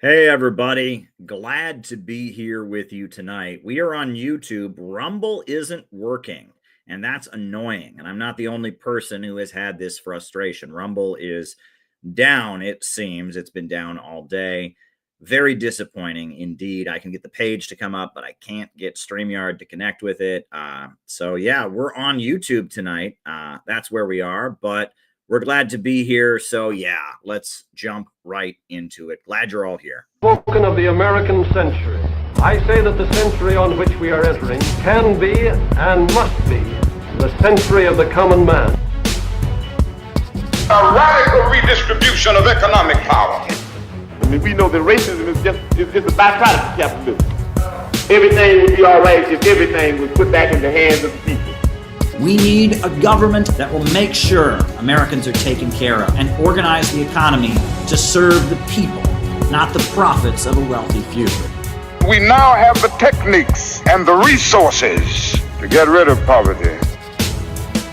Hey, everybody. Glad to be here with you tonight. We are on YouTube. Rumble isn't working, and that's annoying. And I'm not the only person who has had this frustration. Rumble is down, it seems. It's been down all day. Very disappointing indeed. I can get the page to come up, but I can't get StreamYard to connect with it. So, yeah, we're on YouTube tonight. That's where we are, but we're glad to be here. So, yeah, let's jump right into it. Glad you're all here. Spoken of the American century. I say that the century on which we are entering can be and must be the century of the common man. A radical redistribution of economic power. I mean, we know that racism is just a byproduct of capitalism. Everything would be all right if everything was put back in the hands of the people. We need a government that will make sure Americans are taken care of and organize the economy to serve the people, not the profits of a wealthy few. We now have the techniques and the resources to get rid of poverty.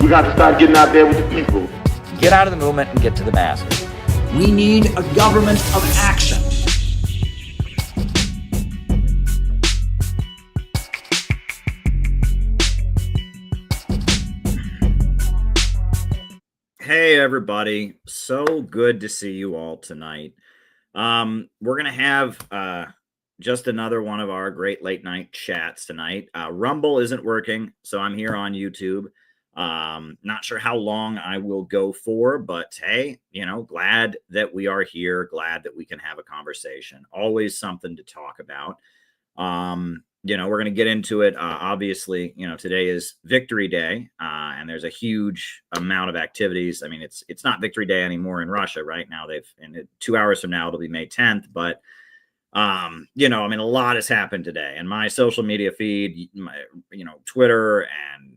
We got to start getting out there with the people. Get out of the movement and get to the masses. We need a government of action. Hey, everybody. So good to see you all tonight. We're going to have just another one of our great late night chats tonight. Rumble isn't working, so I'm here on YouTube. Not sure how long I will go for, but hey, glad that we are here. Glad that we can have a conversation. Always something to talk about. We're going to get into it. Obviously, today is Victory Day, and there's a huge amount of activities. I mean, it's not Victory Day anymore in Russia right now. In 2 hours from now, it'll be May 10th, but a lot has happened today, and my social media feed, Twitter and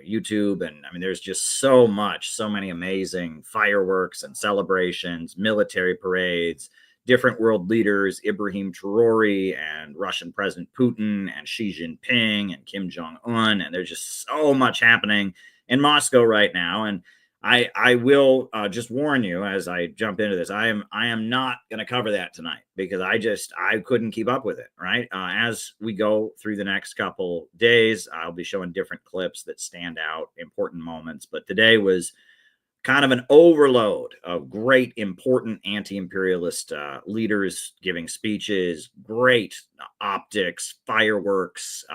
YouTube. And I mean, there's just so many amazing fireworks and celebrations, military parades, different world leaders, Ibrahim Traore and Russian President Putin and Xi Jinping and Kim Jong-un. And there's just so much happening in Moscow right now. And I will just warn you as I jump into this, I am not going to cover that tonight because I couldn't keep up with it. Right. As we go through the next couple days, I'll be showing different clips that stand out, important moments. But today was kind of an overload of great, important anti-imperialist leaders giving speeches, great optics, fireworks,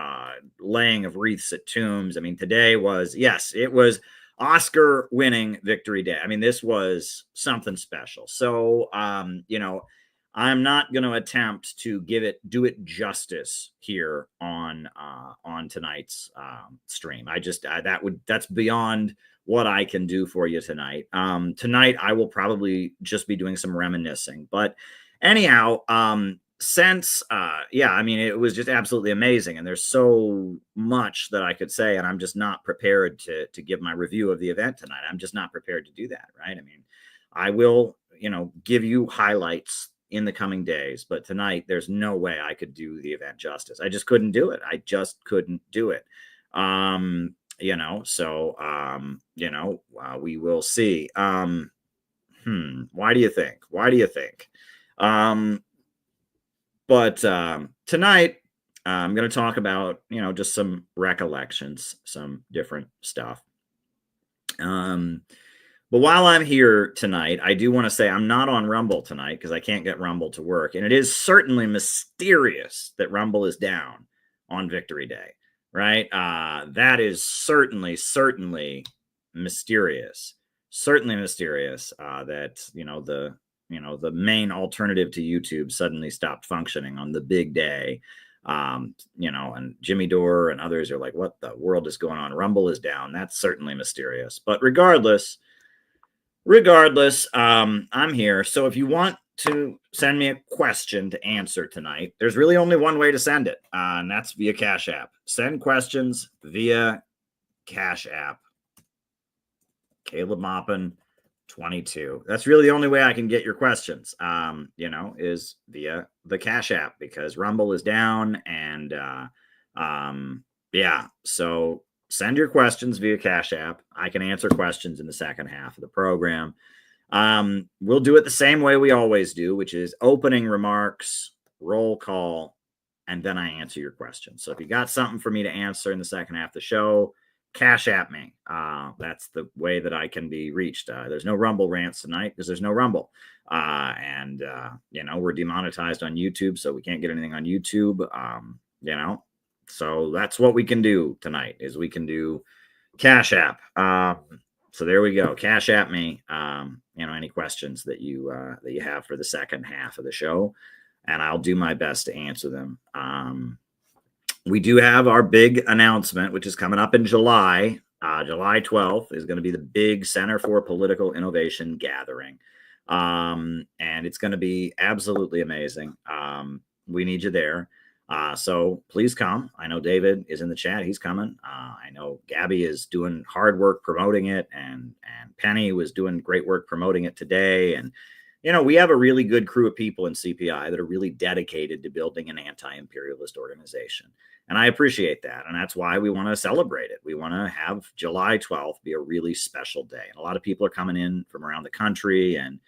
laying of wreaths at tombs. I mean, today was, yes, it was Oscar-winning Victory Day. I mean, this was something special. So, I'm not going to attempt to do it justice here on tonight's stream. That's beyond what I can do for you tonight. Tonight, I will probably just be doing some reminiscing. But anyhow, it was just absolutely amazing. And there's so much that I could say, and I'm just not prepared to give my review of the event tonight. I'm just not prepared to do that, right? I mean, I will, give you highlights in the coming days, but tonight there's no way I could do the event justice. I just couldn't do it. We will see. Why do you think? But tonight, I'm going to talk about, just some recollections, some different stuff. But while I'm here tonight, I do want to say I'm not on Rumble tonight because I can't get Rumble to work. And it is certainly mysterious that Rumble is down on Victory Day, right? That is certainly mysterious. Certainly mysterious that, the main alternative to YouTube suddenly stopped functioning on the big day. And Jimmy Dore and others are like, what the world is going on? Rumble is down. That's certainly mysterious. But regardless, I'm here. So if you want to send me a question to answer tonight, there's really only one way to send it, and that's via Cash App. Send questions via Cash App. Caleb Maupin 22. That's really the only way I can get your questions, is via the Cash App because Rumble is down. And so send your questions via Cash App. I can answer questions in the second half of the program. We'll do it the same way we always do, which is opening remarks, roll call, and then I answer your questions. So if you got something for me to answer in the second half of the show, cash at me. That's the way that I can be reached. There's no Rumble rants tonight because there's no Rumble. And we're demonetized on YouTube, so we can't get anything on YouTube. So that's what we can do tonight is we can do Cash App. So there we go. Cash at me. Any questions that you have for the second half of the show, and I'll do my best to answer them. We do have our big announcement, which is coming up in July. July 12th is going to be the big Center for Political Innovation gathering. And it's going to be absolutely amazing. We need you there. So please come. I know David is in the chat. He's coming. I know Gabby is doing hard work promoting it, and Penny was doing great work promoting it today. And, we have a really good crew of people in CPI that are really dedicated to building an anti-imperialist organization. And I appreciate that. And that's why we want to celebrate it. We want to have July 12th be a really special day. And a lot of people are coming in from around the country, and,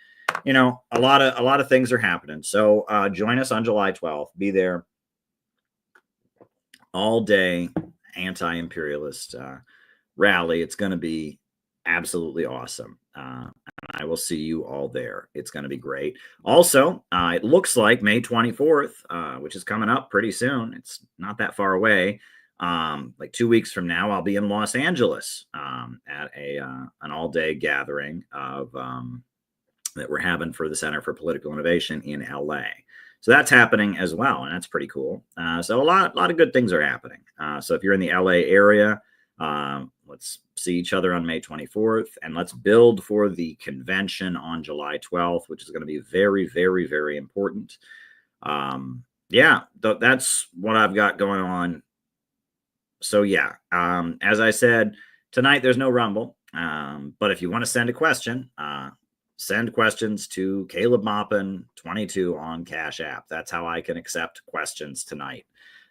a lot of things are happening. So join us on July 12th. Be there. All day anti-imperialist rally. It's going to be absolutely awesome. I will see you all there. It's going to be great. Also, it looks like May 24th, which is coming up pretty soon. It's not that far away. Like 2 weeks from now, I'll be in Los Angeles at an all-day gathering of that we're having for the Center for Political Innovation in LA. So that's happening as well, and that's pretty cool. So a lot of good things are happening. So if you're in the LA area, let's see each other on May 24th, and let's build for the convention on July 12th, which is going to be very, very, very important. That's what I've got going on. So as I said, tonight there's no Rumble, but if you want to send a question, send questions to Caleb Maupin 22 on Cash App. That's how I can accept questions tonight.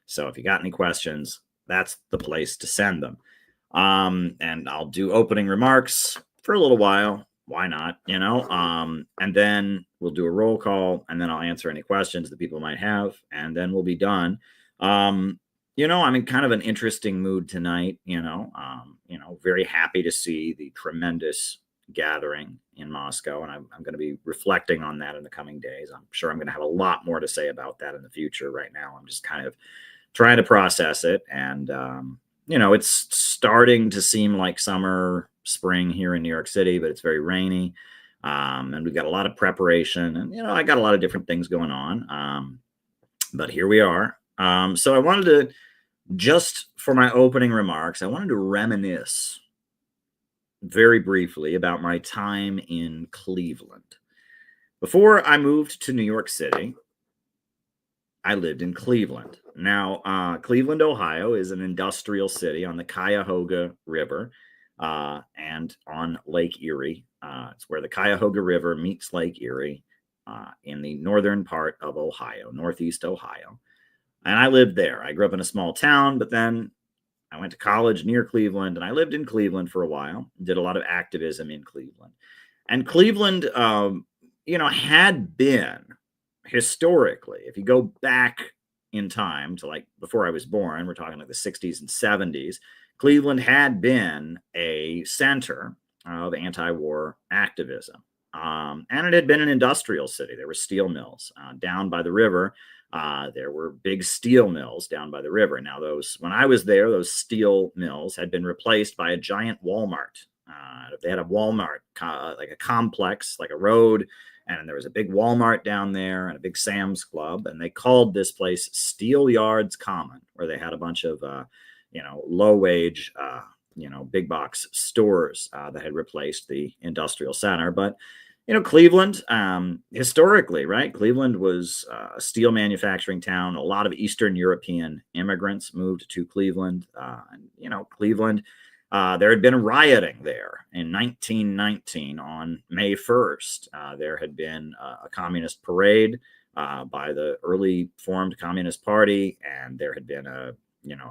So if you got any questions, that's the place to send them. And I'll do opening remarks for a little while. Why not? And then we'll do a roll call, and then I'll answer any questions that people might have, and then we'll be done. I'm in kind of an interesting mood tonight, very happy to see the tremendous gathering in Moscow, and I'm going to be reflecting on that in the coming days. I'm sure I'm going to have a lot more to say about that in the future. Right now, I'm just kind of trying to process it, and it's starting to seem like summer, spring here in New York City, but it's very rainy, and we've got a lot of preparation, and I got a lot of different things going on, but here we are. So I wanted to, just for my opening remarks, I wanted to reminisce very briefly about my time in Cleveland. Before I moved to New York City, I lived in Cleveland. Now, Cleveland, Ohio is an industrial city on the Cuyahoga River and on Lake Erie. It's where the Cuyahoga River meets Lake Erie in the northern part of Ohio, northeast Ohio. And I lived there. I grew up in a small town, but then I went to college near Cleveland, and I lived in Cleveland for a while, did a lot of activism in Cleveland. And Cleveland, had been historically, if you go back in time to like before I was born, we're talking like the 60s and 70s, Cleveland had been a center of anti-war activism. And it had been an industrial city. There were steel mills down by the river. There were big steel mills down by the river. Now, when I was there, those steel mills had been replaced by a giant Walmart. They had a Walmart, like a complex, like a road, and there was a big Walmart down there and a big Sam's Club, and they called this place Steel Yards Common, where they had a bunch of, low-wage, big box stores that had replaced the industrial center. But Cleveland, historically, right? Cleveland was a steel manufacturing town. A lot of Eastern European immigrants moved to Cleveland. Cleveland, there had been rioting there in 1919 on May 1st. There had been a communist parade by the early formed Communist Party, and there had been a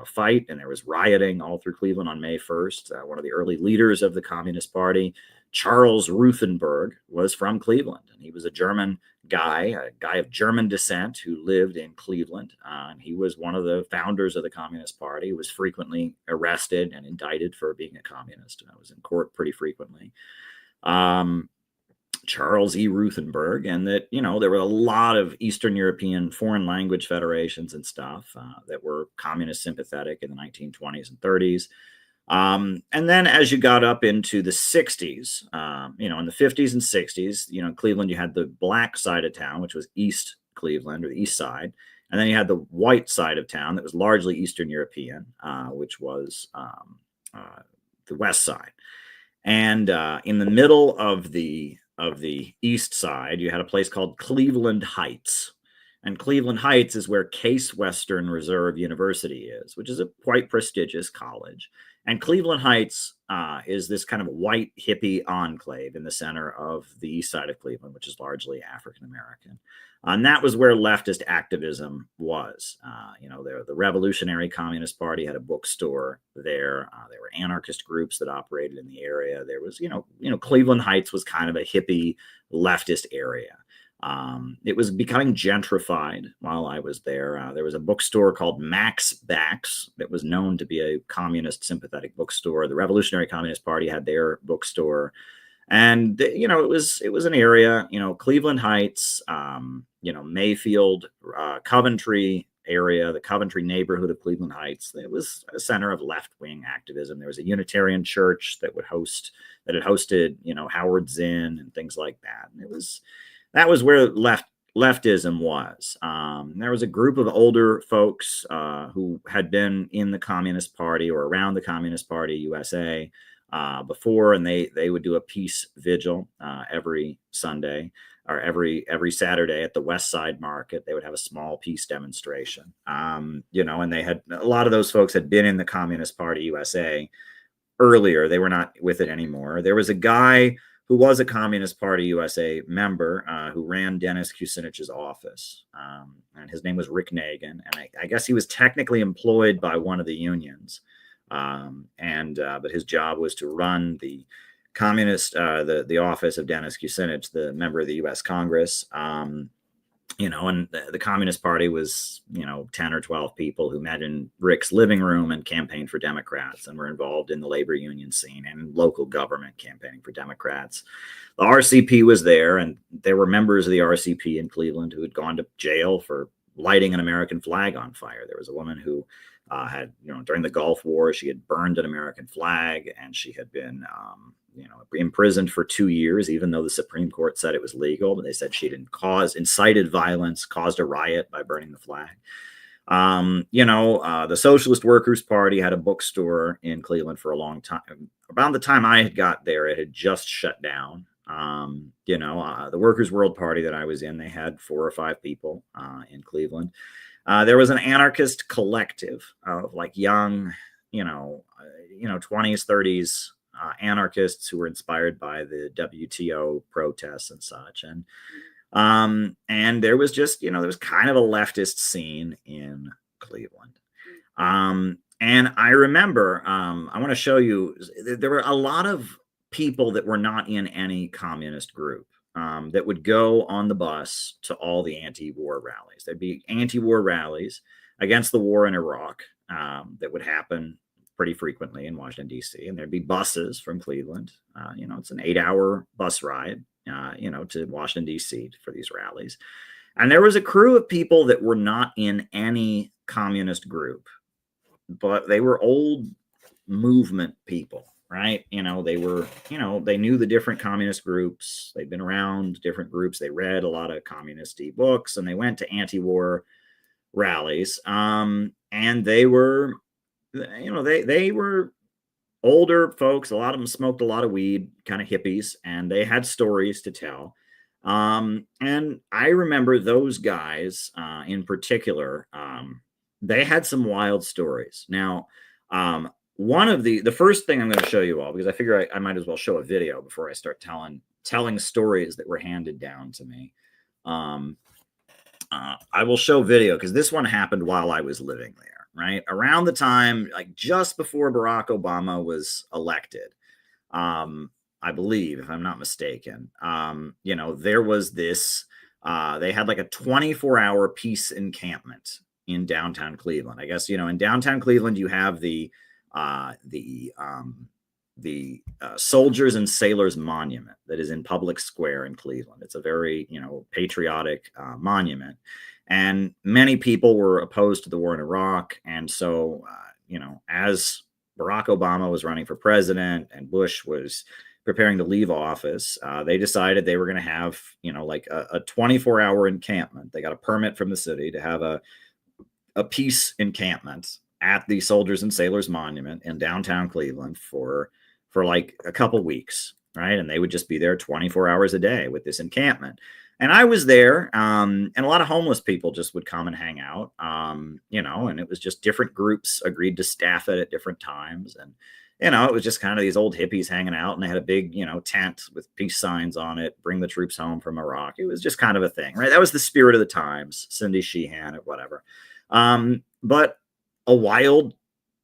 fight, and there was rioting all through Cleveland on May 1st. One of the early leaders of the Communist Party Charles Ruthenberg was from Cleveland, and he was a German guy, a guy of German descent who lived in Cleveland. And he was one of the founders of the Communist Party. He was frequently arrested and indicted for being a communist. I was in court pretty frequently. Charles E. Ruthenberg, and that, there were a lot of Eastern European foreign language federations and stuff that were communist sympathetic in the 1920s and 30s. And then as you got up into the 60s, in the 50s and 60s, in Cleveland, you had the black side of town, which was East Cleveland, or the East Side. And then you had the white side of town that was largely Eastern European, which was the West Side. And in the middle of the East Side, you had a place called Cleveland Heights. And Cleveland Heights is where Case Western Reserve University is, which is a quite prestigious college. And Cleveland Heights is this kind of white hippie enclave in the center of the east side of Cleveland, which is largely African American. And that was where leftist activism was. The Revolutionary Communist Party had a bookstore there. There were anarchist groups that operated in the area. There was, Cleveland Heights was kind of a hippie leftist area. It was becoming gentrified while I was there. There was a bookstore called Max Backs that was known to be a communist sympathetic bookstore. The Revolutionary Communist Party had their bookstore. And, it was an area, Cleveland Heights, Mayfield, Coventry area, the Coventry neighborhood of Cleveland Heights. It was a center of left-wing activism. There was a Unitarian church that had hosted, Howard Zinn and things like that. And that was where leftism was. There was a group of older folks who had been in the Communist Party or around the Communist Party USA before, and they would do a peace vigil every Sunday or every Saturday at the West Side Market. They would have a small peace demonstration, and they had, a lot of those folks had been in the Communist Party USA earlier. They were not with it anymore. There was a guy who was a Communist Party USA member who ran Dennis Kucinich's office. And his name was Rick Nagin. And I guess he was technically employed by one of the unions. But his job was to run the communist, the office of Dennis Kucinich, the member of the U.S. Congress. And the Communist Party was, 10 or 12 people who met in Rick's living room and campaigned for Democrats and were involved in the labor union scene and local government campaigning for Democrats. The RCP was there, and there were members of the RCP in Cleveland who had gone to jail for lighting an American flag on fire. There was a woman who had, during the Gulf War, she had burned an American flag, and she had been, imprisoned for 2 years, even though the Supreme Court said it was legal. But they said she didn't incited violence, caused a riot by burning the flag. The Socialist Workers Party had a bookstore in Cleveland for a long time. About the time I had got there, it had just shut down. The Workers' World Party that I was in, they had 4 or 5 people in Cleveland. There was an anarchist collective of like young, 20s, 30s anarchists who were inspired by the WTO protests and such. And there was just, there was kind of a leftist scene in Cleveland. And I remember, I want to show you, there were a lot of people that were not in any communist group that would go on the bus to all the anti-war rallies. There'd be anti-war rallies against the war in Iraq that would happen pretty frequently in Washington, D.C. And there'd be buses from Cleveland. It's an 8-hour bus ride, to Washington, D.C. for these rallies. And there was a crew of people that were not in any communist group, but they were old movement people, right? They were, they knew the different communist groups. They'd been around different groups. They read a lot of communist-y books, and they went to anti-war rallies. And they were, they were older folks. A lot of them smoked a lot of weed, kind of hippies, and they had stories to tell. And I remember those guys in particular, they had some wild stories. Now, one of the first thing I'm going to show you all, because I figure I might as well show a video before I start telling stories that were handed down to me. I will show video because this one happened while I was living there. Right around the time, like just before Barack Obama was elected, I believe, if I'm not mistaken, there was this, they had like a 24-hour peace encampment in downtown Cleveland. I guess, in downtown Cleveland, you have the Soldiers and Sailors Monument that is in Public Square in Cleveland. It's a very, patriotic monument. And many people were opposed to the war in Iraq. And so, as Barack Obama was running for president and Bush was preparing to leave office, they decided they were going to have, like a 24-hour encampment. They got a permit from the city to have a peace encampment at the Soldiers and Sailors Monument in downtown Cleveland for like a couple weeks, right? And they would just be there 24 hours a day with this encampment. And I was there, and a lot of homeless people just would come and hang out, and it was just different groups agreed to staff it at different times. And, it was just kind of these old hippies hanging out, and they had a big, tent with peace signs on it, bring the troops home from Iraq. It was just kind of a thing, right? That was the spirit of the times, Cindy Sheehan or whatever. But a wild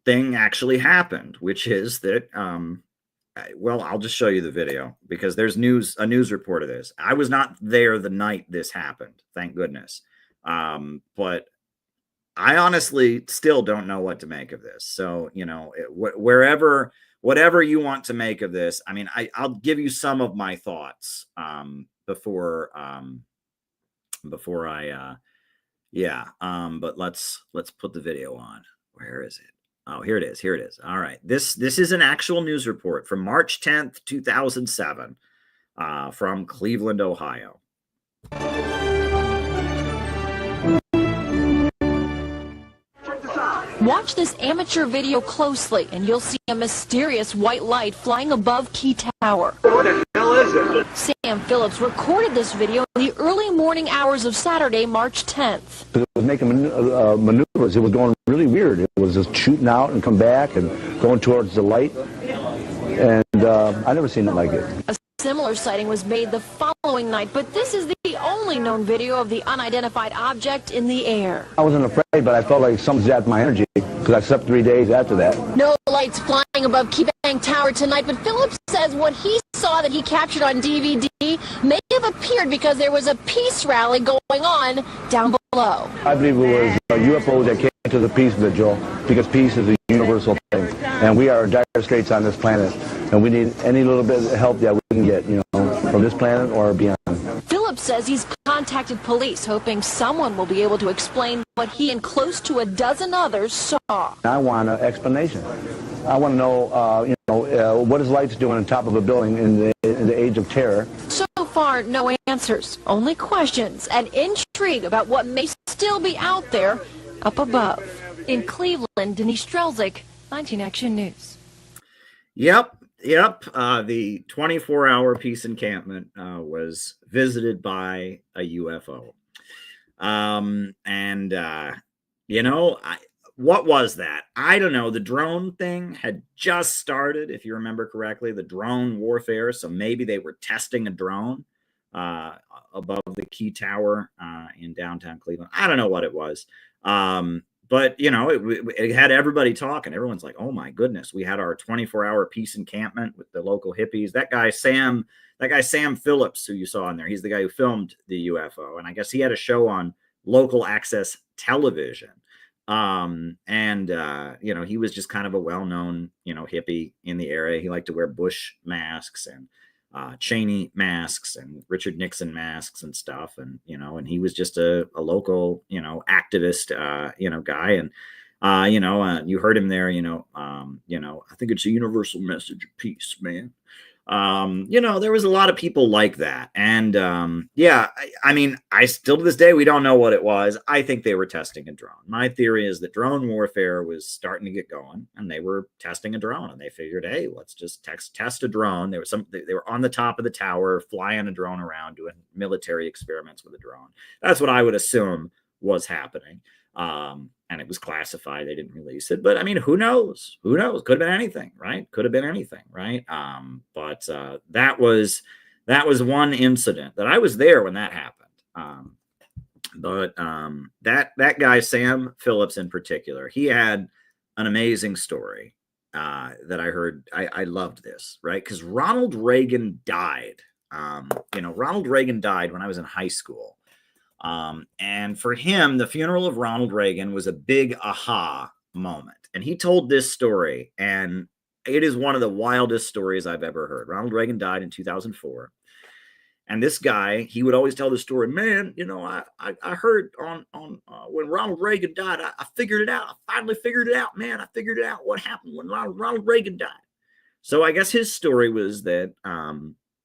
thing actually happened, which is that, I'll just show you the video because there's a news report of this. I was not there the night this happened, thank goodness. But I honestly still don't know what to make of this. So, whatever you want to make of this, I mean, I'll give you some of my thoughts before I but let's put the video on. Where is it? Oh, here it is. Here it is. All right. This is an actual news report from March 10th, 2007, from Cleveland, Ohio. Watch this amateur video closely, and you'll see a mysterious white light flying above Key Tower. What the hell is it? Sam Phillips recorded this video in the early morning hours of Saturday, March 10th. It was making maneuvers. It was going really weird. It was just shooting out and come back and going towards the light. And I never seen it like it. A similar sighting was made the following night, but this is the only known video of the unidentified object in the air. I wasn't afraid, but I felt like something zapped my energy because I slept 3 days after that. No lights flying above Key Tower tonight, but Phillips says what he saw that he captured on DVD may have appeared because there was a peace rally going on down below. I believe it was UFOs that came to the peace vigil because peace is a universal thing. And we are in dire straits on this planet. And we need any little bit of help that we can get, from this planet or beyond. Phillips says he's contacted police, hoping someone will be able to explain what he and close to a dozen others saw. I want an explanation. I want to know, what is lights doing on top of a building in the age of terror. So far, no answers, only questions and intrigue about what may still be out there up above. In Cleveland, Denise Strelzik, 19 Action News. Yep. The 24-hour peace encampment was visited by a UFO. What was that? I don't know. The drone thing had just started, if you remember correctly, the drone warfare. So maybe they were testing a drone above the Key Tower in downtown Cleveland. I don't know what it was. But, it had everybody talking. Everyone's like, oh, my goodness, we had our 24-hour peace encampment with the local hippies. That guy, Sam Phillips, who you saw in there, he's the guy who filmed the UFO. And I guess he had a show on local access television. He was just kind of a well-known, hippie in the area. He liked to wear Bush masks and Cheney masks and Richard Nixon masks and stuff. And, and he was just a local, activist, guy. And, you heard him there, I think it's a universal message of peace, man. There was a lot of people like that. And, I still to this day, we don't know what it was. I think they were testing a drone. My theory is that drone warfare was starting to get going and they were testing a drone and they figured, hey, let's just test a drone. They were on the top of the tower, flying a drone around, doing military experiments with a drone. That's what I would assume was happening. And it was classified. They didn't release it. But I mean, who knows? Who knows? Could have been anything, right? Could have been anything, right? But that was one incident that I was there when that happened. That guy, Sam Phillips in particular, he had an amazing story. that I heard. I loved this, right? Because Ronald Reagan died. Ronald Reagan died when I was in high school. And for him, the funeral of Ronald Reagan was a big aha moment. And he told this story, and it is one of the wildest stories I've ever heard. Ronald Reagan died in 2004. And this guy, he would always tell the story, man, I heard on when Ronald Reagan died, I figured it out. I finally figured it out, man. I figured it out what happened when Ronald Reagan died. So I guess his story was that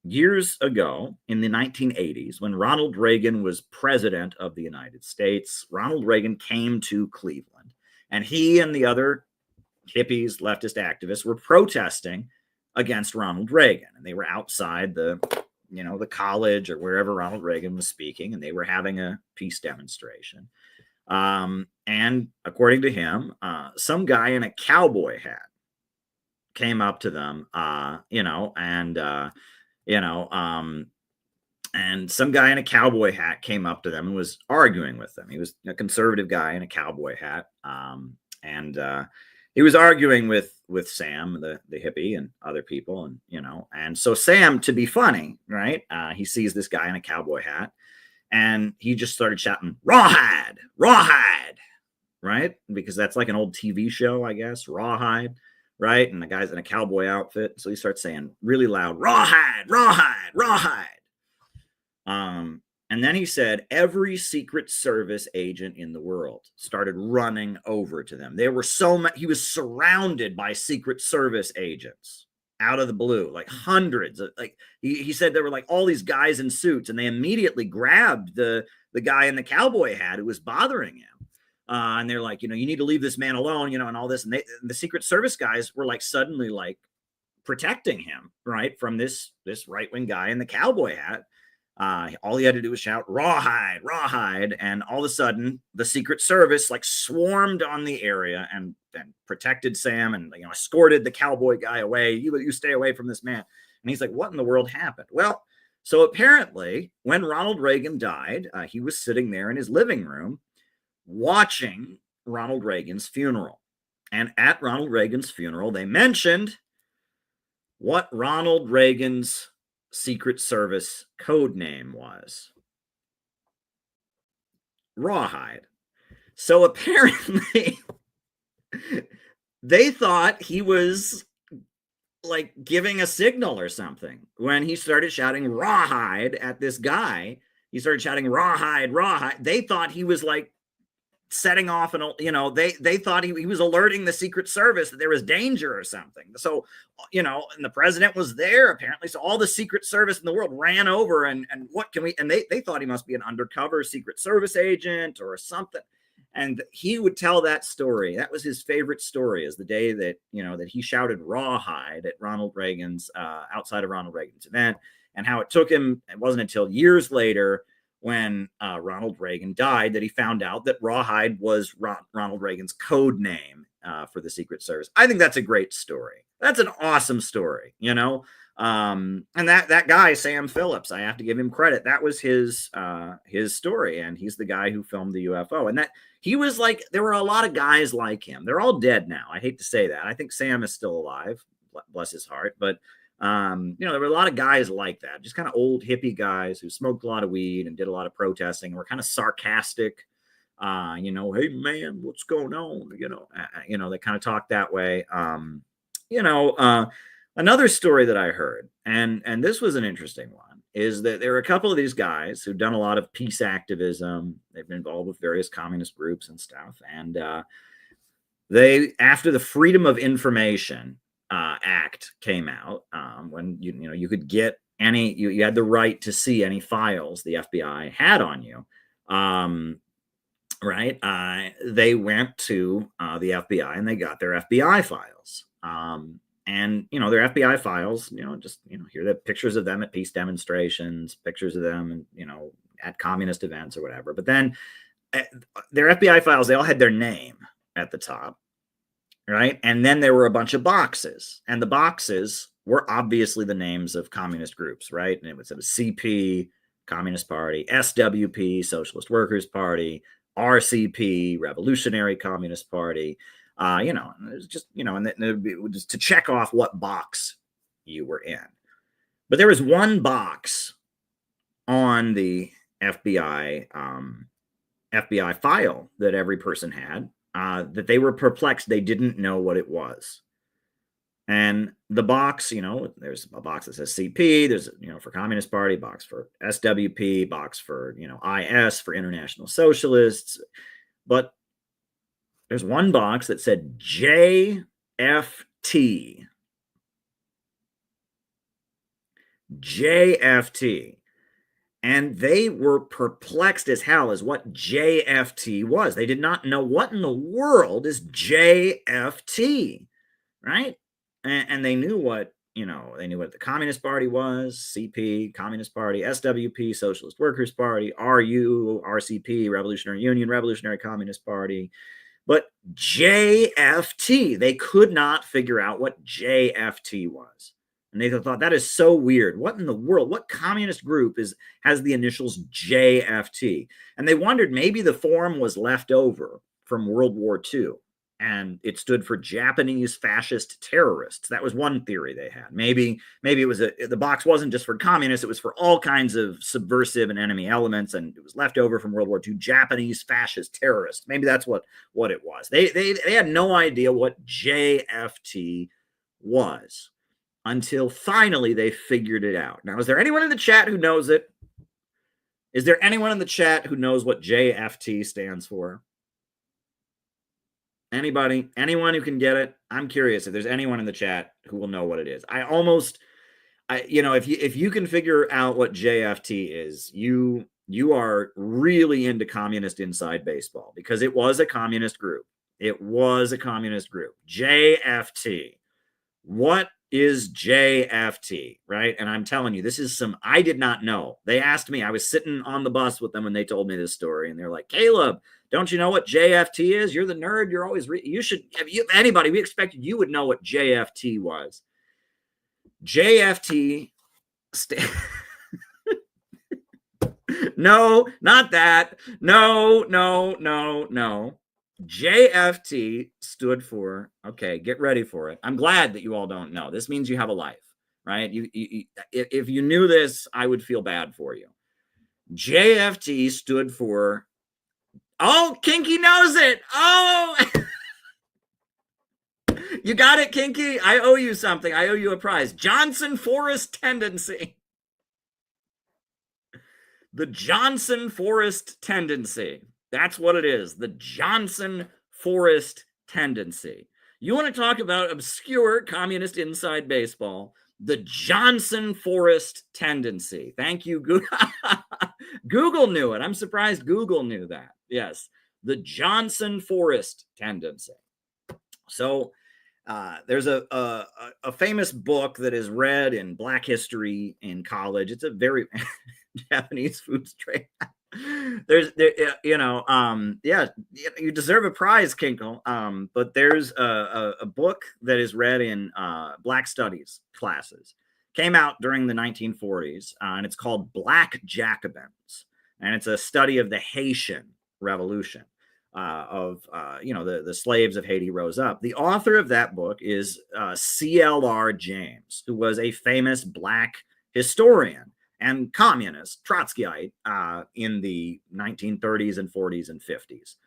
years ago in the 1980s, when Ronald Reagan was president of the United States, Ronald Reagan came to Cleveland, and he and the other hippies, leftist activists were protesting against Ronald Reagan. And they were outside the college or wherever Ronald Reagan was speaking, and they were having a peace demonstration. And according to him, some guy in a cowboy hat came up to them, and some guy in a cowboy hat came up to them and was arguing with them. He was a conservative guy in a cowboy hat. And he was arguing with Sam, the hippie, and other people. And so Sam, to be funny, right? He sees this guy in a cowboy hat, and he just started shouting, "Rawhide, rawhide," right? Because that's like an old TV show, I guess, Rawhide, right? And the guy's in a cowboy outfit. So he starts saying really loud, "Rawhide, rawhide, rawhide." And then he said every Secret Service agent in the world started running over to them. There were so many. He was surrounded by Secret Service agents out of the blue, like hundreds. Like he said there were like all these guys in suits, and they immediately grabbed the guy in the cowboy hat who was bothering him. And they're like, you need to leave this man alone, and all this. And the Secret Service guys were like suddenly like protecting him, right, from this right-wing guy in the cowboy hat. All he had to do was shout, "Rawhide, rawhide," and all of a sudden the Secret Service like swarmed on the area and protected Sam and escorted the cowboy guy away. You stay away from this man. And he's like, what in the world happened? Well, so apparently when Ronald Reagan died, he was sitting there in his living room watching Ronald Reagan's funeral. And at Ronald Reagan's funeral, they mentioned what Ronald Reagan's Secret Service code name was. Rawhide. So apparently they thought he was like giving a signal or something when he started shouting "Rawhide" at this guy. He started shouting "Rawhide, rawhide." They thought he was like setting off they thought he was alerting the Secret Service that there was danger or something. So, and the president was there apparently. So all the Secret Service in the world ran over and they thought he must be an undercover Secret Service agent or something. And he would tell that story. That was his favorite story, is the day that, that he shouted "Rawhide" at Ronald Reagan's, outside of Ronald Reagan's event, and how it took him. It wasn't until years later when Ronald Reagan died that he found out that Rawhide was Ronald Reagan's code name for the Secret Service. I think that's a great story. That's an awesome story, and that guy, Sam Phillips, I have to give him credit. That was his story, and he's the guy who filmed the UFO. And that he was like, there were a lot of guys like him. They're all dead now. I hate to say that. I think Sam is still alive, bless his heart, but there were a lot of guys like that, just kind of old hippie guys who smoked a lot of weed and did a lot of protesting and were kind of sarcastic. Hey man, what's going on? They kind of talk that way. Another story that I heard, and this was an interesting one, is that there were a couple of these guys who've done a lot of peace activism. They've been involved with various communist groups and stuff. And they, after the Freedom of Information Act came out, when you could get any, you had the right to see any files the FBI had on you, right? They went to the FBI and they got their FBI files, and their FBI files, here are the pictures of them at peace demonstrations, pictures of them, and at communist events or whatever. But then their FBI files, they all had their name at the top. Right. And then there were a bunch of boxes, and the boxes were obviously the names of communist groups. Right. And it was CP, Communist Party, SWP, Socialist Workers Party, RCP, Revolutionary Communist Party. You know, it was just, you know, and it was to check off what box you were in. But there was one box on the FBI file that every person had that they were perplexed. They didn't know what it was. And the box, you know, there's a box that says CP, there's, you know, for Communist Party, box for SWP, box for, you know, IS for International Socialists. But there's one box that said JFT. JFT. And they were perplexed as hell as what JFT was. They did not know what in the world is JFT, right? And they knew what, you know, they knew what the Communist Party was, CP, Communist Party, SWP, Socialist Workers Party, RU, RCP, Revolutionary Union, Revolutionary Communist Party. But JFT, they could not figure out what JFT was. And they thought, that is so weird. What in the world? What communist group has the initials JFT? And they wondered maybe the form was left over from World War II. And it stood for Japanese fascist terrorists. That was one theory they had. Maybe it was the box wasn't just for communists, it was for all kinds of subversive and enemy elements, and it was left over from World War II, Japanese fascist terrorists. Maybe that's what it was. They had no idea what JFT was until finally they figured it out. Now, is there anyone in the chat who knows it? Is there anyone in the chat who knows what JFT stands for? Anybody? Anyone who can get it? I'm curious if there's anyone in the chat who will know what it is. You know, if you can figure out what JFT is, you are really into communist inside baseball, because it was a communist group. It was a communist group. JFT. What is JFT, right? And I'm telling you, this is I did not know. They asked me, I was sitting on the bus with them when they told me this story, and they're like, Caleb, don't you know what JFT is? You're the nerd. You're always, you should, anybody, we expected you would know what JFT was. JFT, no, not that. No. JFT stood for, okay, get ready for it. I'm glad that you all don't know. This means you have a life, right? If you knew this, I would feel bad for you. JFT stood for, oh, Kinky knows it. Oh, you got it, Kinky. I owe you something. I owe you a prize. Johnson Forest Tendency. The Johnson Forest Tendency. That's what it is. The Johnson Forest Tendency. You want to talk about obscure communist inside baseball? The Johnson Forest Tendency. Thank you, Google. Google knew it. I'm surprised Google knew that. Yes, the Johnson Forest Tendency. So there's a famous book that is read in Black history in college. It's a very Japanese food trade. Yeah, you deserve a prize, Kinkle. But there's a book that is read in Black studies classes. Came out during the 1940s, and it's called Black Jacobins, and it's a study of the Haitian Revolution. The slaves of Haiti rose up. The author of that book is CLR James, who was a famous Black historian and communist, Trotskyite, in the 1930s and 40s and 50s.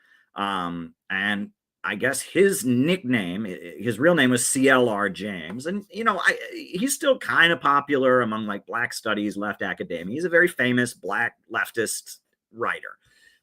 And I guess his nickname, his real name was CLR James. And, he's still kind of popular among like Black studies, left academia. He's a very famous Black leftist writer,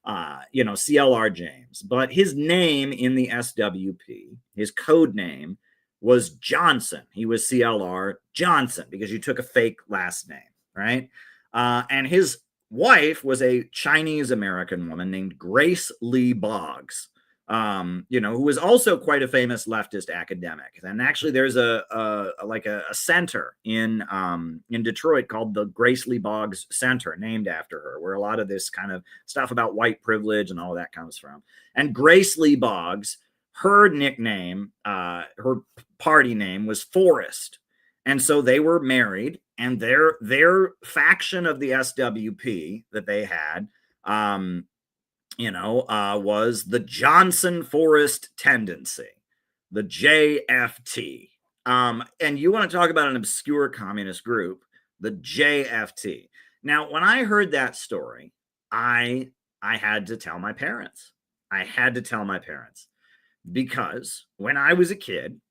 CLR James. But his name in the SWP, his code name was Johnson. He was CLR Johnson because you took a fake last name. Right. And his wife was a Chinese American woman named Grace Lee Boggs, who was also quite a famous leftist academic. And actually, there's a center in Detroit called the Grace Lee Boggs Center, named after her, where a lot of this kind of stuff about white privilege and all that comes from. And Grace Lee Boggs, her nickname, her party name was Forrest. And so they were married, and their faction of the SWP that they had, was the Johnson Forest Tendency. the JFT. And you want to talk about an obscure communist group, the JFT. Now, when I heard that story, I had to tell my parents. I had to tell my parents because when I was a kid,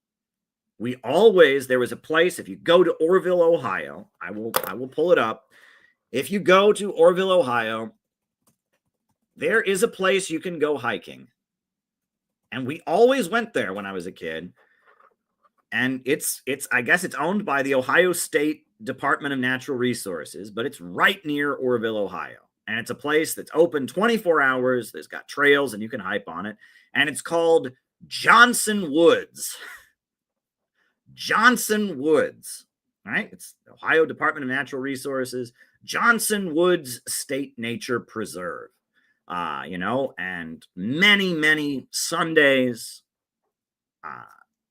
there was a place, if you go to Orville, Ohio, I will pull it up. If you go to Orville, Ohio, there is a place you can go hiking. And we always went there when I was a kid. And I guess it's owned by the Ohio State Department of Natural Resources, but it's right near Orville, Ohio. And it's a place that's open 24 hours. There's got trails and you can hike on it. And it's called Johnson Woods. Johnson Woods, right? It's the Ohio Department of Natural Resources, Johnson Woods State Nature Preserve. And many, many Sundays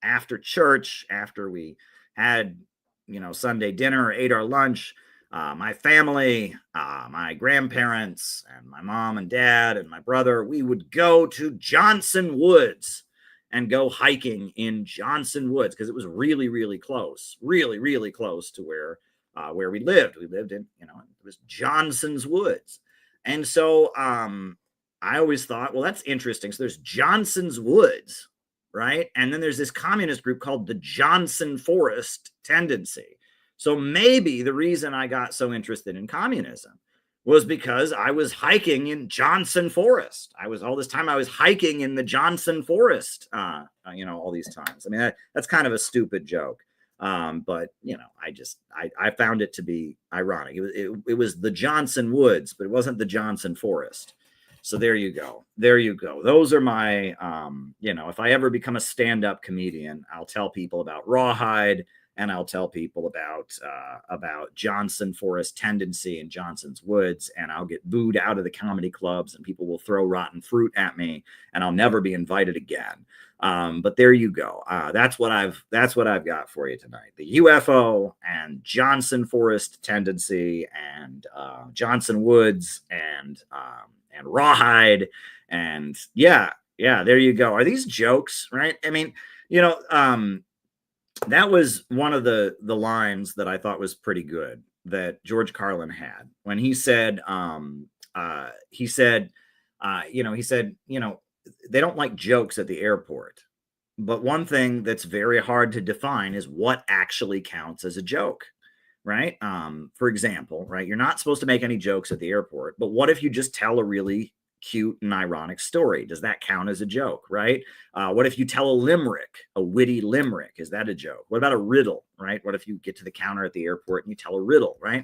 after church, after we had, Sunday dinner or ate our lunch, my family, my grandparents, and my mom and dad and my brother, we would go to Johnson Woods and go hiking in Johnson Woods because it was really, really close, really, really close to where we lived. We lived in, it was Johnson's Woods. And so I always thought, well, that's interesting. So there's Johnson's Woods, right? And then there's this communist group called the Johnson Forest Tendency. So maybe the reason I got so interested in communism was because I was hiking in Johnson Forest. I was hiking in the Johnson Forest, all these times. I mean, that's kind of a stupid joke. But I found it to be ironic. It was the Johnson Woods, but it wasn't the Johnson Forest. So there you go. Those are my, if I ever become a stand-up comedian, I'll tell people about Rawhide and I'll tell people about Johnson Forest Tendency and Johnson's Woods, and I'll get booed out of the comedy clubs and people will throw rotten fruit at me and I'll never be invited again. But there you go. That's what I've got for you tonight. The UFO and Johnson Forest Tendency and Johnson Woods and Rawhide. And yeah, there you go. Are these jokes, right? I mean, that was one of the lines that I thought was pretty good that George Carlin had when he said, they don't like jokes at the airport. But one thing that's very hard to define is what actually counts as a joke, right? For example, right, you're not supposed to make any jokes at the airport, but what if you just tell a really cute and ironic story? Does that count as a joke, right? What if you tell a limerick, a witty limerick? Is that a joke? What about a riddle, right? What if you get to the counter at the airport and you tell a riddle, right?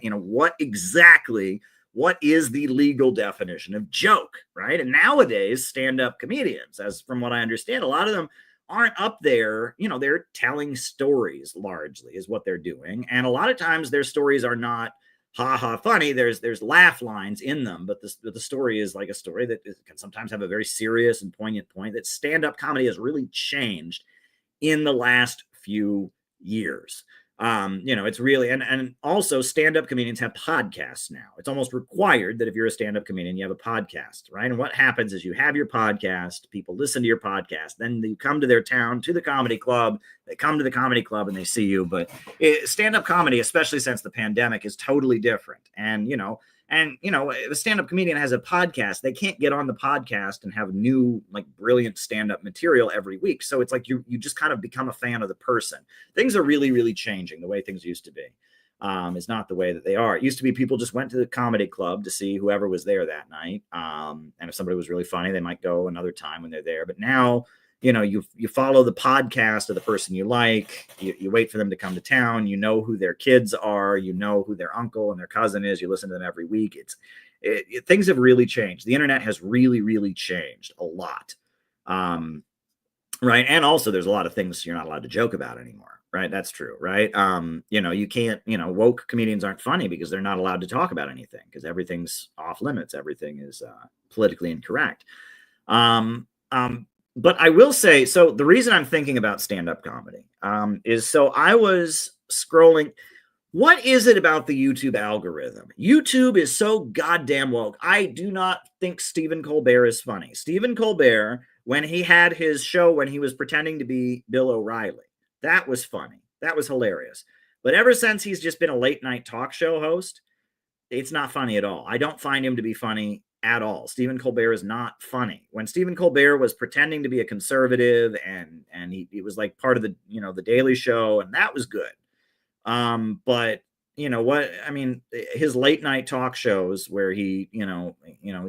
What is the legal definition of joke, right? And nowadays, stand-up comedians, as from what I understand, a lot of them aren't up there, they're telling stories largely is what they're doing. And a lot of times their stories are not ha funny. There's laugh lines in them, but the story is like a story that can sometimes have a very serious and poignant point. That stand-up comedy has really changed in the last few years. It's really, and also stand-up comedians have podcasts now. It's almost required that if you're a stand-up comedian, you have a podcast, right? And what happens is you have your podcast, people listen to your podcast, then you come to their town, to the comedy club, they come to the comedy club and they see you. But stand-up comedy, especially since the pandemic, is totally different. And, if a stand-up comedian has a podcast, they can't get on the podcast and have new, brilliant stand-up material every week. So it's like you just kind of become a fan of the person. Things are really, really changing. The way things used to be is not the way that they are. It used to be people just went to the comedy club to see whoever was there that night. And if somebody was really funny, they might go another time when they're there. But now, you follow the podcast of the person you like, you wait for them to come to town, who their kids are, who their uncle and their cousin is, you listen to them every week. Things have really changed. The internet has really, really changed a lot. Right. And also there's a lot of things you're not allowed to joke about anymore. Right. That's true. Right. You can't, woke comedians aren't funny because they're not allowed to talk about anything because everything's off limits. Everything is politically incorrect. But I will say, so the reason I'm thinking about stand-up comedy is so I was scrolling. What is it about the YouTube algorithm? YouTube is so goddamn woke. I do not think Stephen Colbert is funny. Stephen Colbert, when he had his show when he was pretending to be Bill O'Reilly, that was funny. That was hilarious. But ever since he's just been a late night talk show host, it's not funny at all. I don't find him to be funny at all. Stephen Colbert is not funny. When Stephen Colbert was pretending to be a conservative and he was like part of the, the Daily Show, and that was good. But you know what? I mean, his late night talk shows where he, he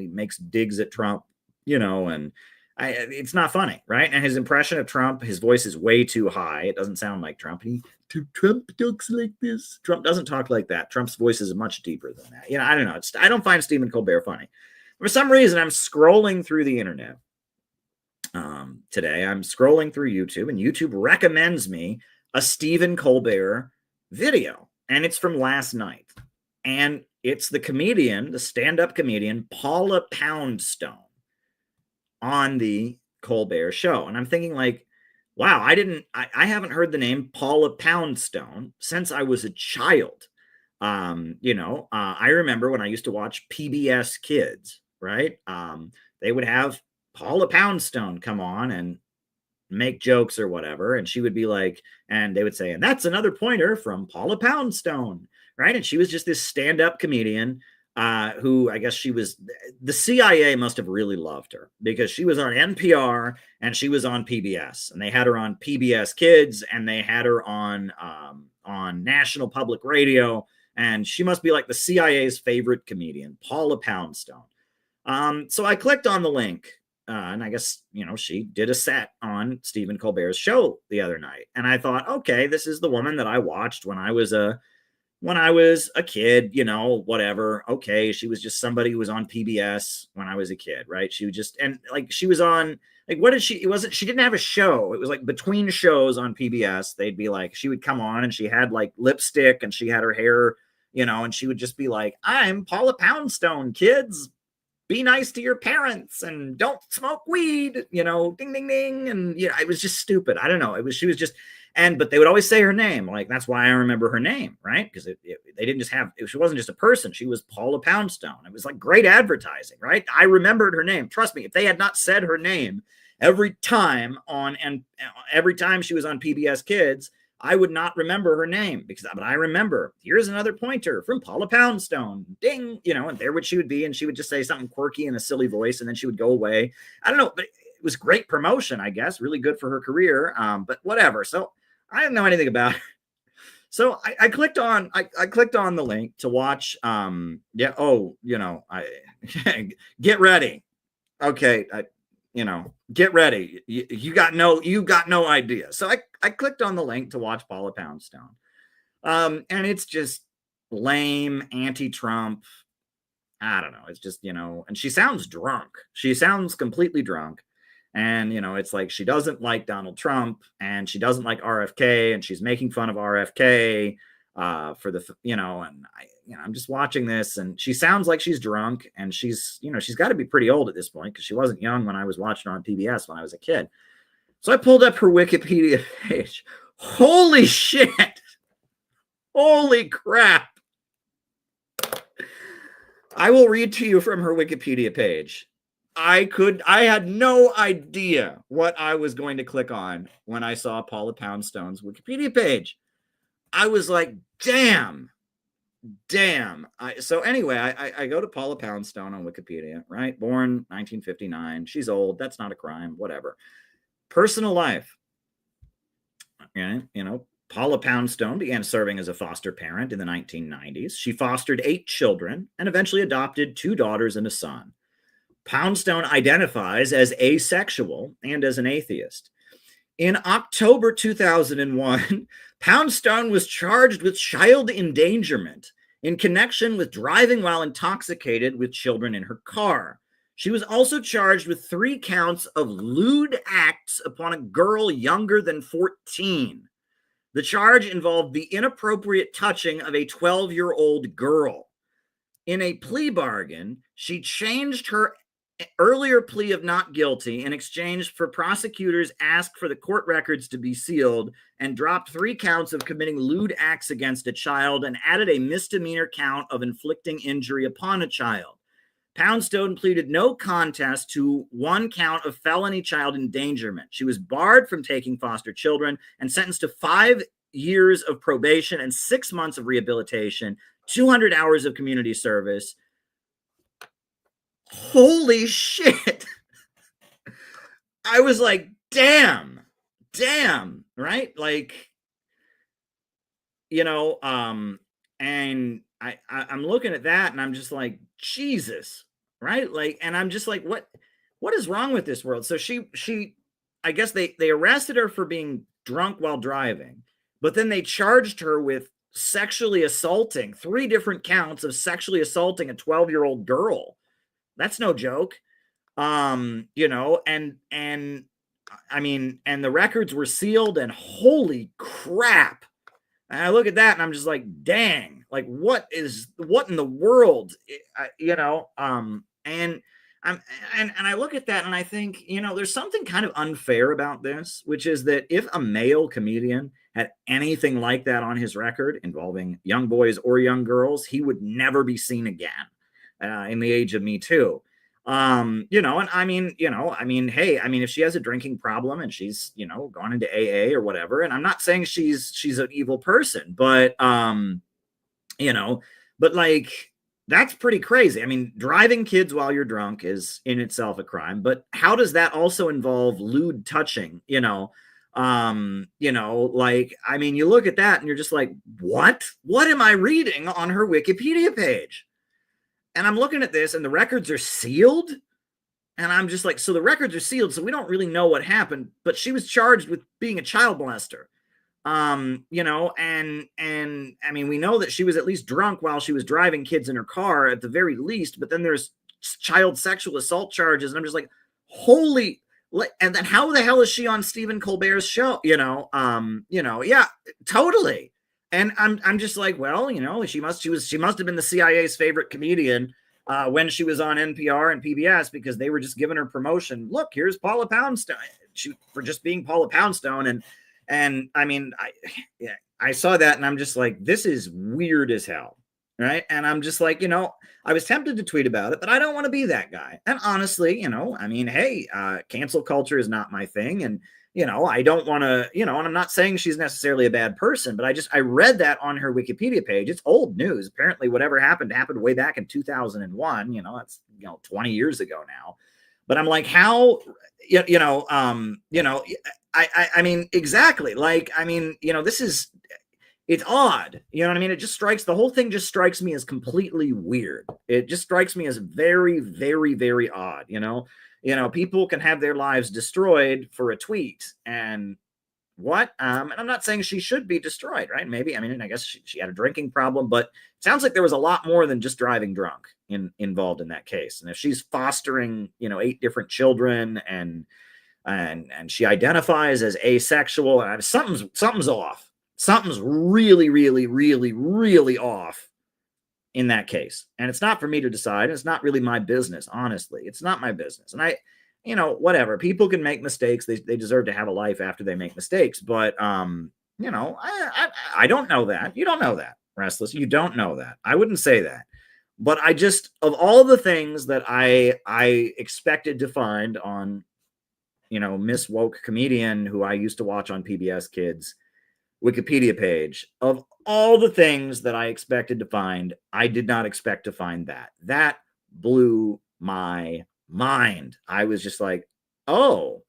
makes digs at Trump, and it's not funny, right? And his impression of Trump, his voice is way too high. It doesn't sound like Trump. Trump talks like this. Trump doesn't talk like that. Trump's voice is much deeper than that. I don't know. I don't find Stephen Colbert funny. For some reason, I'm scrolling through the internet today. I'm scrolling through YouTube, and YouTube recommends me a Stephen Colbert video, and it's from last night, and it's the stand-up comedian Paula Poundstone on the Colbert Show. And I'm thinking, like, wow, I haven't heard the name Paula Poundstone since I was a child. I remember when I used to watch PBS Kids, right? They would have Paula Poundstone come on and make jokes or whatever, and she would be like, and they would say, and that's another pointer from Paula Poundstone, right? And she was just this stand-up comedian who, I guess the CIA must have really loved her, because she was on NPR and she was on PBS, and they had her on PBS Kids, and they had her on National Public Radio, and she must be like the CIA's favorite comedian, Paula Poundstone. So I clicked on the link. And I guess, she did a set on Stephen Colbert's show the other night. And I thought, okay, this is the woman that I watched when I was a kid, whatever. Okay. She was just somebody who was on PBS when I was a kid, right? She was just, and like, she was on, like, she didn't have a show. It was like between shows on PBS. They'd be like, she would come on and she had like lipstick and she had her hair, and she would just be like, I'm Paula Poundstone, kids. Be nice to your parents and don't smoke weed, ding, ding, ding. And, it was just stupid. I don't know. She was just, but they would always say her name. Like, that's why I remember her name, right? Because they didn't just she wasn't just a person. She was Paula Poundstone. It was like great advertising, right? I remembered her name. Trust me, if they had not said her name every time she was on PBS Kids, I would not remember her name, but I remember, here's another pointer from Paula Poundstone, ding, and there she would be, and she would just say something quirky in a silly voice, and then she would go away. I don't know, but it was great promotion, I guess, really good for her career, but whatever. So I didn't know anything about her. So I clicked on the link to watch, get ready. Okay, get ready. You got no idea. So I clicked on the link to watch Paula Poundstone. And it's just lame, anti-Trump. I don't know. It's just, and she sounds drunk. She sounds completely drunk. And, it's like she doesn't like Donald Trump, and she doesn't like RFK, and she's making fun of RFK for the, and I'm just watching this, and she sounds like she's drunk, and she's got to be pretty old at this point, because she wasn't young when I was watching her on PBS when I was a kid. So I pulled up her Wikipedia page. Holy shit. Holy crap. I will read to you from her Wikipedia page. I had no idea what I was going to click on when I saw Paula Poundstone's Wikipedia page. I was like, damn. So anyway, I go to Paula Poundstone on Wikipedia, right? Born 1959. She's old. That's not a crime. Whatever. Personal life. Okay, Paula Poundstone began serving as a foster parent in the 1990s. She fostered 8 children and eventually adopted 2 daughters and a son. Poundstone identifies as asexual and as an atheist. In October 2001, Poundstone was charged with child endangerment in connection with driving while intoxicated with children in her car. She was also charged with 3 counts of lewd acts upon a girl younger than 14. The charge involved the inappropriate touching of a 12-year-old girl. In a plea bargain, she changed her earlier plea of not guilty in exchange for prosecutors asked for the court records to be sealed and dropped 3 counts of committing lewd acts against a child and added a misdemeanor count of inflicting injury upon a child. Poundstone pleaded no contest to 1 count of felony child endangerment. She was barred from taking foster children and sentenced to 5 years of probation and 6 months of rehabilitation, 200 hours of community service. Holy shit. I was like, damn, right? Like, you know, and I'm looking at that and I'm just like, Jesus, right? Like, and I'm just like, what is wrong with this world? So she, I guess they arrested her for being drunk while driving, but then they charged her with sexually assaulting, 3 different counts of sexually assaulting a 12-year-old girl. That's no joke. You know, and I mean, and the records were sealed and holy crap. And I look at that and I'm just like, dang, like what in the world, you know, and I look at that and I think, you know, there's something kind of unfair about this, which is that if a male comedian had anything like that on his record involving young boys or young girls, he would never be seen again. In the age of Me Too. You know, and I mean, hey, I mean, if she has a drinking problem and she's, you know, gone into AA or whatever, and I'm not saying she's an evil person, but, you know, but like, that's pretty crazy. I mean, driving kids while you're drunk is in itself a crime, but how does that also involve lewd touching, you know, like, I mean, you look at that and you're just like, what am I reading on her Wikipedia page? And I'm looking at this and the records are sealed. And I'm just like, so the records are sealed. So we don't really know what happened, but she was charged with being a child molester. You know, and I mean, we know that she was at least drunk while she was driving kids in her car at the very least, but then there's child sexual assault charges. And I'm just like, holy, and then how the hell is she on Stephen Colbert's show? You know, yeah, totally. And I'm just like, well, you know, she must have been the CIA's favorite comedian when she was on NPR and PBS because they were just giving her promotion. Look, here's Paula Poundstone for just being Paula Poundstone. And I mean, I saw that and I'm just like, this is weird as hell. Right. And I'm just like, you know, I was tempted to tweet about it, but I don't want to be that guy. And honestly, you know, I mean, hey, cancel culture is not my thing. And you know, I don't want to, you know, and I'm not saying she's necessarily a bad person, but I read that on her Wikipedia page. It's old news. Apparently whatever happened way back in 2001, you know, that's, you know, 20 years ago now. But I'm like, how, you know, I mean, exactly. Like, I mean, you know, it's odd. You know what I mean? The whole thing just strikes me as completely weird. It just strikes me as very, very, very odd, you know? You know, people can have their lives destroyed for a tweet and what? And I'm not saying she should be destroyed, right? Maybe, I mean, I guess she had a drinking problem, but it sounds like there was a lot more than just driving drunk involved in that case. And if she's fostering, you know, 8 different children and she identifies as asexual, something's off. Something's really, really, really, really off in that case. And it's not for me to decide. It's not really my business, honestly. It's not my business. And I, you know, whatever. People can make mistakes. They deserve to have a life after they make mistakes. But, you know, I don't know that. You don't know that, Restless. You don't know that. I wouldn't say that. But I just, of all the things that I expected to find on, you know, Miss Woke Comedian, who I used to watch on PBS Kids Wikipedia page, of all the things that I expected to find, I did not expect to find that. That blew my mind. I was just like, oh,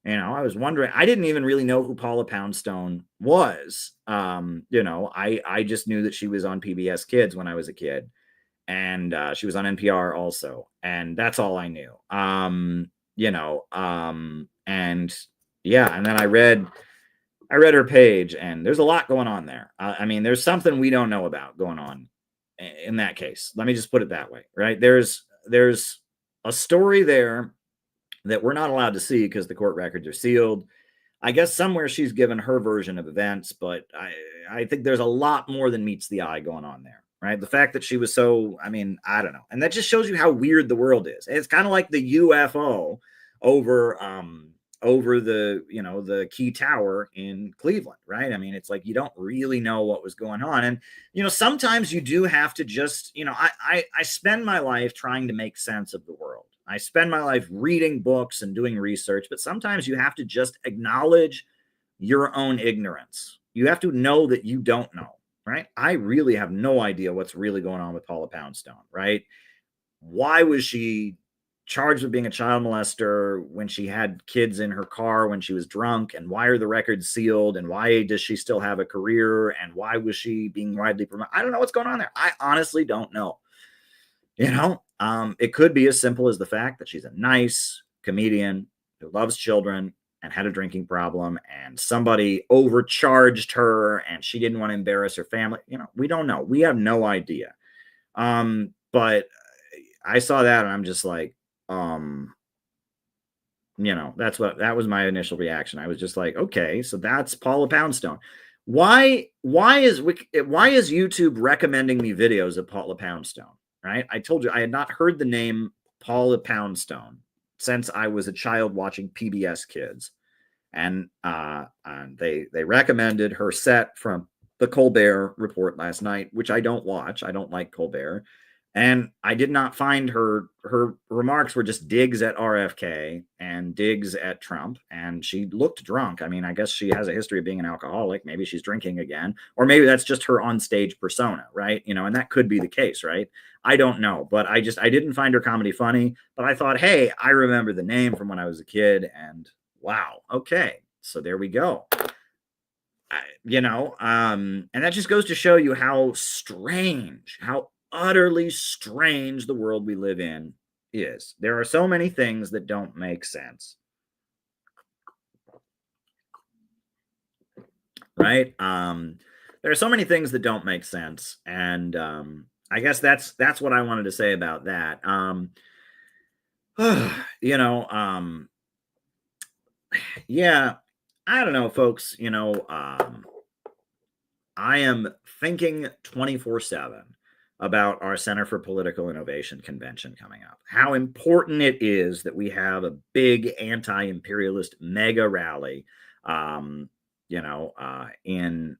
you know, I was wondering. I didn't even really know who Paula Poundstone was. You know, I just knew that she was on PBS Kids when I was a kid, and she was on NPR also, and that's all I knew. You know, and yeah, and then I read her page, and there's a lot going on there. I mean, there's something we don't know about going on in that case. Let me just put it that way, right? There's a story there that we're not allowed to see because the court records are sealed. I guess somewhere she's given her version of events, but I think there's a lot more than meets the eye going on there. right? The fact that she was so, I mean, I don't know. And that just shows you how weird the world is. It's kind of like the UFO over the, you know, the key tower in Cleveland, right? I mean, it's like you don't really know what was going on. And, you know, sometimes you do have to just, you know, I spend my life trying to make sense of the world. I spend my life reading books and doing research, but sometimes you have to just acknowledge your own ignorance. You have to know that you don't know, right? I really have no idea what's really going on with Paula Poundstone, right? Why was she charged with being a child molester when she had kids in her car when she was drunk? And why are the records sealed? And why does she still have a career? And why was she being widely promoted? I don't know what's going on there. I honestly don't know. You know, it could be as simple as the fact that she's a nice comedian who loves children and had a drinking problem, and somebody overcharged her and she didn't want to embarrass her family. You know, we don't know. We have no idea. But I saw that and I'm just like, you know, that was my initial reaction. I was just like, okay, so that's Paula Poundstone. Why is YouTube recommending me videos of Paula Poundstone? Right? I told you I had not heard the name Paula Poundstone since I was a child watching PBS Kids, and they recommended her set from the Colbert Report last night, which I don't watch. I don't like Colbert. And I did not find her remarks were just digs at RFK and digs at Trump. And she looked drunk. I mean, I guess she has a history of being an alcoholic. Maybe she's drinking again, or maybe that's just her onstage persona, right? You know, and that could be the case, right? I don't know, but I didn't find her comedy funny, but I thought, hey, I remember the name from when I was a kid, and wow. Okay. So there we go. You know, and that just goes to show you how strange, how utterly strange the world we live in is. There are so many things that don't make sense, right? There are so many things that don't make sense, and I guess that's what I wanted to say about that. You know, yeah, I don't know, folks. You know, I am thinking 24/7 about our Center for Political Innovation convention coming up. How important it is that we have a big anti-imperialist mega rally, you know, in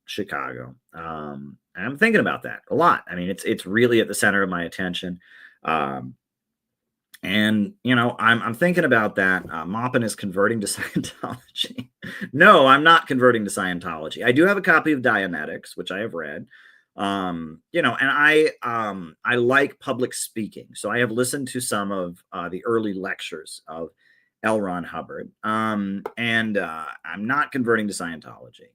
Chicago. And I'm thinking about that a lot. I mean, it's really at the center of my attention. And, you know, I'm thinking about that. Maupin is converting to Scientology. No, I'm not converting to Scientology. I do have a copy of Dianetics, which I have read. You know, and I like public speaking. So I have listened to some of the early lectures of Elron Hubbard. And I'm not converting to Scientology.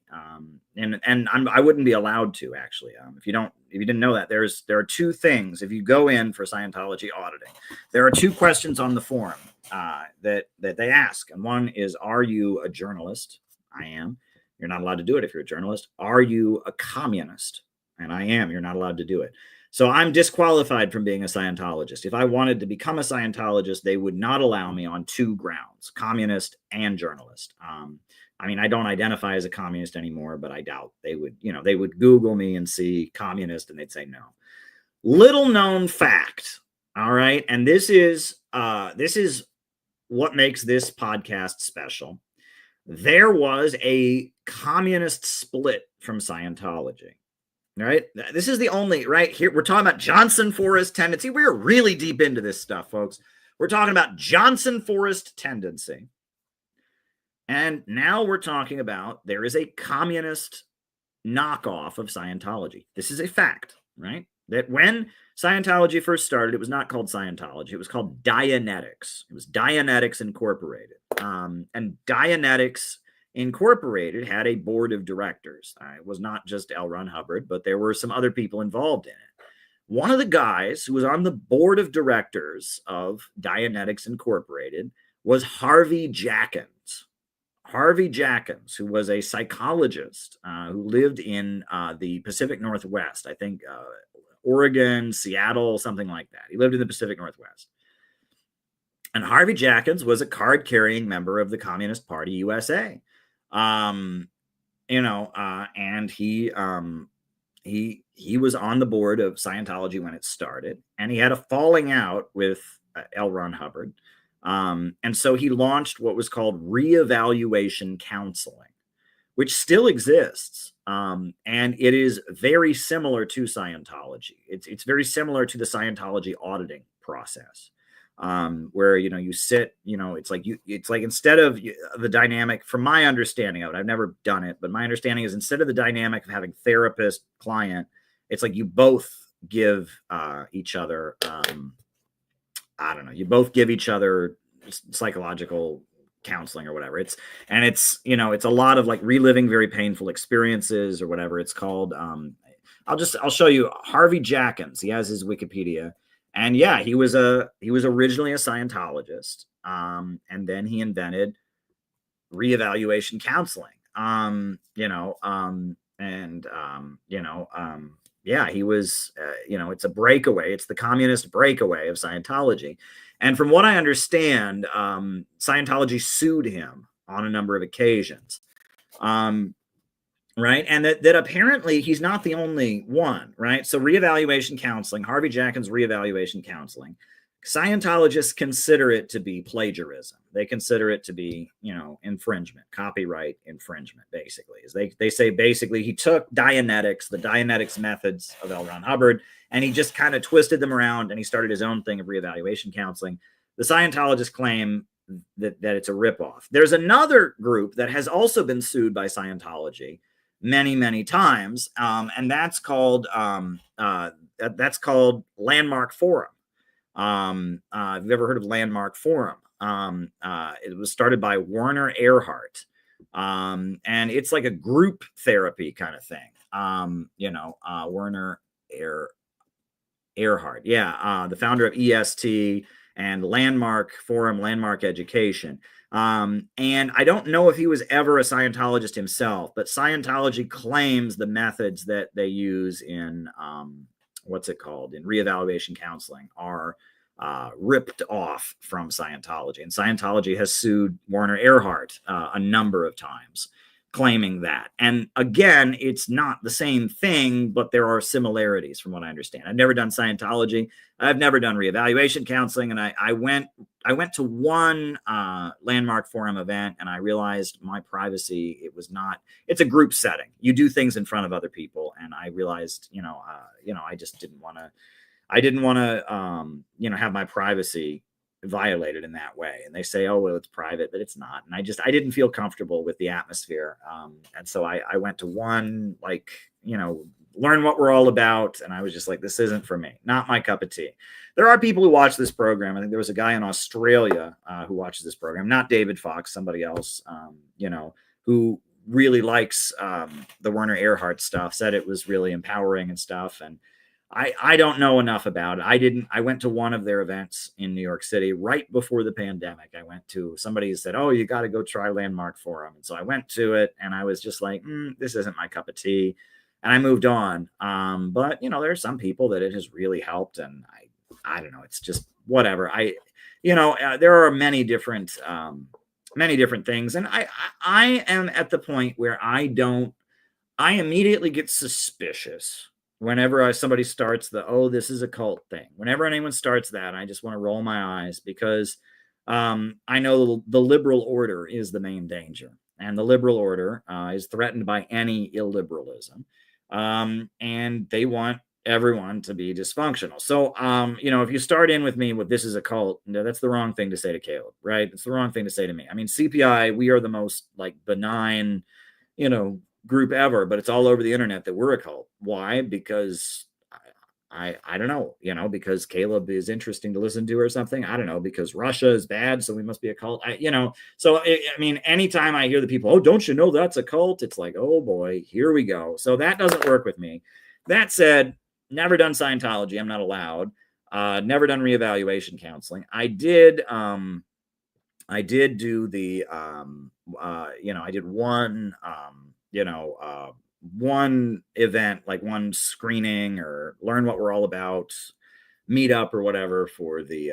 And I wouldn't be allowed to, actually. If you didn't know that, there are two things. If you go in for Scientology auditing, there are two questions on the form that they ask. And one is, are you a journalist? I am. You're not allowed to do it if you're a journalist. Are you a communist? And I am. You're not allowed to do it. So I'm disqualified from being a Scientologist. If I wanted to become a Scientologist, they would not allow me on two grounds: communist and journalist. I mean, I don't identify as a communist anymore, but I doubt they would, you know, they would Google me and see communist and they'd say no. Little known fact. All right. And this is what makes this podcast special. There was a communist split from Scientology. Right. This is the only, right here. We're talking about Johnson Forest tendency. We're really deep into this stuff, folks. We're talking about Johnson Forest tendency. And now we're talking about there is a communist knockoff of Scientology. This is a fact, right? That when Scientology first started, it was not called Scientology. It was called Dianetics. It was Dianetics Incorporated. And Dianetics Incorporated had a board of directors. It was not just Elron Hubbard, but there were some other people involved in it. One of the guys who was on the board of directors of Dianetics Incorporated was Harvey Jackins. Harvey Jackins, who was a psychologist who lived in the Pacific Northwest, I think Oregon, Seattle, something like that. He lived in the Pacific Northwest. And Harvey Jackins was a card-carrying member of the Communist Party USA. You know, and he he was on the board of Scientology when it started, and he had a falling out with Elron Hubbard. And so he launched what was called reevaluation counseling, which still exists. And it is very similar to Scientology. It's very similar to the Scientology auditing process, where, you sit, it's like instead of the dynamic, from my understanding of it, I've never done it, but my understanding is instead of the dynamic of having therapist client, it's like you both give each other, you both give each other psychological counseling or whatever. It's a lot of like reliving very painful experiences or whatever it's called. I'll show you Harvey Jackins. He has his Wikipedia, and yeah, he was originally a Scientologist. And then he invented reevaluation counseling. Yeah, he was, it's a breakaway. It's the communist breakaway of Scientology. And from what I understand, Scientology sued him on a number of occasions. Right. And that apparently he's not the only one. Right. So reevaluation counseling, Harvey Jackins reevaluation counseling, Scientologists consider it to be plagiarism. They consider it to be, infringement, copyright infringement, basically. They say basically he took the Dianetics methods of Elron Hubbard, and he just kind of twisted them around, and he started his own thing of reevaluation counseling. The Scientologists claim that it's a ripoff. There's another group that has also been sued by Scientology many, many times, and that's called Landmark Forum. Have you ever heard of Landmark Forum? It was started by Werner Erhard. And it's like a group therapy kind of thing. Werner Erhard. Yeah. The founder of EST and Landmark Forum, Landmark Education. And I don't know if he was ever a Scientologist himself, but Scientology claims the methods that they use in, in reevaluation counseling are ripped off from Scientology. And Scientology has sued Werner Erhard a number of times, claiming that. And again, it's not the same thing, but there are similarities from what I understand. I've never done Scientology. I've never done reevaluation counseling. And I went to one Landmark Forum event, and I realized my privacy, it's a group setting. You do things in front of other people. And I realized, I just didn't want to, have my privacy violated in that way. And they say, oh, well, it's private, but it's not. And I didn't feel comfortable with the atmosphere. And so I went to one, learn what we're all about. And I was just like, this isn't for me, not my cup of tea. There are people who watch this program. I think there was a guy in Australia who watches this program, not David Fox, somebody else, who really likes the Werner Erhard stuff, said it was really empowering and stuff. And I don't know enough about it. I went to one of their events in New York City right before the pandemic. I went to, somebody said, oh, you got to go try Landmark Forum. And so I went to it, and I was just like, this isn't my cup of tea. And I moved on. But there are some people that it has really helped. And I don't know, it's just whatever. There are many different things. And I am at the point where I immediately get suspicious whenever somebody starts this is a cult thing. Whenever anyone starts that, I just want to roll my eyes, because I know the liberal order is the main danger. And the liberal order is threatened by any illiberalism. And they want everyone to be dysfunctional. So, if you start in with me with this is a cult, that's the wrong thing to say to Caleb, right? It's the wrong thing to say to me. I mean, CPI, we are the most benign, group ever, but it's all over the internet that we're a cult. Why? Because I don't know, because Caleb is interesting to listen to or something. I don't know, because Russia is bad, so we must be a cult. So anytime I hear the people, oh, don't you know that's a cult? It's like, oh boy, here we go. So that doesn't work with me. That said, never done Scientology. I'm not allowed. Never done reevaluation counseling. I did do the, I did one event, like one screening or learn what we're all about, meet up or whatever for the,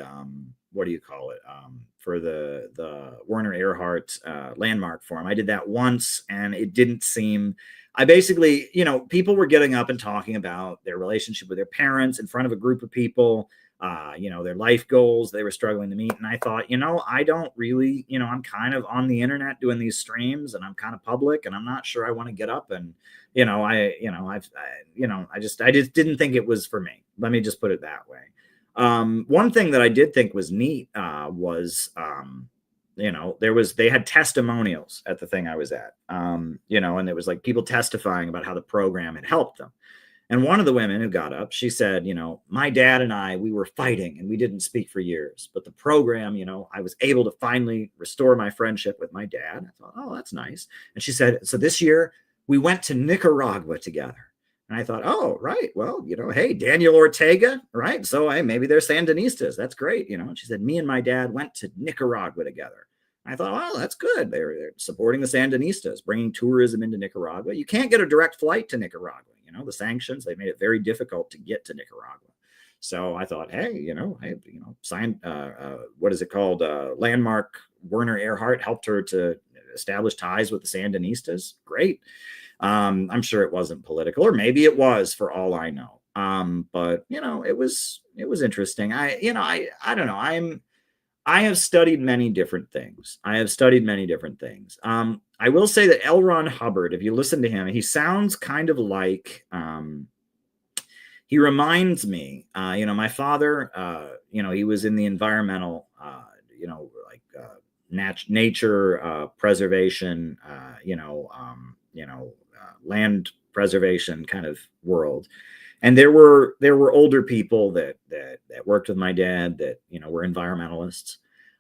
for the Werner Erhard Landmark Forum. I did that once, and it didn't seem, I basically, people were getting up and talking about their relationship with their parents in front of a group of people, their life goals they were struggling to meet. And I thought, I don't really, I'm kind of on the internet doing these streams and I'm kind of public and I'm not sure I want to get up and, I just didn't think it was for me. Let me just put it that way. One thing that I did think was neat was, they had testimonials at the thing I was at, and it was like people testifying about how the program had helped them. And one of the women who got up, she said, my dad and I, we were fighting and we didn't speak for years, but the program, I was able to finally restore my friendship with my dad. I thought, oh, that's nice. And she said, so this year we went to Nicaragua together. And I thought, oh, right. Well, hey, Daniel Ortega, right? So maybe they're Sandinistas. That's great. And she said, me and my dad went to Nicaragua together. I thought, oh, that's good. They're supporting the Sandinistas, bringing tourism into Nicaragua. You can't get a direct flight to Nicaragua. The sanctions, they made it very difficult to get to Nicaragua. So I thought, hey, what is it called? Landmark Werner Erhard helped her to establish ties with the Sandinistas. Great. I'm sure it wasn't political, or maybe it was, for all I know. But it was interesting. I don't know. I have studied many different things. I will say that Elron Hubbard, if you listen to him, he sounds kind of like, he reminds me, my father, he was in the environmental, nature preservation, land preservation kind of world. And there were older people that worked with my dad that, were environmentalists.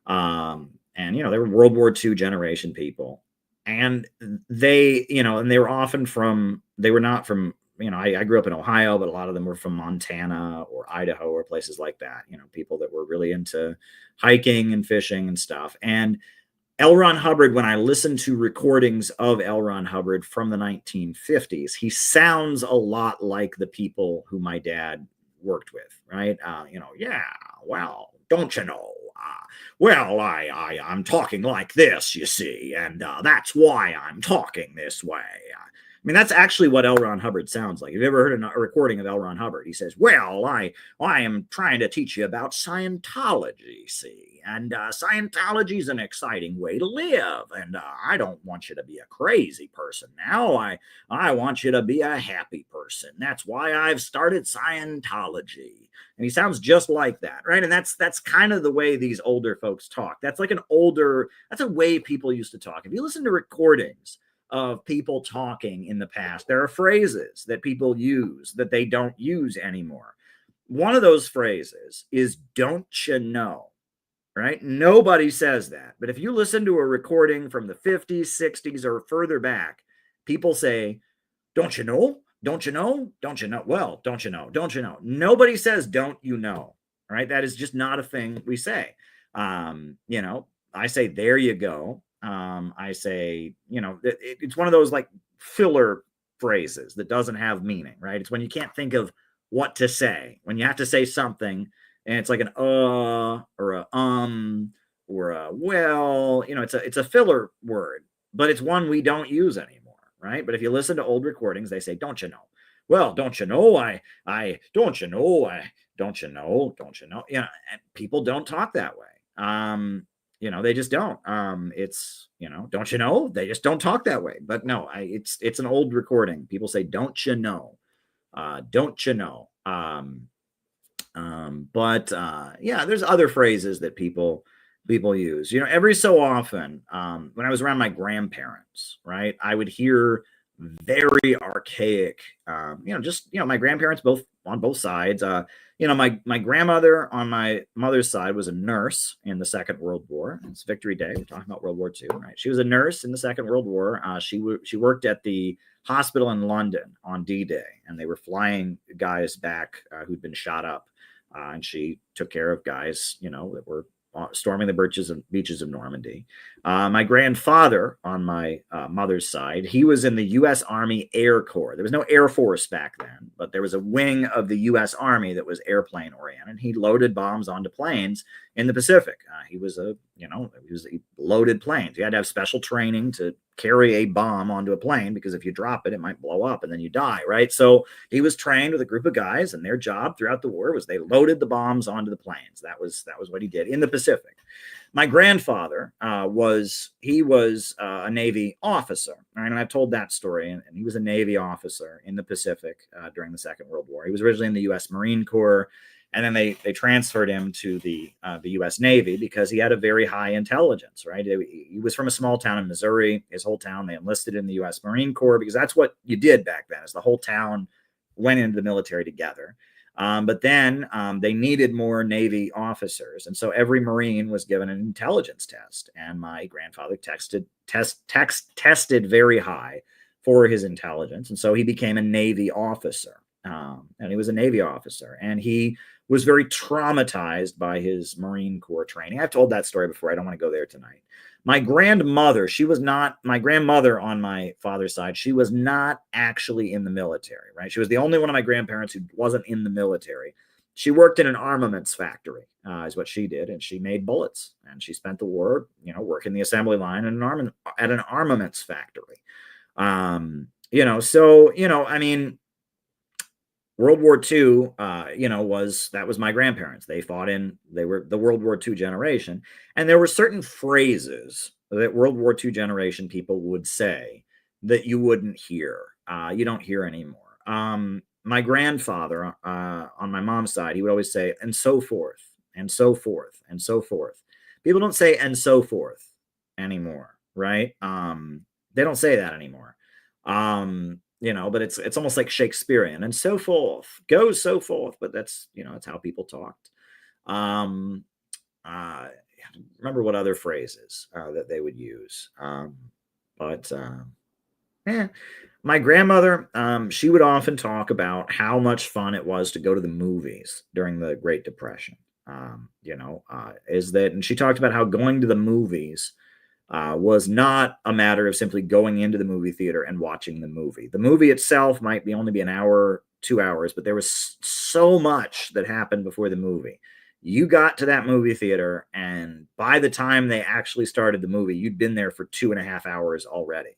And, they were World War II generation people. And they, and they were often they were not from, I grew up in Ohio, but a lot of them were from Montana or Idaho or places like that, people that were really into hiking and fishing and stuff. And Elron Hubbard, when I listen to recordings of Elron Hubbard from the 1950s, he sounds a lot like the people who my dad worked with, right? Yeah, well, don't you know? I'm talking like this, you see, and that's why I'm talking this way. I mean, that's actually what Elron Hubbard sounds like. Have you ever heard a recording of Elron Hubbard? He says, well, I am trying to teach you about Scientology, see, and Scientology is an exciting way to live, and I don't want you to be a crazy person now. I want you to be a happy person. That's why I've started Scientology. And he sounds just like that, right? And that's kind of the way these older folks talk. That's a way people used to talk. If you listen to recordings of people talking in the past, there are phrases that people use that they don't use anymore. One of those phrases is "don't you know," right? Nobody says that. But if you listen to a recording from the 50s, 60s, or further back, people say, "Don't you know? Don't you know? Don't you know? Well, don't you know? Don't you know?" Nobody says, "Don't you know?" Right? That is just not a thing we say. I say, "There you go." I say, it's one of those like filler phrases that doesn't have meaning, right? It's when you can't think of what to say, when you have to say something and it's like an or a or a well, it's a filler word, but it's one we don't use anymore, right? But if you listen to old recordings, they say, "Don't you know? Well, don't you know? I don't you know? Don't you know? Don't you know?" And people don't talk that way. They just don't. It's, don't you know? They just don't talk that way. But no, it's an old recording. People say, "Don't you know? Don't you know?" There's other phrases that people use. Every so often, when I was around my grandparents, right, I would hear very archaic, my grandparents both on both sides. My grandmother on my mother's side was a nurse in the Second World War. It's Victory Day. We're talking about World War II, right? She was a nurse in the Second World War. She worked at the hospital in London on D-Day, and they were flying guys back who'd been shot up. And she took care of guys, that were storming the beaches of Normandy. My grandfather on my mother's side, he was in the U.S. Army Air Corps. There was no Air Force back then, but there was a wing of the U.S. Army that was airplane oriented. He loaded bombs onto planes in the Pacific. He loaded planes. You had to have special training to carry a bomb onto a plane, because if you drop it, it might blow up and then you die, right? So he was trained with a group of guys, and their job throughout the war was they loaded the bombs onto the planes. That was what he did in the Pacific. My grandfather was a Navy officer, right? And I've told that story, and he was a Navy officer in the Pacific during the Second World War. He was originally in the U.S. Marine Corps, and then they transferred him to the U.S. Navy because he had a very high intelligence, right? He was from a small town in Missouri. His whole town, they enlisted in the U.S. Marine Corps because that's what you did back then, is the whole town went into the military together. But then they needed more Navy officers. And so every Marine was given an intelligence test. And my grandfather tested very high for his intelligence. And so he became a Navy officer. And he was a Navy officer. And he was very traumatized by his Marine Corps training. I've told that story before. I don't want to go there tonight. My grandmother, my grandmother on my father's side, she was not actually in the military, right? She was the only one of my grandparents who wasn't in the military. She worked in an armaments factory, is what she did, and she made bullets. And she spent the war, working the assembly line at an armaments factory. World War II, that was my grandparents. They were the World War II generation. And there were certain phrases that World War II generation people would say that you wouldn't hear. You don't hear anymore. My grandfather, on my mom's side, he would always say, and so forth, and so forth, and so forth. People don't say, and so forth anymore, right? They don't say that anymore. But it's almost like Shakespearean, and so forth, goes so forth. But that's how people talked. Remember what other phrases that they would use. My grandmother, she would often talk about how much fun it was to go to the movies during the Great Depression. And she talked about how going to the movies was not a matter of simply going into the movie theater and watching the movie. The movie itself might only be an hour, 2 hours, but there was so much that happened before the movie. You got to that movie theater, and by the time they actually started the movie, you'd been there for 2.5 hours already.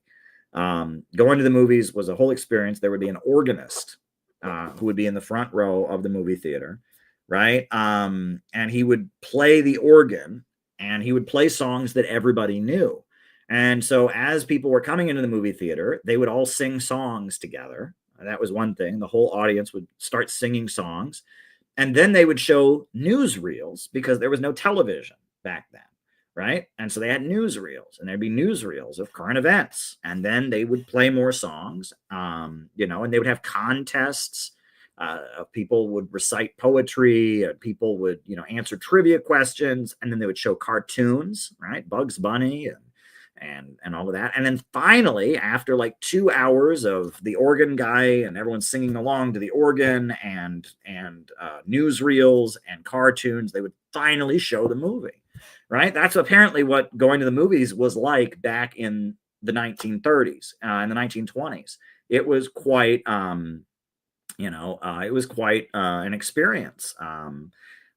Going to the movies was a whole experience. There would be an organist who would be in the front row of the movie theater, right? And he would play the organ, and he would play songs that everybody knew. And so as people were coming into the movie theater, they would all sing songs together. That was one thing. The whole audience would start singing songs. And then they would show newsreels, because there was no television back then, right? And so they had newsreels, and there'd be newsreels of current events. And then they would play more songs, and they would have contests. People would recite poetry, people would, answer trivia questions, and then they would show cartoons, right? Bugs Bunny and all of that. And then finally, after like 2 hours of the organ guy and everyone singing along to the organ and newsreels and cartoons, they would finally show the movie, right? That's apparently what going to the movies was like back in the 1930s, in the 1920s. It was quite, it was quite an experience.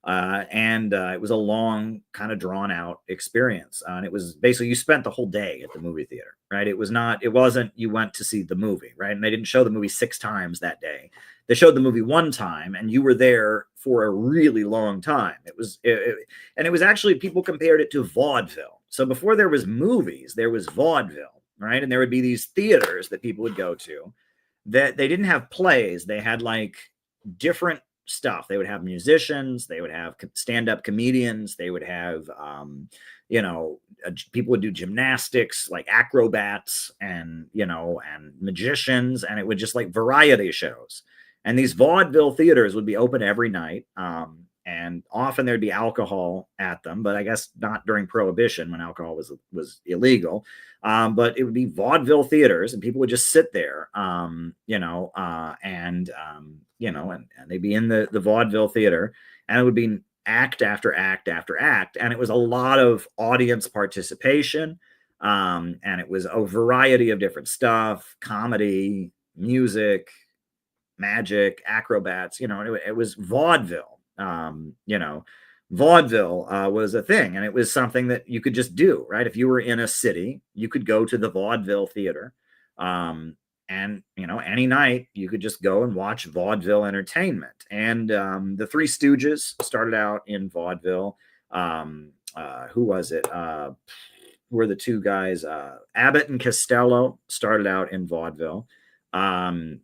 It was a long, kind of drawn out experience. And it was basically, you spent the whole day at the movie theater, right? It wasn't you went to see the movie, right? And they didn't show the movie 6 times that day. They showed the movie 1 time, and you were there for a really long time. It was actually, people compared it to vaudeville. So before there was movies, there was vaudeville, right? And there would be these theaters that people would go to that they didn't have plays. They had like different stuff. They would have musicians, they would have stand-up comedians, they would have people would do gymnastics, like acrobats and magicians, and it would just like variety shows. And these vaudeville theaters would be open every night, and often there'd be alcohol at them, but I guess not during Prohibition, when alcohol was illegal. But it would be vaudeville theaters, and people would just sit there, and they'd be in the vaudeville theater, and it would be act after act after act. And it was a lot of audience participation. And it was a variety of different stuff: comedy, music, magic, acrobats, it was vaudeville, vaudeville was a thing, and it was something that you could just do, right? If you were in a city, you could go to the vaudeville theater, and any night you could just go and watch vaudeville entertainment. And the Three Stooges started out in vaudeville. Who was it? Who were the two guys? Abbott and Costello started out in vaudeville. Right,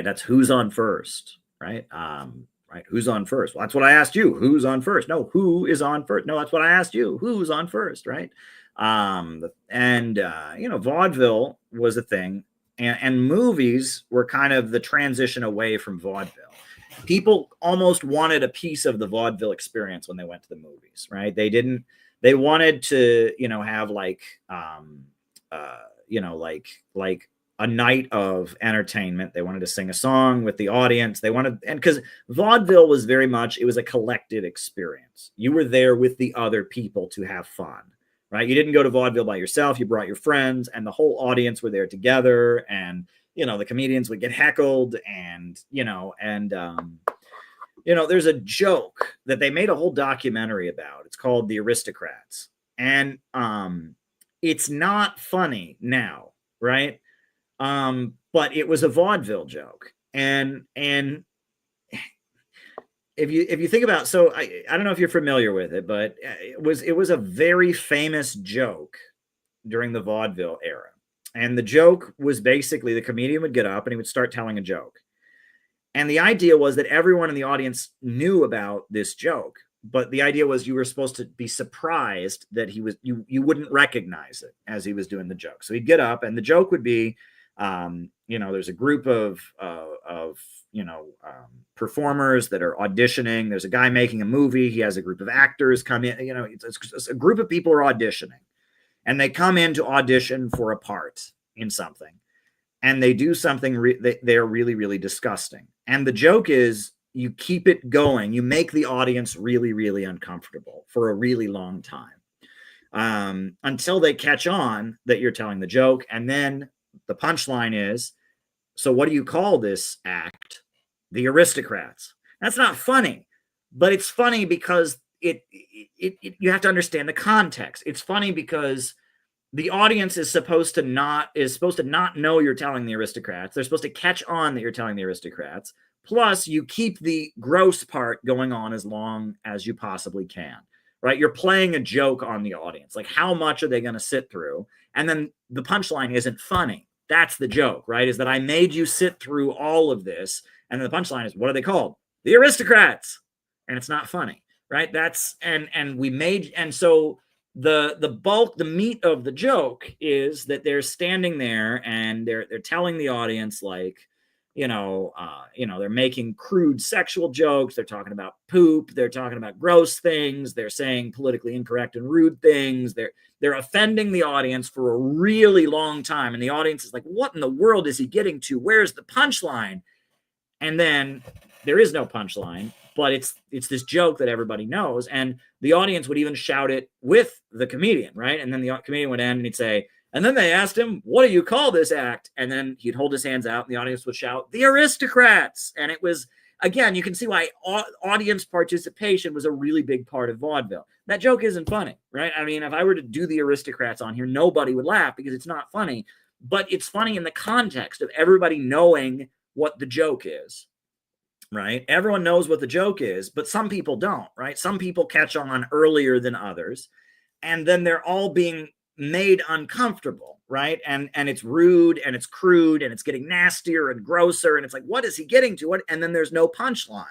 that's Who's on First, right? Right, who's on first? Well, that's what I asked you. Who's on first? No, who is on first? No, that's what I asked you. Who's on first, right? Vaudeville was a thing, and movies were kind of the transition away from vaudeville. People almost wanted a piece of the vaudeville experience when they went to the movies, right? They wanted to, have like a night of entertainment. They wanted to sing a song with the audience. And because vaudeville was very much, it was a collective experience. You were there with the other people to have fun, right? You didn't go to vaudeville by yourself. You brought your friends, and the whole audience were there together. And, the comedians would get heckled, and there's a joke that they made a whole documentary about. It's called The Aristocrats. And it's not funny now, right? But it was a vaudeville joke. And if you think about, so I don't know if you're familiar with it, but it was a very famous joke during the vaudeville era. And the joke was basically the comedian would get up and he would start telling a joke. And the idea was that everyone in the audience knew about this joke, but the idea was you were supposed to be surprised that you wouldn't recognize it as he was doing the joke. So he'd get up, and the joke would be, there's a group of performers that are auditioning. There's a guy making a movie. He has a group of actors come in. It's a group of people are auditioning, and they come in to audition for a part in something, and they do something they're really, really disgusting. And the joke is, you keep it going. You make the audience really, really uncomfortable for a really long time, until they catch on that you're telling the joke. And then the punchline is, so what do you call this act? The Aristocrats. That's not funny, but it's funny because you have to understand the context. It's funny because the audience is supposed to not know you're telling the Aristocrats. They're supposed to catch on that you're telling the Aristocrats. Plus, you keep the gross part going on as long as you possibly can, right? You're playing a joke on the audience. Like, how much are they going to sit through? And then the punchline isn't funny. That's the joke, right? Is that I made you sit through all of this. And then the punchline is, what are they called? The Aristocrats. And it's not funny, right? So the meat of the joke is that they're standing there and they're telling the audience, like, they're making crude sexual jokes. They're talking about poop. They're talking about gross things. They're saying politically incorrect and rude things. They're offending the audience for a really long time. And the audience is like, what in the world is he getting to? Where's the punchline? And then there is no punchline, but it's this joke that everybody knows. And the audience would even shout it with the comedian, right? And then the comedian would end and he'd say, and then they asked him, what do you call this act? And then he'd hold his hands out and the audience would shout, the Aristocrats. And it was, again, you can see why audience participation was a really big part of vaudeville. That joke isn't funny, right? I mean, if I were to do the Aristocrats on here, nobody would laugh because it's not funny. But it's funny in the context of everybody knowing what the joke is, right? Everyone knows what the joke is, but some people don't, right? Some people catch on earlier than others. And then they're all being made uncomfortable, right? And it's rude and it's crude and it's getting nastier and grosser. And it's like, what is he getting to? And then there's no punchline,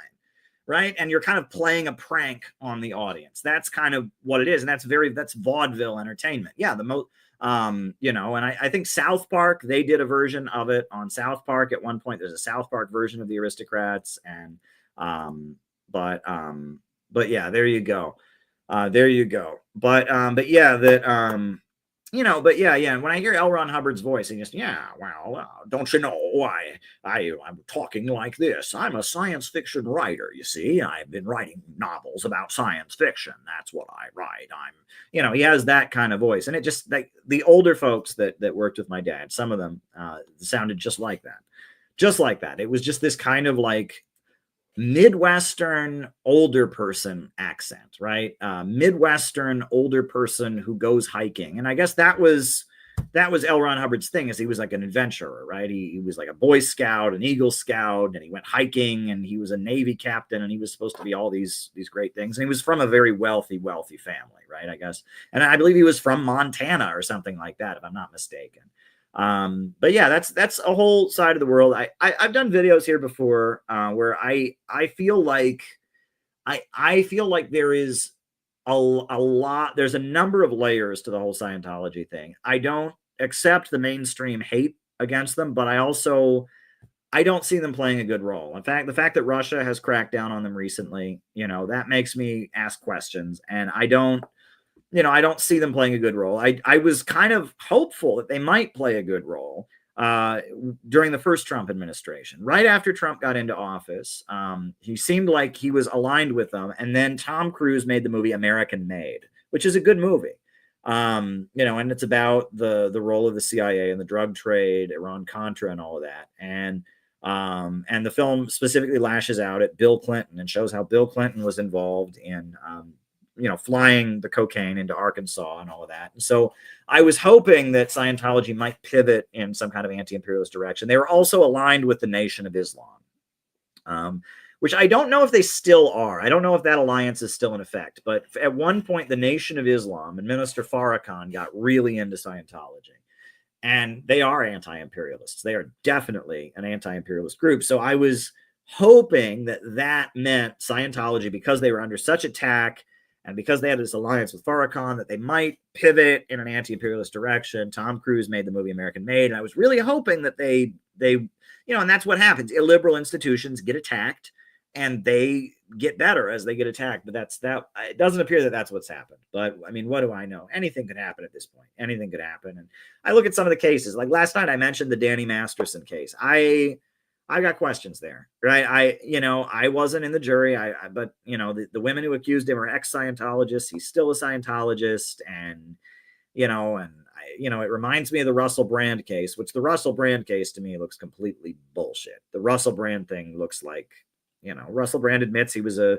right? And you're kind of playing a prank on the audience. That's kind of what it is. And that's vaudeville entertainment. Yeah. And I think South Park, they did a version of it on South Park at one point. There's a South Park version of the Aristocrats. And, but yeah, there you go. But yeah, and when I hear Elron Hubbard's voice, he just, don't you know, I'm talking like this. I'm a science fiction writer, you see. I've been writing novels about science fiction. That's what I write. He has that kind of voice. And it just, like, the older folks that worked with my dad, some of them sounded just like that. Just like that. It was just this kind of like Midwestern older person accent, right? Midwestern older person who goes hiking. And I guess that was Elron Hubbard's thing, is he was like an adventurer, right? He was like a Boy Scout, an Eagle Scout, and he went hiking, and he was a Navy captain, and he was supposed to be all these great things. And he was from a very wealthy family, right? I guess. And I believe he was from Montana or something like that, if I'm not mistaken. But yeah, that's a whole side of the world. I've done videos here before where I feel like I feel like there is a lot, there's a number of layers to the whole Scientology thing. I don't accept the mainstream hate against them, but I don't see them playing a good role. In fact, the fact that Russia has cracked down on them recently, that makes me ask questions, and I don't see them playing a good role. I was kind of hopeful that they might play a good role during the first Trump administration. Right after Trump got into office, he seemed like he was aligned with them. And then Tom Cruise made the movie American Made, which is a good movie. And it's about the role of the CIA and the drug trade, Iran-Contra, and all of that. And the film specifically lashes out at Bill Clinton and shows how Bill Clinton was involved in flying the cocaine into Arkansas and all of that. And so I was hoping that Scientology might pivot in some kind of anti-imperialist direction. They were also aligned with the Nation of Islam, which I don't know if they still are. I don't know if that alliance is still in effect. But at one point, the Nation of Islam and Minister Farrakhan got really into Scientology. And they are anti-imperialists. They are definitely an anti-imperialist group. So I was hoping that meant Scientology, because they were under such attack, and because they had this alliance with Farrakhan, that they might pivot in an anti-imperialist direction. Tom Cruise made the movie American Made, and I was really hoping that they and that's what happens. Illiberal institutions get attacked, and they get better as they get attacked. But it doesn't appear that that's what's happened. But I mean, what do I know? Anything could happen at this point. Anything could happen. And I look at some of the cases. Like last night, I mentioned the Danny Masterson case. I got questions there, right? I wasn't in the jury, but the women who accused him are ex-Scientologists. He's still a Scientologist, and it reminds me of the Russell Brand case, which the Russell Brand case to me looks completely bullshit. The Russell Brand thing looks like, Russell Brand admits he was a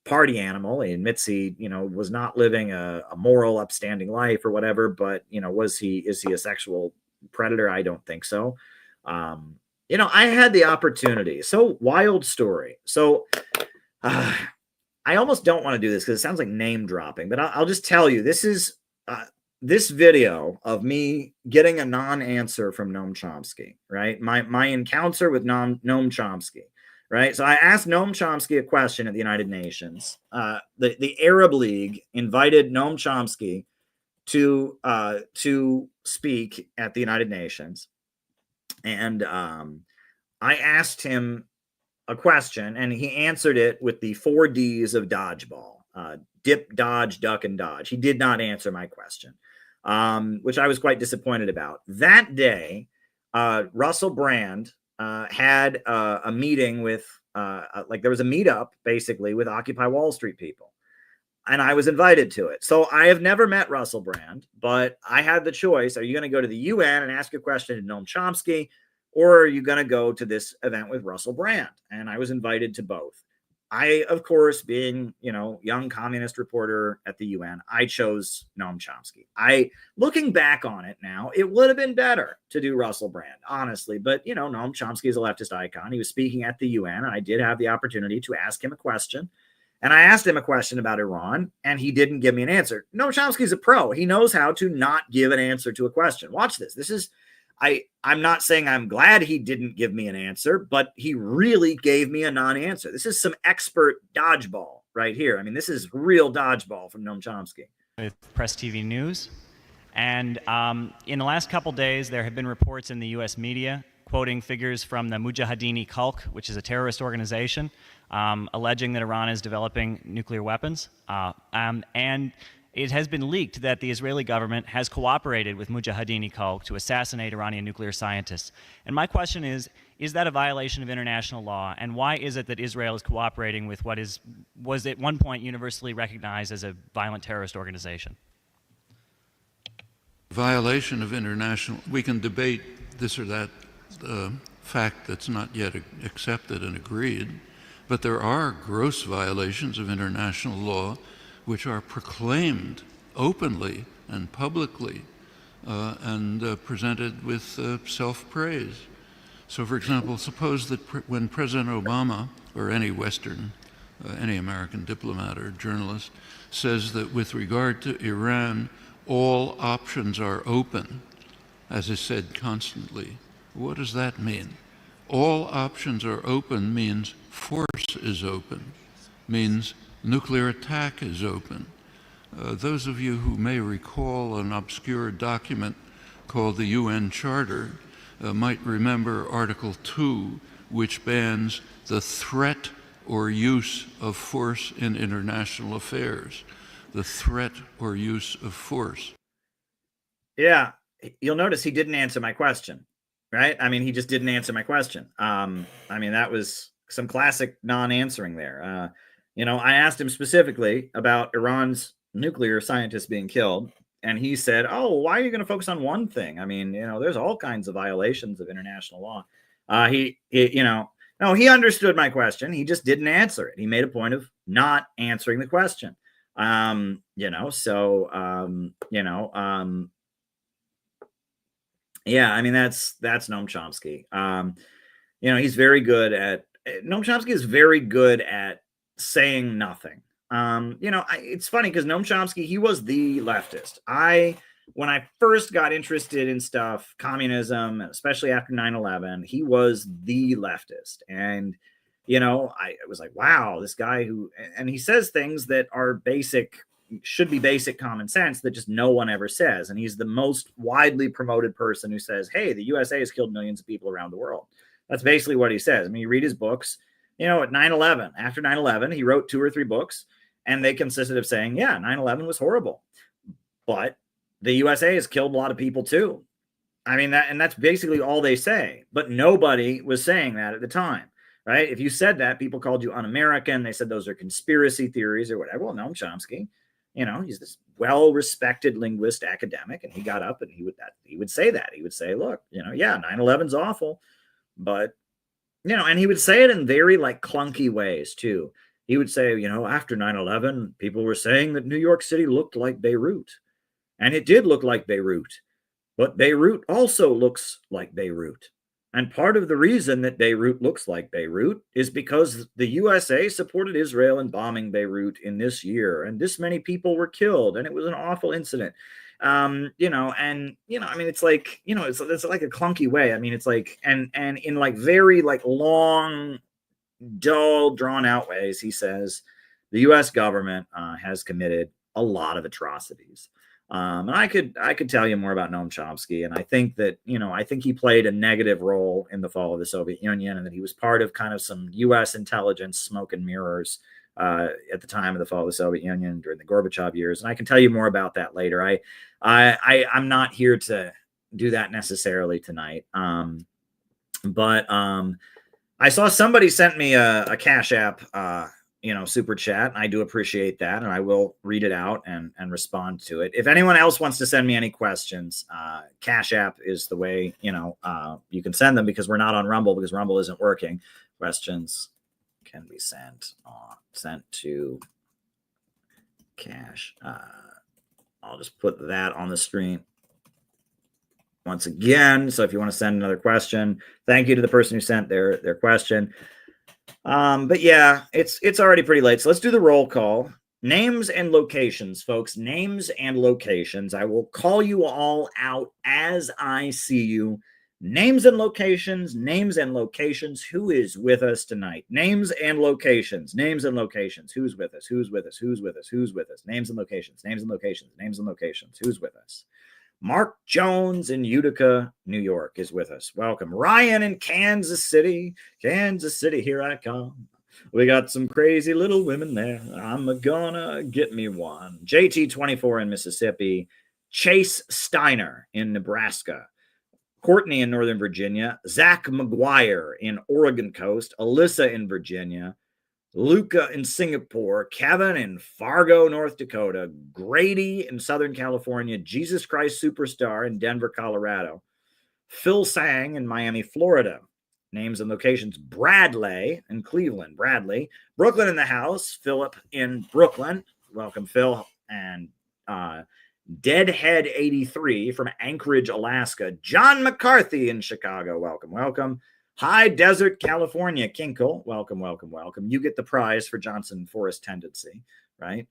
party animal. He admits he, was not living a moral, upstanding life or whatever. But is he a sexual predator? I don't think so. I had the opportunity. So wild story. So I almost don't want to do this because it sounds like name dropping, but I'll just tell you, this is this video of me getting a non-answer from Noam Chomsky, right? My encounter with Noam Chomsky, right? So I asked Noam Chomsky a question at the United Nations. The Arab League invited Noam Chomsky to speak at the United Nations. And I asked him a question, and he answered it with the 4 Ds of dodgeball: dip, dodge, duck, and dodge. He did not answer my question, which I was quite disappointed about. That day, Russell Brand had a meeting with, there was a meetup, basically, with Occupy Wall Street people. And I was invited to it. So I have never met Russell Brand, but I had the choice. Are you going to go to the UN and ask a question to Noam Chomsky, or are you going to go to this event with Russell Brand? And I was invited to both. I, of course, being, young communist reporter at the UN, I chose Noam Chomsky. Looking back on it now, it would have been better to do Russell Brand, honestly. But, Noam Chomsky is a leftist icon. He was speaking at the UN, and I did have the opportunity to ask him a question. And I asked him a question about Iran, and he didn't give me an answer. Noam Chomsky's a pro. He knows how to not give an answer to a question. Watch this. This is, I'm not saying I'm glad he didn't give me an answer, but he really gave me a non-answer. This is some expert dodgeball right here. I mean, this is real dodgeball from Noam Chomsky. With Press TV News. And in the last couple days, there have been reports in the U.S. media quoting figures from the Mujahideen Khalq, which is a terrorist organization, alleging that Iran is developing nuclear weapons. And it has been leaked that the Israeli government has cooperated with Mujahideen Khalq to assassinate Iranian nuclear scientists. And my question is that a violation of international law? And why is it that Israel is cooperating with what was at one point universally recognized as a violent terrorist organization? Violation of international, we can debate this or that fact that's not yet accepted and agreed, But there are gross violations of international law which are proclaimed openly and publicly and presented with self-praise. So, for example, suppose that when President Obama, or any Western, any American diplomat or journalist, says that with regard to Iran, all options are open, as is said constantly, what does that mean? All options are open means force is open, means nuclear attack is open. Those of you who may recall an obscure document called the UN Charter might remember Article 2, which bans the threat or use of force in international affairs. The threat or use of force. Yeah, you'll notice he didn't answer my question, right? I mean, he just didn't answer my question. I mean, that was some classic non-answering there. I asked him specifically about Iran's nuclear scientists being killed, and he said, "Oh, why are you going to focus on one thing? I mean, there's all kinds of violations of international law." No, he understood my question. He just didn't answer it. He made a point of not answering the question. Yeah, I mean, that's Noam Chomsky. He's very good at, Noam Chomsky is very good at saying nothing. It's funny because Noam Chomsky, he was the leftist. When I first got interested in stuff, communism, especially after 9/11, he was the leftist. And, I was like, wow, this guy and he says things that are should be basic common sense that just no one ever says. And he's the most widely promoted person who says, hey, the USA has killed millions of people around the world. That's basically what he says. I mean, you read his books, at 9/11, after 9/11, he wrote 2 or 3 books, and they consisted of saying, yeah, 9/11 was horrible, but the USA has killed a lot of people too. I mean, that's basically all they say, but nobody was saying that at the time, right? If you said that, people called you un-American. They said those are conspiracy theories or whatever. Well, Noam Chomsky, he's this well-respected linguist academic, and he got up and he would say that. He would say, look, yeah, 9/11's awful, but, and he would say it in very clunky ways too. He would say, after 9/11, people were saying that New York City looked like Beirut. And it did look like Beirut, but Beirut also looks like Beirut. And part of the reason that Beirut looks like Beirut is because the USA supported Israel in bombing Beirut in this year. And this many people were killed. And it was an awful incident. I mean, it's like, it's like a clunky way. I mean, it's like, and in very long, dull, drawn out ways, he says the US government has committed a lot of atrocities. And I could tell you more about Noam Chomsky. And I think that, I think he played a negative role in the fall of the Soviet Union, and that he was part of kind of some US intelligence smoke and mirrors at the time of the fall of the Soviet Union during the Gorbachev years. And I can tell you more about that later. I'm not here to do that necessarily tonight. But I saw somebody sent me a Cash App, super chat. And I do appreciate that. And I will read it out and respond to it. If anyone else wants to send me any questions, Cash App is the way, you can send them, because we're not on Rumble, because Rumble isn't working. Questions can be sent to Cash. I'll just put that on the screen once again. So if you want to send another question, thank you to the person who sent their question. But yeah, it's already pretty late. So let's do the roll call. Names and locations, folks. Names and locations. I will call you all out as I see you. Names and locations. Names and locations. Who is with us tonight? Names and locations. Names and locations. Who's with us? Who's with us? Who's with us? Who's with us? Names and locations. Names and locations. Names and locations. Who's with us? Mark Jones in Utica, New York is with us. Welcome. Ryan in Kansas City. Kansas City, here I come. We got some crazy little women there. I'm gonna get me one. JT24 in Mississippi. Chase Steiner in Nebraska. Courtney in Northern Virginia. Zach McGuire in Oregon Coast. Alyssa in Virginia. Luca in Singapore, Kevin in Fargo, North Dakota, Grady in Southern California, Jesus Christ Superstar in Denver, Colorado, Phil Sang in Miami, Florida, Names and locations. Bradley in Cleveland. Bradley. Brooklyn in the house. Philip in Brooklyn. Welcome, Phil. And Deadhead 83 from Anchorage, Alaska. John McCarthy in Chicago. Welcome, welcome. High Desert, California. Kinkle. Welcome, welcome, welcome. You get the prize for Johnson Forest tendency, right?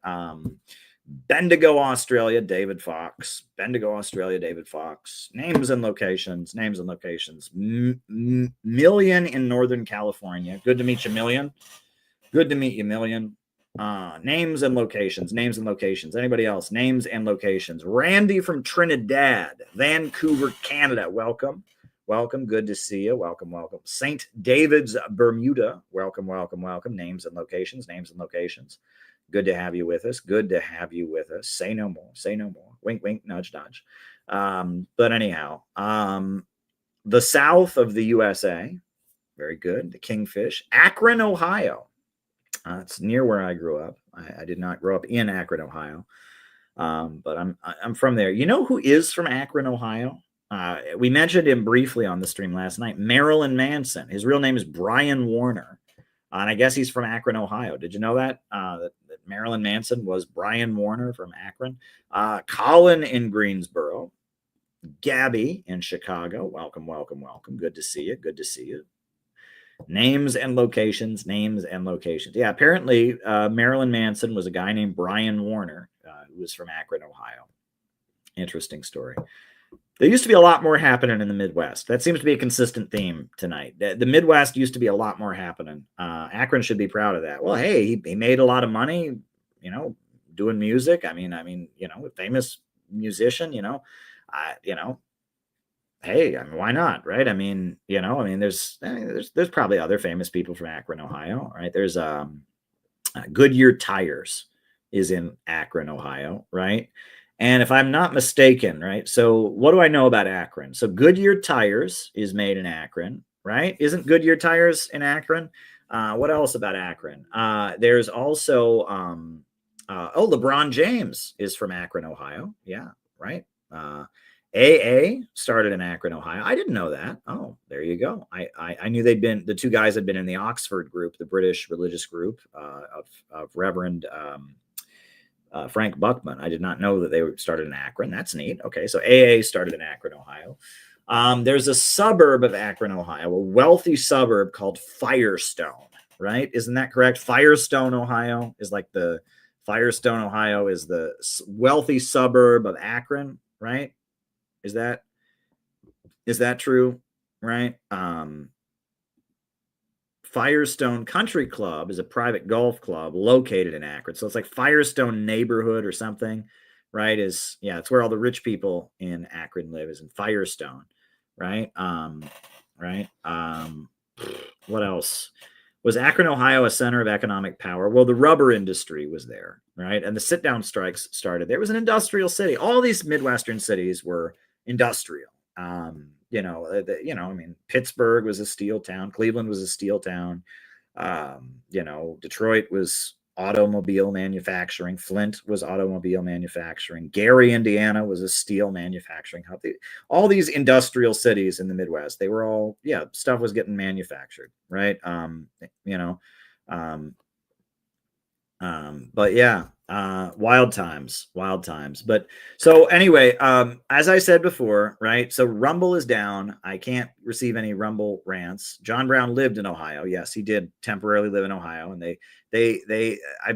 Bendigo, Australia, David Fox. Bendigo, Australia, David Fox. Names and locations. Names and locations. Million in Northern California. Good to meet you, Million. Good to meet you, Million. Names and locations. Names and locations. Anybody else? Names and locations. Randy from Trinidad, Vancouver, Canada. Welcome. Welcome. Good to see you. Welcome, welcome. St. David's, Bermuda. Welcome, welcome, welcome. Names and locations. Names and locations. Good to have you with us. Good to have you with us. Say no more. Say no more. Wink, wink, nudge, nudge. But anyhow, the south of the USA. Very good. The Kingfish. Akron, Ohio. It's near where I grew up. I did not grow up in Akron, Ohio. But I'm from there. You know who is from Akron, Ohio? We mentioned him briefly on the stream last night. Marilyn Manson. His real name is Brian Warner. And I guess he's from Akron, Ohio. Did you know that? That Marilyn Manson was Brian Warner from Akron. Colin in Greensboro. Gabby in Chicago. Welcome, welcome, welcome. Good to see you. Good to see you. Names and locations. Names and locations. Yeah, apparently Marilyn Manson was a guy named Brian Warner who was from Akron, Ohio. Interesting story. There used to be a lot more happening in the Midwest. That seems to be a consistent theme tonight. The Midwest used to be a lot more happening. Akron should be proud of that. Well, hey, he made a lot of money, you know, doing music. I mean, you know, a famous musician, hey, I mean, why not, right? I mean, there's probably other famous people from Akron, Ohio, right? There's Goodyear Tires is in Akron, Ohio, right? And if I'm not mistaken, right? So what do I know about Akron? So Goodyear Tires is made in Akron, right? Isn't Goodyear Tires in Akron? What else about Akron? There's also, LeBron James is from Akron, Ohio. Yeah, right. AA started in Akron, Ohio. I didn't know that. Oh, there you go. I knew the two guys had been in the Oxford group, the British religious group of Reverend Frank Buckman. I did not know that they started in Akron. That's neat. Okay, so AA started in Akron, Ohio. There's a suburb of Akron, Ohio, a wealthy suburb called Firestone, right? Isn't that correct? Firestone, Ohio is like the wealthy suburb of Akron, right? Is that true? Right? Firestone Country Club is a private golf club located in Akron. So it's like Firestone neighborhood or something, right? It's where all the rich people in Akron live, is in Firestone, right? What else? Was Akron, Ohio a center of economic power? Well, the rubber industry was there, right? And the sit-down strikes started. There was an industrial city. All these Midwestern cities were industrial. Pittsburgh was a steel town. Cleveland was a steel town. Detroit was automobile manufacturing. Flint was automobile manufacturing. Gary, Indiana was a steel manufacturing hub. All these industrial cities in the Midwest, they were all, stuff was getting manufactured, right? But yeah, wild times. But so anyway, as I said before, right? So Rumble is down. I can't receive any Rumble rants. John Brown lived in Ohio. Yes, he did temporarily live in Ohio, and I've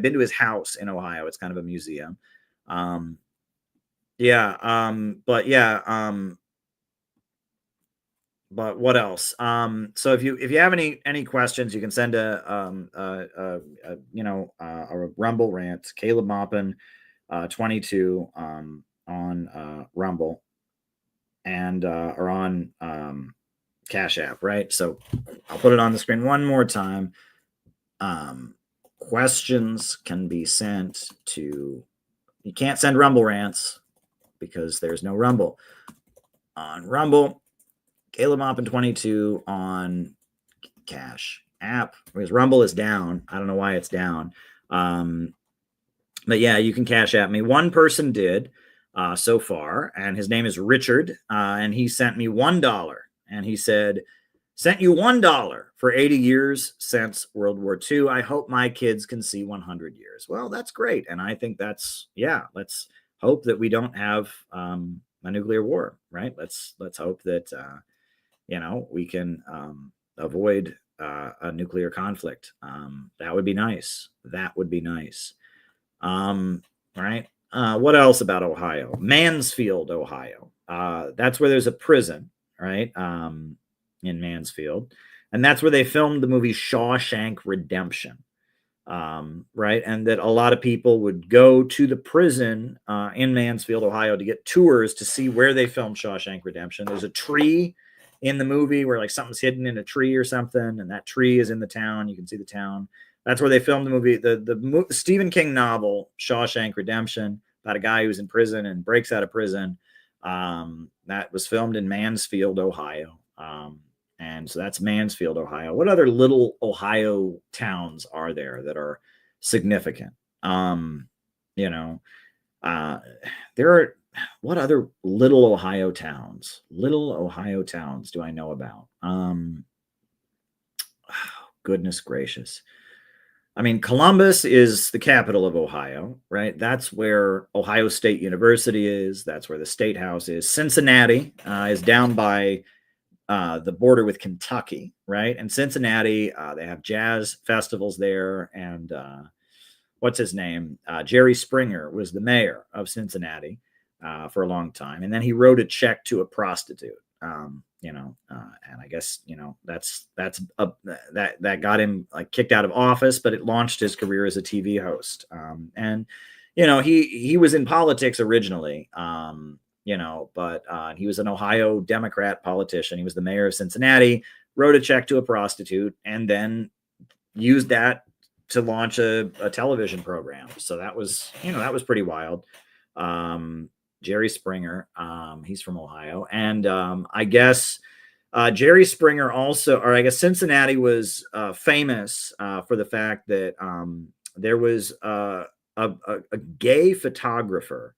been to his house in Ohio. It's kind of a museum. But what else? So if you have any questions, you can send a Rumble rant, Caleb Maupin 22 on Rumble and or on Cash App, right? So I'll put it on the screen one more time. Questions can be sent to. You can't send Rumble rants because there's no Rumble on Rumble. Caleb Maupin 22 on Cash App, because Rumble is down. I don't know why it's down. But yeah, you can Cash App me. One person did so far, and his name is Richard, and he sent me $1, and he said, Sent you $1 for 80 years since World War II. I hope my kids can see 100 years. Well, that's great. And I think that's, yeah, let's hope that we don't have a nuclear war, right? Let's hope that, we can avoid a nuclear conflict. That would be nice. That would be nice. Right. What else about Ohio? Mansfield, Ohio. That's where there's a prison, right? In Mansfield. And that's where they filmed the movie Shawshank Redemption. Right. And that a lot of people would go to the prison in Mansfield, Ohio to get tours to see where they filmed Shawshank Redemption. There's a tree in the movie where like something's hidden in a tree or something, and that tree is in the town. You can see the town. That's where they filmed the movie. The Stephen King novel Shawshank Redemption, about a guy who's in prison and breaks out of prison. That was filmed in Mansfield, Ohio. And so that's Mansfield, Ohio. What other little Ohio towns are there that are significant? There are, what other little Ohio towns do I know about? Goodness gracious. I mean, Columbus is the capital of Ohio, right? That's where Ohio State University is. That's where the State House is. Cincinnati is down by the border with Kentucky, right? And Cincinnati, they have jazz festivals there. And what's his name? Jerry Springer was the mayor of Cincinnati for a long time. And then he wrote a check to a prostitute, and I guess, that got him like kicked out of office, but it launched his career as a TV host. And he was in politics originally, but he was an Ohio Democrat politician. He was the mayor of Cincinnati, wrote a check to a prostitute, and then used that to launch a television program. So that was pretty wild. Jerry Springer, he's from Ohio. And I guess Jerry Springer also, or I guess Cincinnati was famous for the fact that there was a gay photographer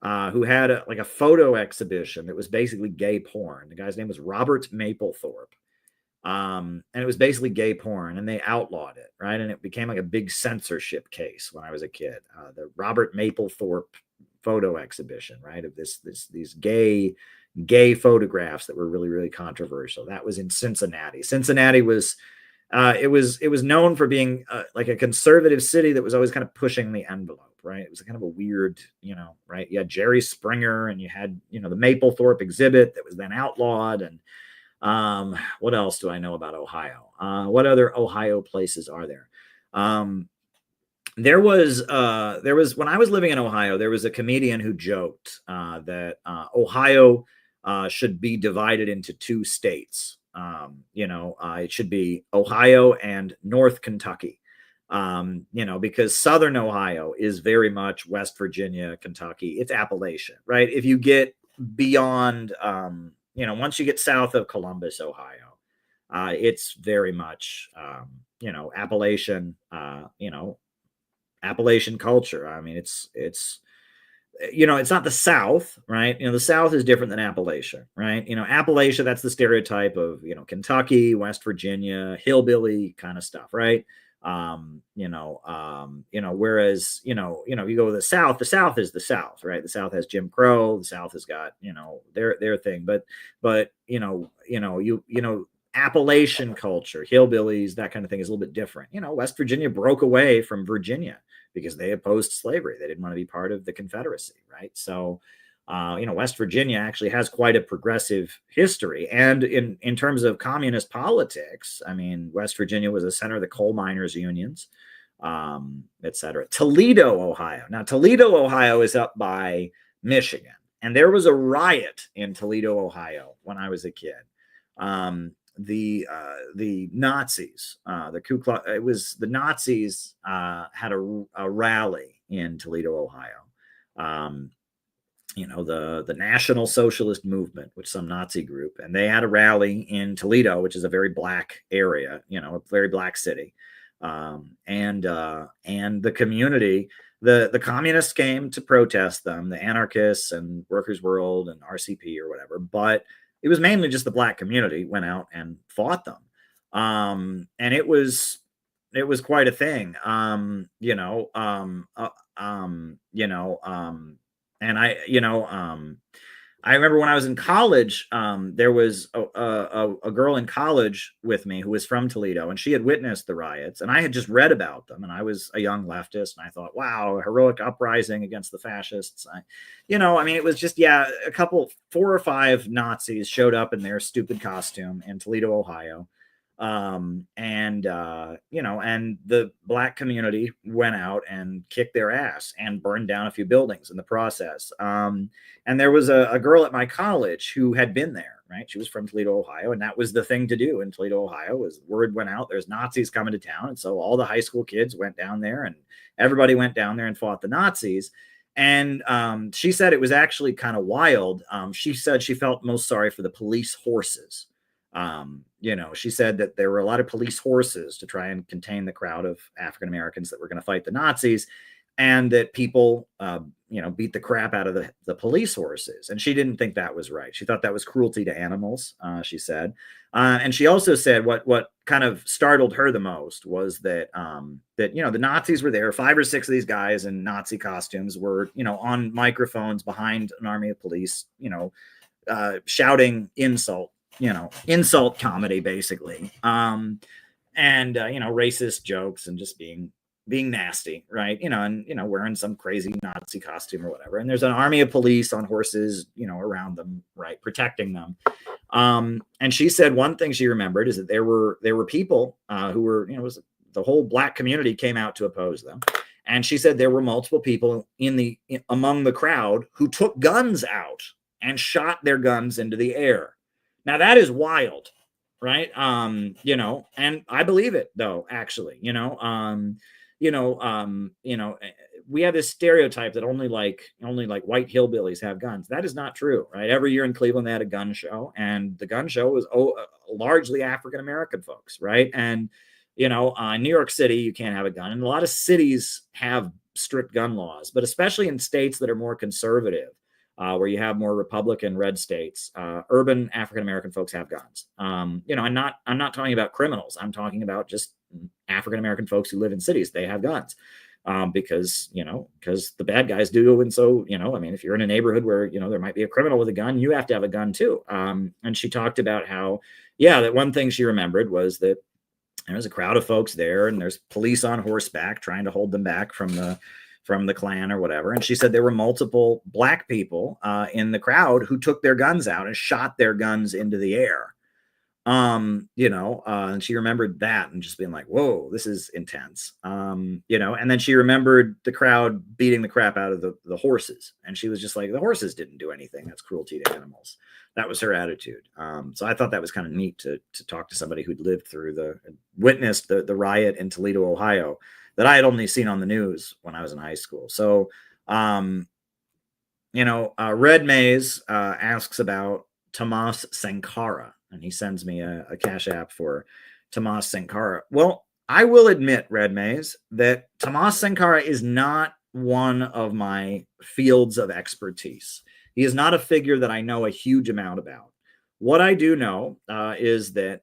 who had a photo exhibition that was basically gay porn. The guy's name was Robert Mapplethorpe. And it was basically gay porn, and they outlawed it, right? And it became like a big censorship case when I was a kid. The Robert Mapplethorpe photo exhibition, right? Of these gay photographs that were really, really controversial. That was in Cincinnati. Cincinnati was it was known for being like a conservative city that was always kind of pushing the envelope, right? It was kind of a weird, right? You had Jerry Springer, and you had, the Mapplethorpe exhibit that was then outlawed. And what else do I know about Ohio? What other Ohio places are there? There was when I was living in Ohio, there was a comedian who joked that Ohio should be divided into two states. It should be Ohio and North Kentucky, because Southern Ohio is very much West Virginia, Kentucky. It's Appalachia, right? If you get beyond, once you get south of Columbus, Ohio, it's very much, Appalachian, Appalachian culture. I mean, it's not the South, right? The South is different than Appalachia, right? Appalachia, that's the stereotype of, Kentucky, West Virginia, hillbilly kind of stuff, right? Whereas, you go to the South is the South, right? The South has Jim Crow. The South has got, their thing, but Appalachian culture, hillbillies, that kind of thing is a little bit different. West Virginia broke away from Virginia because they opposed slavery. They didn't want to be part of the Confederacy, right? So, West Virginia actually has quite a progressive history. And in terms of communist politics, I mean, West Virginia was the center of the coal miners' unions, et cetera. Toledo, Ohio. Now, Toledo, Ohio is up by Michigan. And there was a riot in Toledo, Ohio when I was a kid. The Nazis, the Nazis had a rally in Toledo, Ohio. The National Socialist Movement, which is some Nazi group, and they had a rally in Toledo, which is a very black area, a very black city. And the community, the communists came to protest them, the anarchists and Workers' World and RCP or whatever, but it was mainly just the black community went out and fought them. And it was quite a thing. And I remember when I was in college, there was a girl in college with me who was from Toledo, and she had witnessed the riots, and I had just read about them, and I was a young leftist, and I thought, wow, a heroic uprising against the fascists. It was just, a couple, 4 or 5 Nazis showed up in their stupid costume in Toledo, Ohio. And the black community went out and kicked their ass and burned down a few buildings in the process. And there was a girl at my college who had been there, right? She was from Toledo, Ohio. And that was the thing to do in Toledo, Ohio, was word went out, there's Nazis coming to town. And so all the high school kids went down there, and everybody went down there and fought the Nazis. And she said it was actually kind of wild. She said she felt most sorry for the police horses. She said that there were a lot of police horses to try and contain the crowd of African Americans that were going to fight the Nazis, and that people, beat the crap out of the police horses. And she didn't think that was right. She thought that was cruelty to animals, she said. And she also said what kind of startled her the most was that the Nazis were there. 5 or 6 of these guys in Nazi costumes were, on microphones behind an army of police, shouting insult comedy, basically. Racist jokes and just being nasty, right? Wearing some crazy Nazi costume or whatever. And there's an army of police on horses, around them, right, protecting them. And she said one thing she remembered is that there were people who were, the whole black community came out to oppose them. And she said there were multiple people among the crowd who took guns out and shot their guns into the air. Now that is wild, right? And I believe it though, actually, we have this stereotype that only like white hillbillies have guns. That is not true, right? Every year in Cleveland, they had a gun show, and the gun show was largely African-American folks, right? And, in New York City, you can't have a gun. And a lot of cities have strict gun laws, but especially in states that are more conservative, where you have more Republican red states, urban African-American folks have guns. I'm not talking about criminals. I'm talking about just African-American folks who live in cities. They have guns because the bad guys do. And so, if you're in a neighborhood where, there might be a criminal with a gun, you have to have a gun too. And she talked about how, that one thing she remembered was that there's a crowd of folks there, and there's police on horseback trying to hold them back from the Klan or whatever. And she said there were multiple black people in the crowd who took their guns out and shot their guns into the air. And she remembered that and just being like, whoa, this is intense. And then she remembered the crowd beating the crap out of the horses. And she was just like, the horses didn't do anything. That's cruelty to animals. That was her attitude. So I thought that was kind of neat to talk to somebody who'd witnessed the riot in Toledo, Ohio, that I had only seen on the news when I was in high school. So, Red Maze asks about Tomas Sankara, and he sends me a Cash App for Tomas Sankara. Well, I will admit, Red Maze, that Tomas Sankara is not one of my fields of expertise. He is not a figure that I know a huge amount about. What I do know is that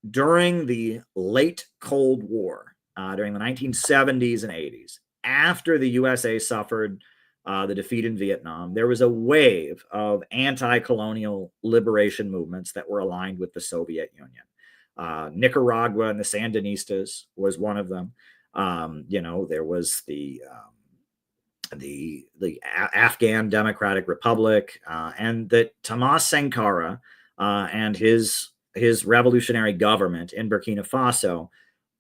during the late Cold War, during the 1970s and 80s, after the USA suffered the defeat in Vietnam, there was a wave of anti-colonial liberation movements that were aligned with the Soviet Union. Nicaragua and the Sandinistas was one of them. There was the Afghan Democratic Republic, and that Tomas Sankara and his revolutionary government in Burkina Faso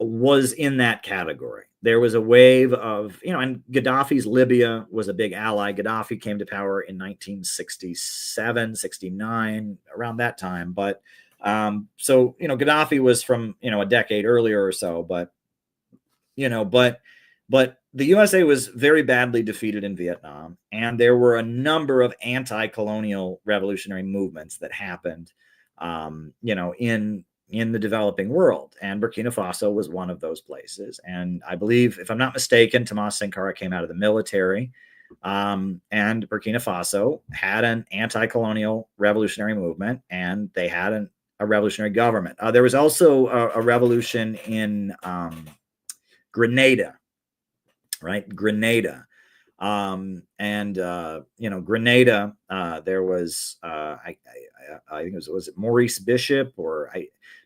was in that category. There was a wave of, and Gaddafi's Libya was a big ally. Gaddafi came to power in 1967, 69, around that time. But so, Gaddafi was from, a decade earlier or so, but the USA was very badly defeated in Vietnam, and there were a number of anti-colonial revolutionary movements that happened, in the developing world, and Burkina Faso was one of those places. And I believe, if I'm not mistaken, Tomas Sankara came out of the military, And Burkina Faso had an anti-colonial revolutionary movement, and they had a revolutionary government. There was also a revolution in Grenada, right? Grenada. Grenada, there was, I think was it Maurice Bishop, or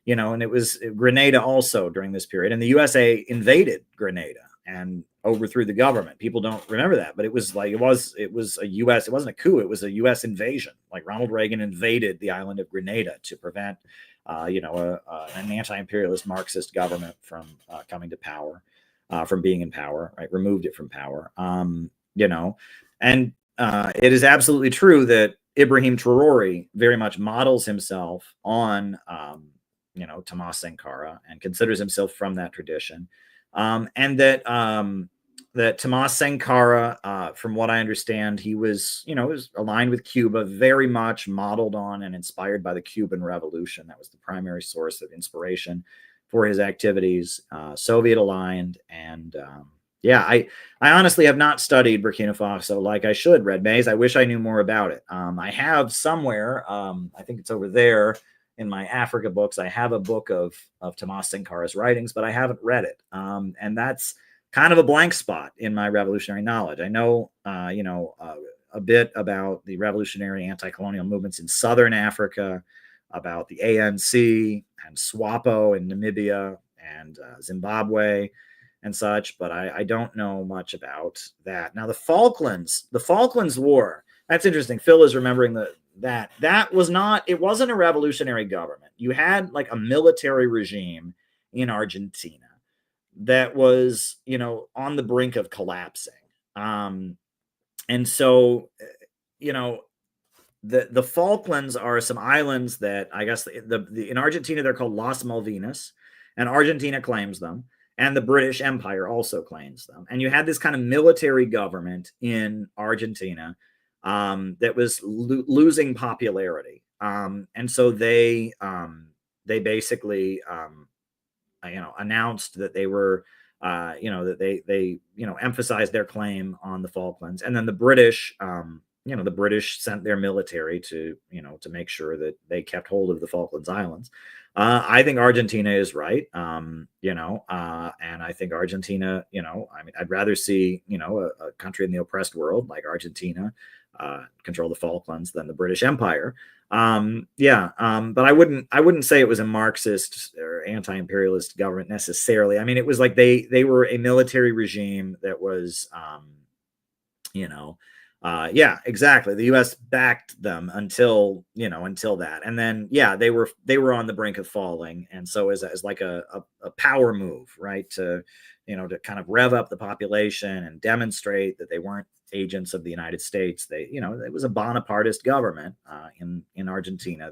and it was Grenada also during this period. And the USA invaded Grenada and overthrew the government. People don't remember that, but it was a US, it wasn't a coup, it was a US invasion. Like Ronald Reagan invaded the island of Grenada to prevent, an anti-imperialist Marxist government from coming to power, from being in power, right? Removed it from power. It is absolutely true that Ibrahim Traore very much models himself on, Thomas Sankara, and considers himself from that tradition. That Thomas Sankara, from what I understand, he was, was aligned with Cuba, very much modeled on and inspired by the Cuban Revolution. That was the primary source of inspiration for his activities, Soviet aligned. And I honestly have not studied Burkina Faso like I should, Red Maze. I wish I knew more about it. I have somewhere, I think it's over there in my Africa books, I have a book of Thomas Sankara's writings, but I haven't read it. And that's kind of a blank spot in my revolutionary knowledge. I know, a bit about the revolutionary anti-colonial movements in Southern Africa, about the ANC and SWAPO in Namibia and Zimbabwe and such, but I don't know much about that. Now, the Falklands War, that's interesting. Phil is remembering that wasn't a revolutionary government. You had like a military regime in Argentina that was, on the brink of collapsing. And so, the Falklands are some islands that I guess in Argentina, they're called Las Malvinas, and Argentina claims them. And the British Empire also claims them. And you had this kind of military government in Argentina that was losing popularity. And so they basically, announced that they were, that they emphasized their claim on the Falklands. And then the British, the British sent their military to make sure that they kept hold of the Falklands Islands. I think Argentina is right, and I think Argentina, I'd rather see, a country in the oppressed world like Argentina control the Falklands than the British Empire. But I wouldn't say it was a Marxist or anti-imperialist government necessarily. I mean, it was like they were a military regime that was, exactly. The U.S. backed them until that, and then they were on the brink of falling, and so as like a power move, right, to kind of rev up the population and demonstrate that they weren't agents of the United States. It was a Bonapartist government in Argentina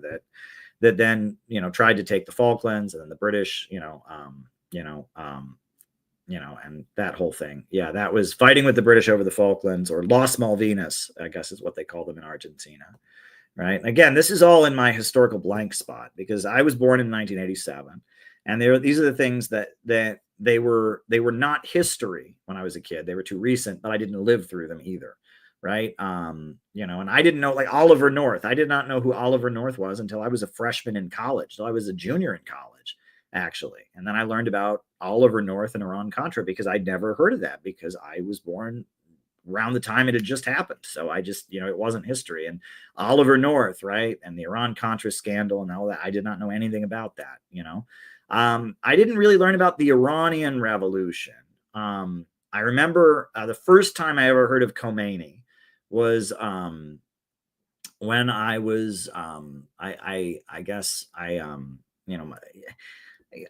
that then tried to take the Falklands, and then the British, and that whole thing. Yeah, that was fighting with the British over the Falklands, or Las Malvinas, I guess is what they call them in Argentina. Right. And again, this is all in my historical blank spot because I was born in 1987. And these are the things that they were not history when I was a kid. They were too recent, but I didn't live through them either. Right. And I didn't know, like, Oliver North. I did not know who Oliver North was until I was a freshman in college. So I was a junior in college, actually. And then I learned about Oliver North and Iran-Contra because I'd never heard of that because I was born around the time it had just happened. So I just, it wasn't history. And Oliver North, right, and the Iran-Contra scandal and all that, I did not know anything about that, I didn't really learn about the Iranian Revolution. I remember the first time I ever heard of Khomeini was when I was,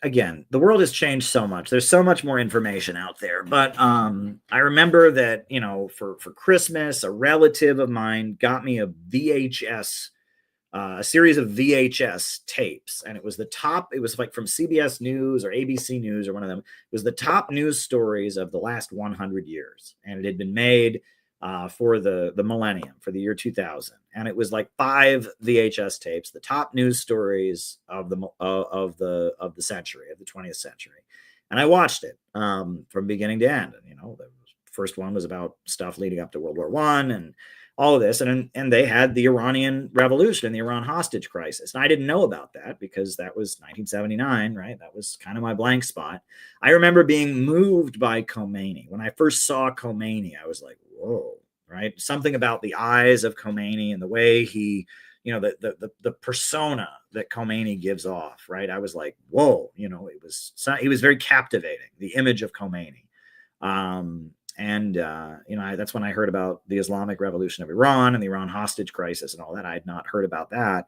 again, the world has changed so much. There's so much more information out there. But I remember that, for Christmas, a relative of mine got me a VHS, a series of VHS tapes. And it was like from CBS News or ABC News or one of them. It was the top news stories of the last 100 years. And it had been made for the millennium, for the year 2000. And it was like 5 VHS tapes, the top news stories of the century, of the 20th century. And I watched it from beginning to end. And, the first one was about stuff leading up to World War I and all of this. And they had the Iranian Revolution, the Iran hostage crisis. And I didn't know about that because that was 1979, right? That was kind of my blank spot. I remember being moved by Khomeini. When I first saw Khomeini, I was like, whoa, right? Something about the eyes of Khomeini and the way he, you know, the persona that Khomeini gives off, right? I was like, whoa, you know, he was very captivating, the image of Khomeini. You know, that's when I heard about the Islamic Revolution of Iran and the Iran hostage crisis and all that. I had not heard about that.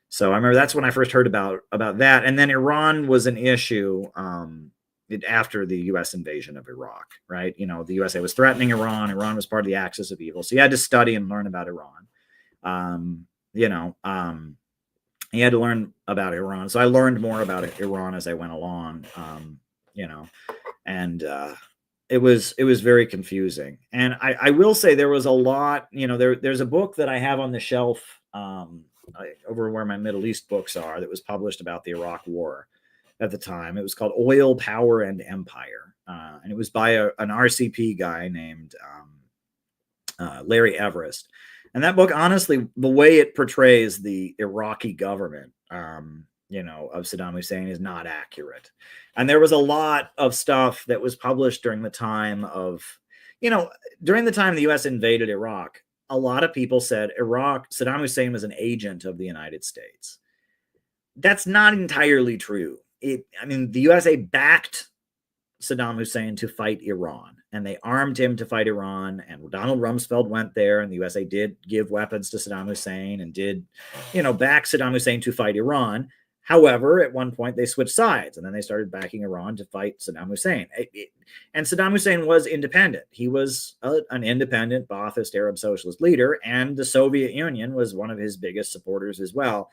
So I remember that's when I first heard about that. And then Iran was an issue after the U.S. invasion of Iraq, right? You know, the USA was threatening Iran. Iran was part of the axis of evil. So you had to study and learn about Iran. You had to learn about Iran. So I learned more about Iran as I went along, you know, and it was very confusing. And I will say there was a lot, you know, there's a book that I have on the shelf over where my Middle East books are that was published about the Iraq War at the time. It was called Oil, Power, and Empire. And it was by an RCP guy named Larry Everest. And that book, honestly, the way it portrays the Iraqi government, you know, of Saddam Hussein is not accurate. And there was a lot of stuff that was published during the time of, you know, during the time the U.S. invaded Iraq, a lot of people said Saddam Hussein was an agent of the United States. That's not entirely true. I mean, the USA backed Saddam Hussein to fight Iran, and they armed him to fight Iran, and Donald Rumsfeld went there, and the USA did give weapons to Saddam Hussein and did, you know, back Saddam Hussein to fight Iran. However, at one point they switched sides, and then they started backing Iran to fight Saddam Hussein. And Saddam Hussein was independent. He was an independent Ba'athist Arab socialist leader, and the Soviet Union was one of his biggest supporters as well.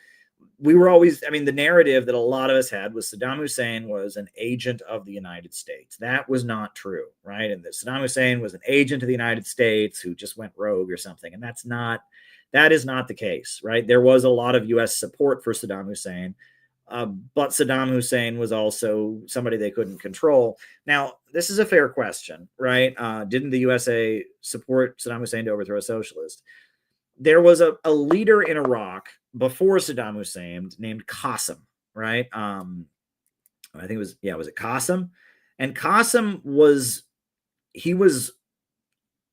We were always, I mean, the narrative that a lot of us had was Saddam Hussein was an agent of the United States. That was not true, right? And that Saddam Hussein was an agent of the United States who just went rogue or something. And that is not the case, right? There was a lot of U.S. support for Saddam Hussein, but Saddam Hussein was also somebody they couldn't control. Now, this is a fair question, right? Didn't the USA support Saddam Hussein to overthrow a socialist? There was a leader in Iraq before Saddam Hussein named Qasem, right? I think it was it Qasem? And Qasem was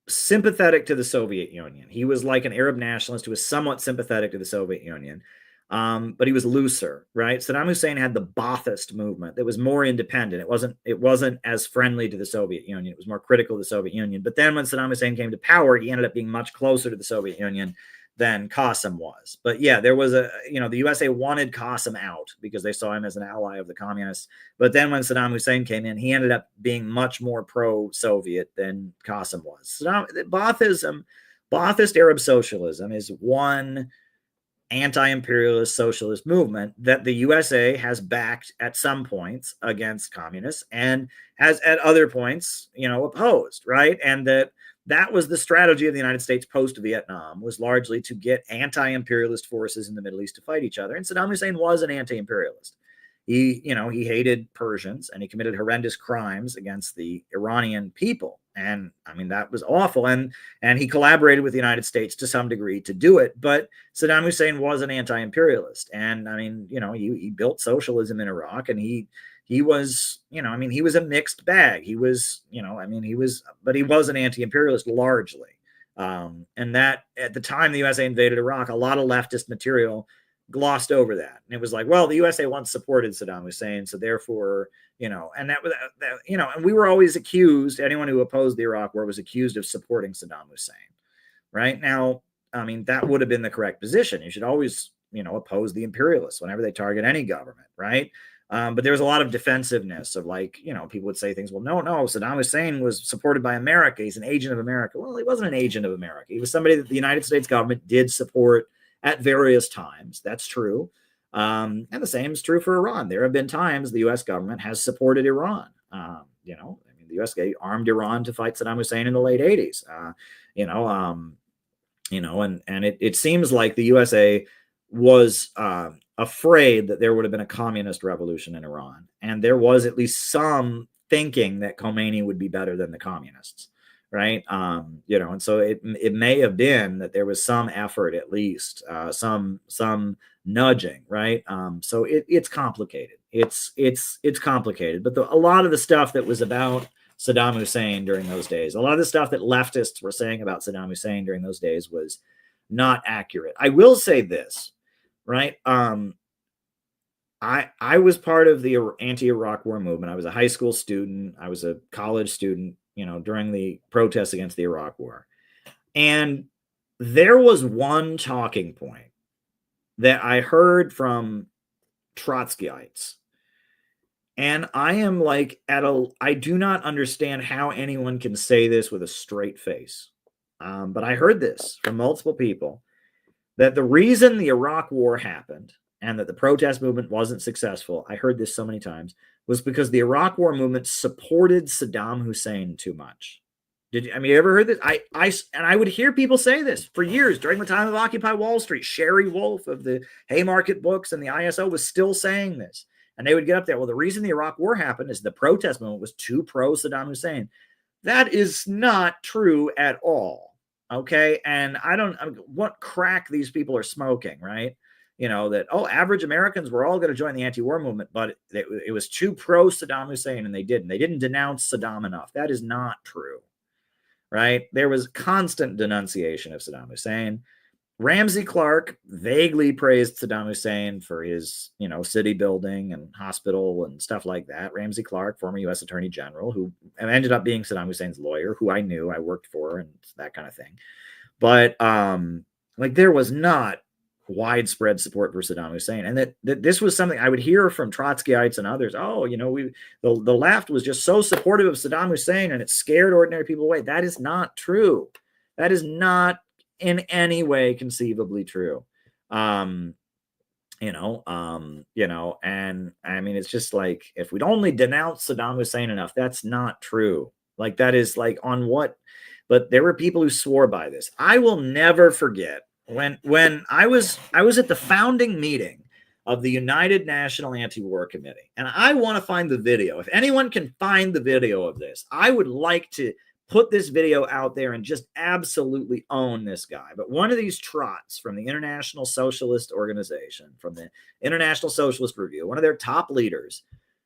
sympathetic to the Soviet Union. He was like an Arab nationalist who was somewhat sympathetic to the Soviet Union. But he was looser, right? Saddam Hussein had the Ba'athist movement that was more independent. It wasn't as friendly to the Soviet Union. It was more critical of the Soviet Union. But then when Saddam Hussein came to power, he ended up being much closer to the Soviet Union than Qasem was. But yeah, there was the USA wanted Qasem out because they saw him as an ally of the communists. But then when Saddam Hussein came in, he ended up being much more pro-Soviet than Qasem was. Ba'athist Arab socialism is one anti-imperialist socialist movement that the USA has backed at some points against communists and has at other points, opposed, right? And that was the strategy of the United States post-Vietnam, was largely to get anti-imperialist forces in the Middle East to fight each other. And Saddam Hussein was an anti-imperialist. He hated Persians and he committed horrendous crimes against the Iranian people. And I mean, that was awful. And he collaborated with the United States to some degree to do it. But Saddam Hussein was an anti-imperialist. And I mean, he built socialism in Iraq, and he was, he was a mixed bag. He was, but he was an anti-imperialist largely. And that at the time the USA invaded Iraq, a lot of leftist material glossed over that. And it was like, well, the USA once supported Saddam Hussein, so therefore, and that was, and we were always accused, anyone who opposed the Iraq War was accused of supporting Saddam Hussein. Right now, I mean, that would have been the correct position. You should always, oppose the imperialists whenever they target any government, right? But there was a lot of defensiveness of people would say things, well, no, Saddam Hussein was supported by America. He's an agent of America. Well, he wasn't an agent of America. He was somebody that the United States government did support at various times. That's true. And the same is true for Iran. There have been times the U.S. government has supported Iran. The U.S. armed Iran to fight Saddam Hussein in the late 80s. And it seems like the USA was afraid that there would have been a communist revolution in Iran. And there was at least some thinking that Khomeini would be better than the communists, right? And so it may have been that there was some effort, at least some nudging, right? So it's complicated. It's complicated, but a lot of the stuff that was about Saddam Hussein during those days, a lot of the stuff that leftists were saying about Saddam Hussein during those days was not accurate. I will say this, right? I was part of the anti-Iraq War movement. I was a high school student. I was a college student, during the protests against the Iraq War. And there was one talking point that I heard from Trotskyites. And I am like I do not understand how anyone can say this with a straight face. But I heard this from multiple people, that the reason the Iraq War happened and that the protest movement wasn't successful, I heard this so many times, was because the Iraq War movement supported Saddam Hussein too much. You ever heard this? I would hear people say this for years during the time of Occupy Wall Street. Sherry Wolf of the Haymarket books and the ISO was still saying this. And they would get up there. Well, the reason the Iraq War happened is the protest movement was too pro Saddam Hussein. That is not true at all. Okay. And what crack these people are smoking, right? That, average Americans were all going to join the anti-war movement, but it was too pro Saddam Hussein and they didn't. They didn't denounce Saddam enough. That is not true, right? There was constant denunciation of Saddam Hussein. Ramsey Clark vaguely praised Saddam Hussein for his, city building and hospital and stuff like that. Ramsey Clark, former U.S. Attorney General, who ended up being Saddam Hussein's lawyer, who I knew, I worked for, and that kind of thing. But there was not widespread support for Saddam Hussein, and that this was something I would hear from Trotskyites and others. The left was just so supportive of Saddam Hussein and it scared ordinary people away. That is not true. That is not in any way conceivably true. And it's just like, if we'd only denounced Saddam Hussein enough, that's not true. Like, that is like on what, but there were people who swore by this. I will never forget when I was at the founding meeting of the United National Anti-War Committee, and I want to find the video. If anyone can find the video of this, I would like to put this video out there and just absolutely own this guy. But one of these trots from the International Socialist Organization, from the International Socialist Review, one of their top leaders,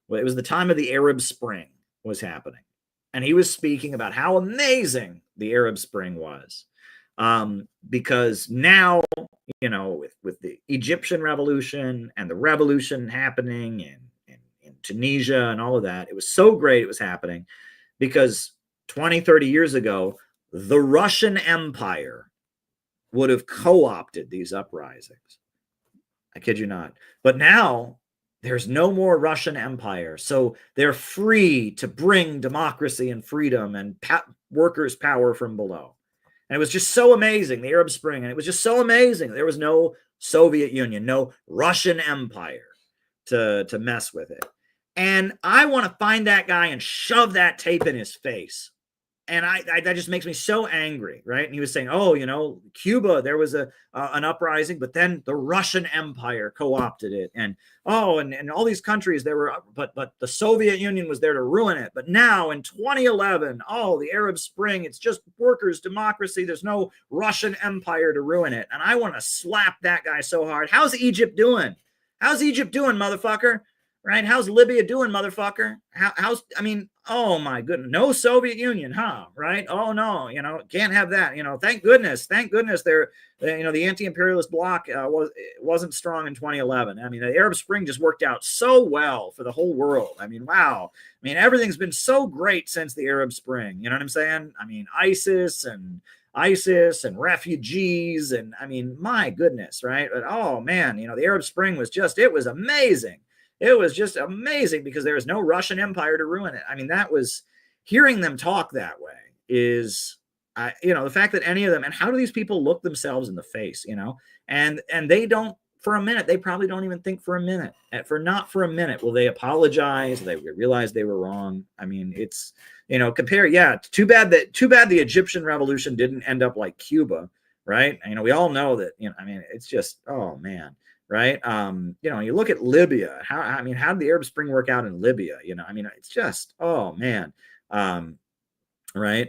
it was the time of the Arab Spring was happening. And he was speaking about how amazing the Arab Spring was. Because now, with the Egyptian revolution and the revolution happening in Tunisia and all of that, it was so great it was happening because 20, 30 years ago, the Russian Empire would have co-opted these uprisings. I kid you not. But now there's no more Russian Empire. So they're free to bring democracy and freedom and workers' power from below. And it was just so amazing, the Arab Spring. And it was just so amazing. There was no Soviet Union, no Russian Empire to mess with it. And I want to find that guy and shove that tape in his face. And that just makes me so angry, right? And he was saying, Cuba, there was an uprising, but then the Russian Empire co-opted it. And all these countries, but the Soviet Union was there to ruin it. But now in 2011, the Arab Spring, it's just workers' democracy. There's no Russian Empire to ruin it. And I want to slap that guy so hard. How's Egypt doing? How's Egypt doing, motherfucker? Right? How's Libya doing, motherfucker? Oh my goodness. No Soviet Union, huh? Right? Oh no, can't have that. Thank goodness they're, the anti-imperialist bloc wasn't strong in 2011. The Arab Spring just worked out so well for the whole world. Wow. Everything's been so great since the Arab Spring. You know what I'm saying? ISIS and refugees and my goodness, right? But oh man, the Arab Spring was it was amazing. It was just amazing because there was no Russian Empire to ruin it. That was, hearing them talk that way is, the fact that any of them, and how do these people look themselves in the face, and they don't, for a minute, they probably don't even think for a minute, not for a minute will they apologize. They realize they were wrong. It's, too bad the Egyptian revolution didn't end up like Cuba, right? We all know that, it's just, oh man. right? You look at Libya. How did the Arab Spring work out in Libya? It's just, oh man, right?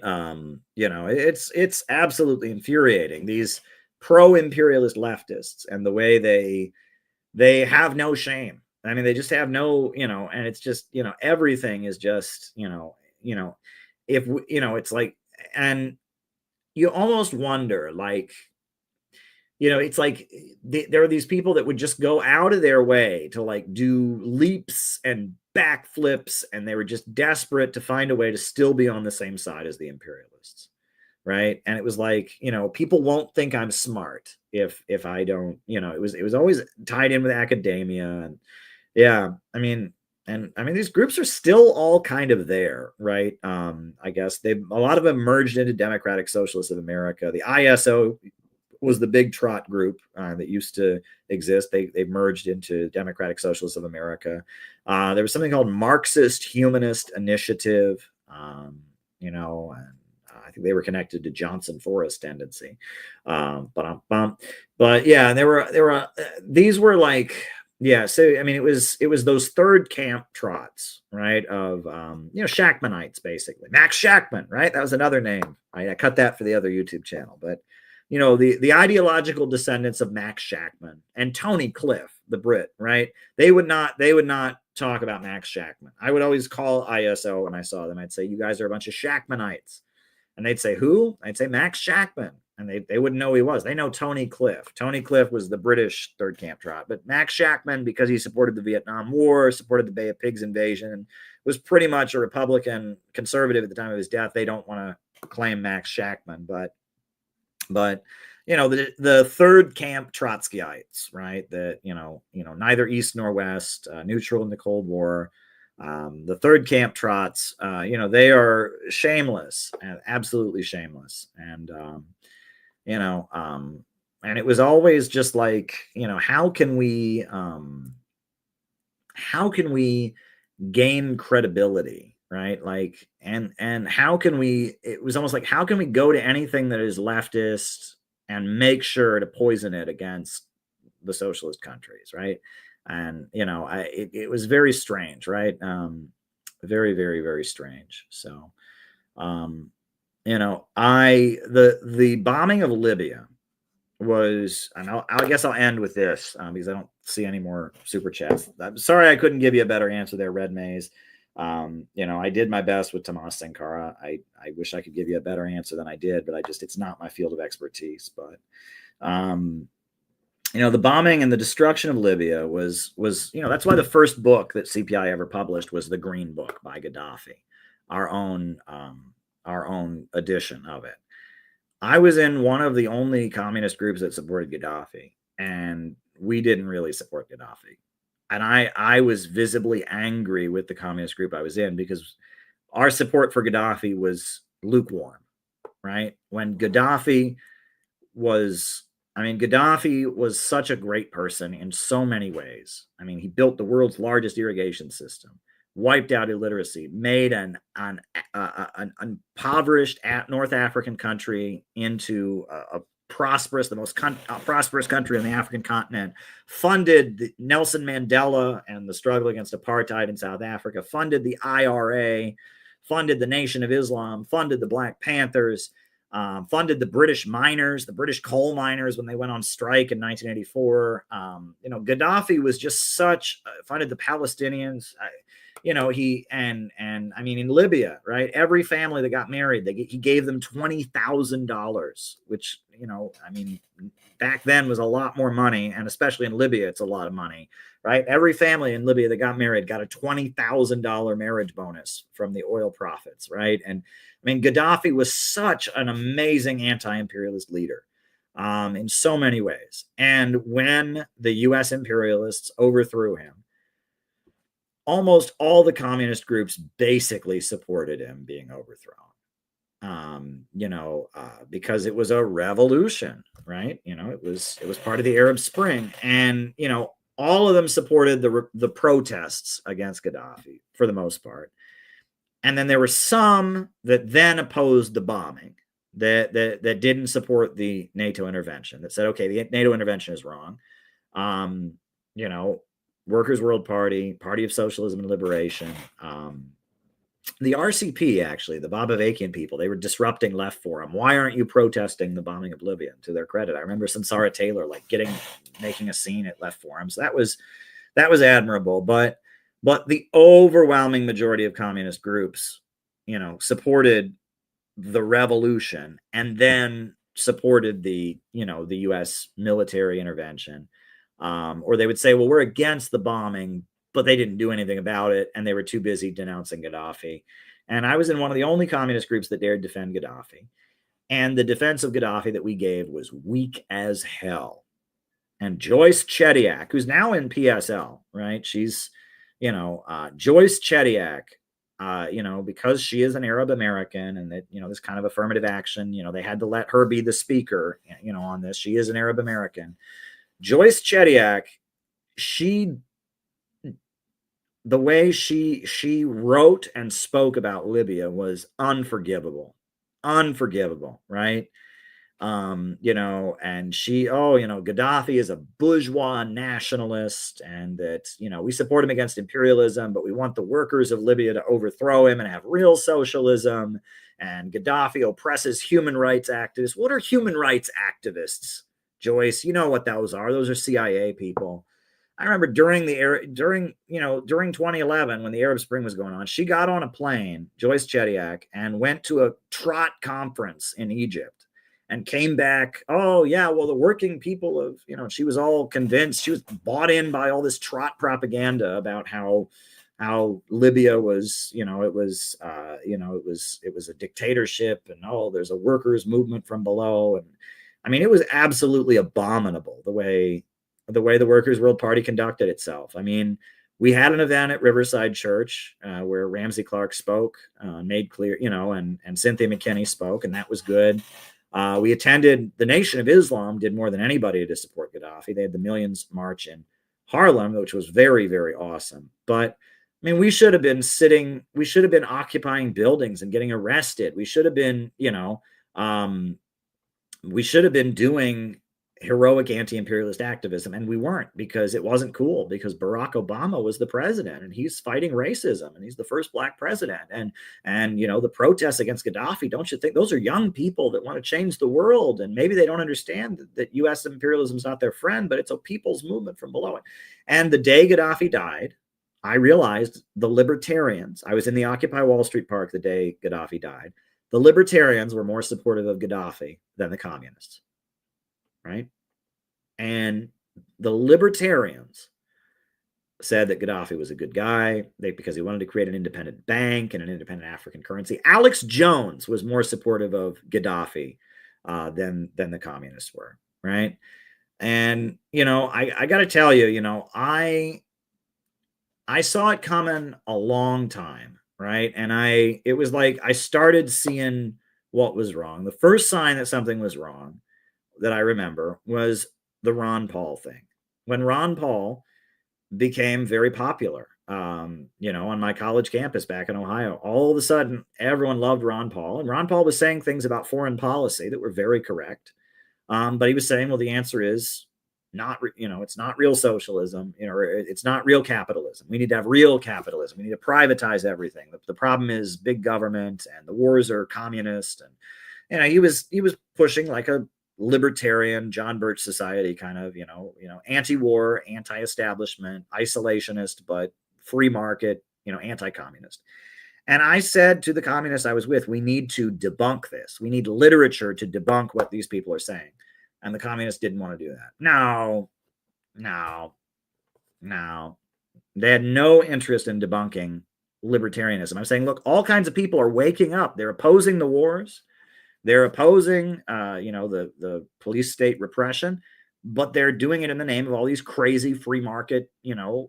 It's absolutely infuriating. These pro-imperialist leftists and the way they have no shame. They just have no, and it's just, everything is just, if it's like, and you almost wonder, like, it's like there are these people that would just go out of their way to like do leaps and backflips, and they were just desperate to find a way to still be on the same side as the imperialists, right? And it was like, people won't think I'm smart if I don't, it was always tied in with academia, and yeah, these groups are still all kind of there, right? I guess a lot of them merged into Democratic Socialists of America. The ISO was the big trot group that used to exist. They merged into Democratic Socialists of America. There was something called Marxist Humanist Initiative, and I think they were connected to Johnson Forest tendency. But yeah, these were like, yeah. So it was those third camp trots, right? Of Shachtmanites, basically. Max Shachtman, right? That was another name. I cut that for the other YouTube channel, but the ideological descendants of Max Shachtman and Tony Cliff, the Brit, right? They would not talk about Max Shachtman. I would always call ISO when I saw them. I'd say, you guys are a bunch of Shachtmanites. And they'd say, who? I'd say Max Shachtman. And they wouldn't know who he was. They know Tony Cliff. Tony Cliff was the British third camp trot. But Max Shachtman, because he supported the Vietnam War, supported the Bay of Pigs invasion, was pretty much a Republican conservative at the time of his death. They don't want to claim Max Shachtman, but the third camp Trotskyites, right? That neither East nor West, neutral in the Cold War. The third camp trots, they are shameless, and absolutely shameless, and and it was always just like, how can we gain credibility? Right. Like, and how can we, it was almost like, how can we go to anything that is leftist and make sure to poison it against the socialist countries. Right. And, it was very strange. Right. Very, very, very strange. So, the bombing of Libya was, and I guess I'll end with this because I don't see any more super chats. I'm sorry I couldn't give you a better answer there, Red Maze. I did my best with Tomas Sankara. I wish I could give you a better answer than I did, but it's not my field of expertise. But, the bombing and the destruction of Libya was, that's why the first book that CPI ever published was The Green Book by Gaddafi, our own edition of it. I was in one of the only communist groups that supported Gaddafi, and we didn't really support Gaddafi. And I was visibly angry with the communist group I was in because our support for Gaddafi was lukewarm, right? When Gaddafi was such a great person in so many ways. He built the world's largest irrigation system, wiped out illiteracy, made an impoverished North African country into a prosperous, the most prosperous country on the African continent, funded Nelson Mandela and the struggle against apartheid in South Africa, funded the IRA, funded the Nation of Islam, funded the Black Panthers, funded the British miners, the British coal miners when they went on strike in 1984. Gaddafi was just funded the Palestinians. In Libya, right? Every family that got married, he gave them $20,000, which, back then was a lot more money. And especially in Libya, it's a lot of money, right? Every family in Libya that got married got a $20,000 marriage bonus from the oil profits, right? And Gaddafi was such an amazing anti-imperialist leader in so many ways. And when the U.S. imperialists overthrew him, almost all the communist groups basically supported him being overthrown, because it was a revolution, right? It was part of the Arab Spring, and, all of them supported the protests against Gaddafi for the most part. And then there were some that then opposed the bombing, that didn't support the NATO intervention, that said, okay, the NATO intervention is wrong. You know, Workers' World Party, Party of Socialism and Liberation, the RCP, actually, the Bobavakian people, they were disrupting Left Forum. Why aren't you protesting the bombing of Libya? To their credit, I remember Sansara Taylor making a scene at Left Forum. So that was admirable. But the overwhelming majority of communist groups, supported the revolution and then supported the U.S. military intervention, or they would say, well, we're against the bombing, but they didn't do anything about it, and they were too busy denouncing Gaddafi. And I was in one of the only communist groups that dared defend Gaddafi. And the defense of Gaddafi that we gave was weak as hell. And Joyce Chediak, who's now in PSL, right? She's, Joyce Chediak, because she is an Arab American and that, this kind of affirmative action, they had to let her be the speaker, on this. She is an Arab American. Joyce Chediak, the way she wrote and spoke about Libya was unforgivable, right? And Gaddafi is a bourgeois nationalist, and that, we support him against imperialism, but we want the workers of Libya to overthrow him and have real socialism. And Gaddafi oppresses human rights activists. What are human rights activists, Joyce? You know what those are. Those are CIA people. I remember during 2011, when the Arab Spring was going on, she got on a plane, Joyce Chediak, and went to a Trot conference in Egypt and came back. Oh yeah, well, the working people of, she was all convinced, she was bought in by all this Trot propaganda about how Libya was, it was a dictatorship, and there's a workers movement from below. And I mean, it was absolutely abominable the way the Workers' World Party conducted itself. I mean, we had an event at Riverside Church where Ramsey Clark spoke, made clear, and Cynthia McKinney spoke, and that was good. We attended, the Nation of Islam did more than anybody to support Gaddafi. They had the Millions March in Harlem, which was very, very awesome. But I mean, we should have been occupying buildings and getting arrested. We should have been, doing heroic anti-imperialist activism, and we weren't, because it wasn't cool, because Barack Obama was the president and he's fighting racism and he's the first black president. And the protests against Gaddafi, don't you think those are young people that want to change the world? And maybe they don't understand that U.S. imperialism is not their friend, but it's a people's movement from below it. And the day Gaddafi died, I realized the libertarians, I was in the Occupy Wall Street Park the day Gaddafi died, the libertarians were more supportive of Gaddafi than the communists. Right? And the libertarians said that Gaddafi was a good guy because he wanted to create an independent bank and an independent African currency. Alex Jones was more supportive of Gaddafi than the communists were, right? And, I got to tell you, I saw it coming a long time, right? And it was like I started seeing what was wrong. The first sign that something was wrong that I remember was the Ron Paul thing. When Ron Paul became very popular, on my college campus back in Ohio, all of a sudden everyone loved Ron Paul, and Ron Paul was saying things about foreign policy that were very correct. But he was saying, well, the answer is not, it's not real socialism, it's not real capitalism. We need to have real capitalism. We need to privatize everything. The problem is big government, and the wars are communist. And, he was pushing like a libertarian John Birch Society kind of, anti-war, anti-establishment, isolationist, but free market, anti-communist. And I said to the communists I was with, we need to debunk this. We need literature to debunk what these people are saying. And the communists didn't want to do that. No. They had no interest in debunking libertarianism. I'm saying, look, all kinds of people are waking up. They're opposing the wars. They're opposing, the police state repression, but they're doing it in the name of all these crazy free market,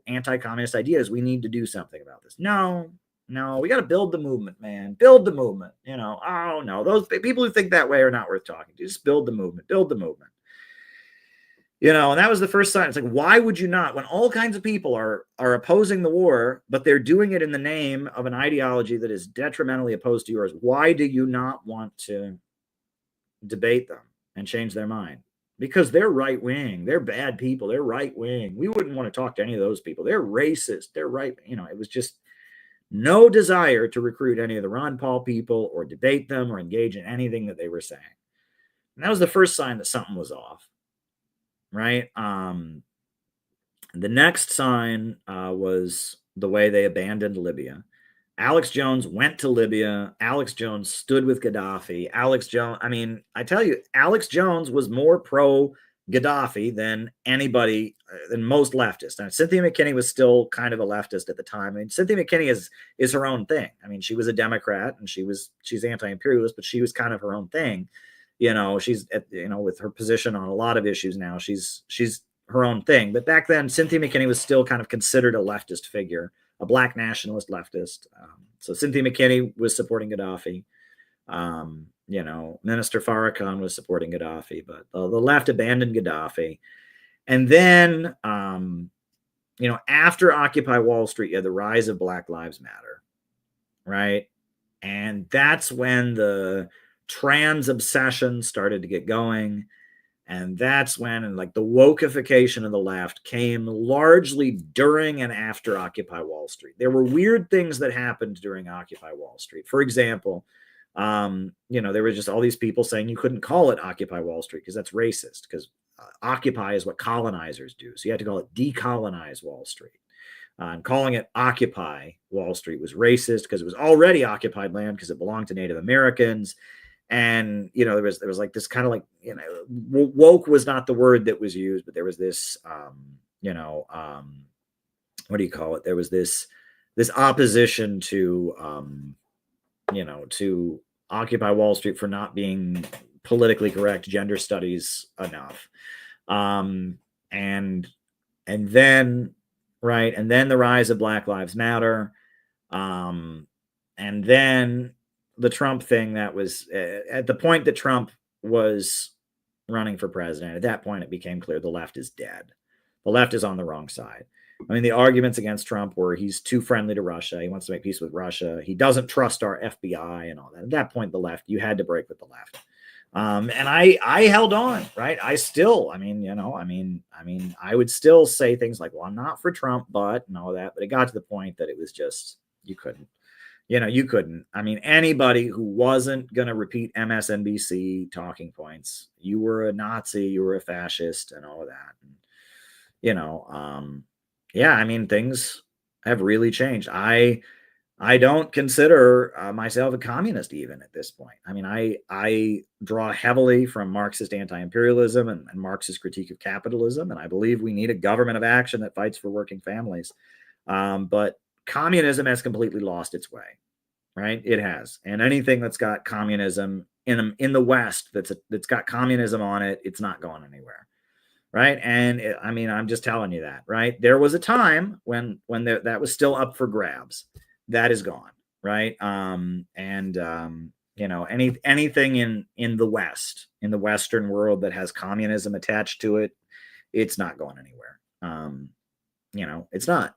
anti-communist ideas. We need to do something about this. No, we got to build the movement, man. Build the movement. Oh no, those people who think that way are not worth talking to. Just build the movement. And that was the first sign. It's like, why would you not, when all kinds of people are opposing the war, but they're doing it in the name of an ideology that is detrimentally opposed to yours? Why do you not want to debate them and change their mind? because they're right wing. They're bad people. They're right wing. We wouldn't want to talk to any of those people. They're racist. They're right. It was just no desire to recruit any of the Ron Paul people or debate them or engage in anything that they were saying. And that was the first sign that something was off, right? The next sign was the way they abandoned Libya. Alex Jones went to Libya. Alex Jones stood with Gaddafi. I tell you, Alex Jones was more pro Gaddafi than anybody, than most leftists. Now, Cynthia McKinney was still kind of a leftist at the time. Cynthia McKinney is her own thing. She was a Democrat and she's anti-imperialist, but she was kind of her own thing. She's with her position on a lot of issues now, she's her own thing. But back then, Cynthia McKinney was still kind of considered a leftist figure, a black nationalist leftist. So Cynthia McKinney was supporting Gaddafi. Minister Farrakhan was supporting Gaddafi, but the left abandoned Gaddafi. And then, after Occupy Wall Street, you had the rise of Black Lives Matter, right? And that's when the trans obsession started to get going. And that's when, the wokeification of the left came largely during and after Occupy Wall Street. There were weird things that happened during Occupy Wall Street. For example, there were just all these people saying you couldn't call it Occupy Wall Street because that's racist, because Occupy is what colonizers do. So you had to call it Decolonize Wall Street. And calling it Occupy Wall Street was racist because it was already occupied land because it belonged to Native Americans. And, there was this kind of woke was not the word that was used, but there was this, what do you call it? There was this opposition to, to Occupy Wall Street for not being politically correct gender studies enough. And then the rise of Black Lives Matter. And then the Trump thing, that was at the point that Trump was running for president. At that point, it became clear the left is dead. The left is on the wrong side. The arguments against Trump were he's too friendly to Russia. He wants to make peace with Russia. He doesn't trust our FBI and all that. At that point, the left, you had to break with the left. And I held on, right? I still, I would still say things like, well, I'm not for Trump, but and all that. But it got to the point that it was just, you couldn't. Anybody who wasn't going to repeat MSNBC talking points, you were a Nazi, you were a fascist, and all of that. And, things have really changed. I don't consider myself a communist even at this point. I draw heavily from Marxist anti-imperialism and Marxist critique of capitalism, and I believe we need a government of action that fights for working families. But communism has completely lost its way, right? It has. And anything that's got communism in the West that's got communism on it, it's not going anywhere, right? And I'm just telling you that, right? There was a time when that was still up for grabs. That is gone, right? Anything in the West, in the Western world that has communism attached to it, it's not going anywhere. It's not.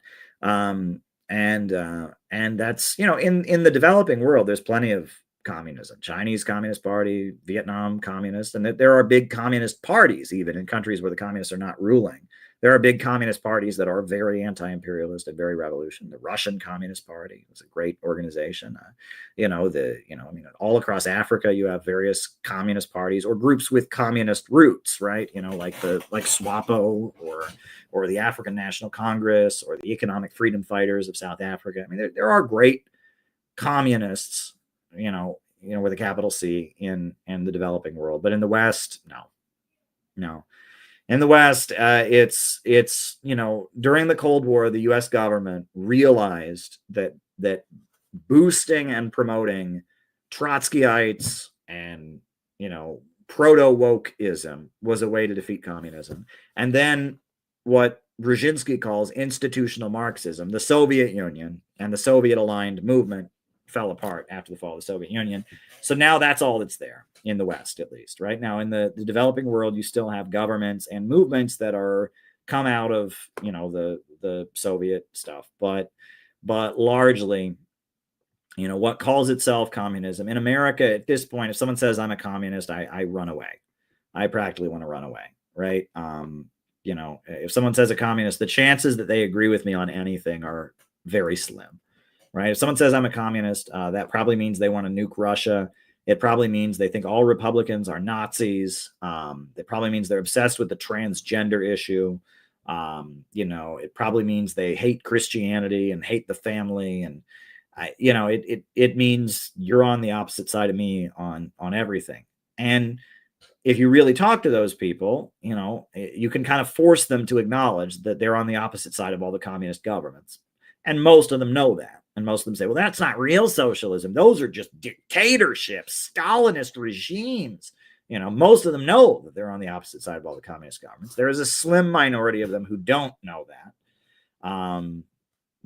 And that's, in the developing world, there's plenty of communism. Chinese Communist Party, Vietnam Communist, and there are big communist parties even in countries where the communists are not ruling. There are big communist parties that are very anti-imperialist and very revolution. The Russian Communist Party was a great organization. All across Africa, you have various communist parties or groups with communist roots, right? Like SWAPO or the African National Congress or the Economic Freedom Fighters of South Africa. There are great communists, with a capital C in the developing world, but in the West, no. In the West, it's during the Cold War, the U.S. government realized that boosting and promoting Trotskyites and proto-wokeism was a way to defeat communism. And then what Brzezinski calls institutional Marxism, the Soviet Union and the Soviet-aligned movement fell apart after the fall of the Soviet Union. So now that's all that's there in the West, at least. Right now in the developing world, you still have governments and movements that are come out of the Soviet stuff, but largely, what calls itself communism in America at this point, if someone says I'm a communist, I run away. I practically want to run away, right? You know, if someone says a communist, the chances that they agree with me on anything are very slim, right? If someone says I'm a communist, that probably means they want to nuke Russia. It probably means they think all Republicans are Nazis. It probably means they're obsessed with the transgender issue. You know, it probably means they hate Christianity and hate the family. And, you know, it means you're on the opposite side of me on everything. And if you really talk to those people, you know, you can kind of force them to acknowledge that they're on the opposite side of all the communist governments. And most of them know that. And most of them say, well, that's not real socialism. Those are just dictatorships, Stalinist regimes. You know, most of them know that they're on the opposite side of all the communist governments. There is a slim minority of them who don't know that.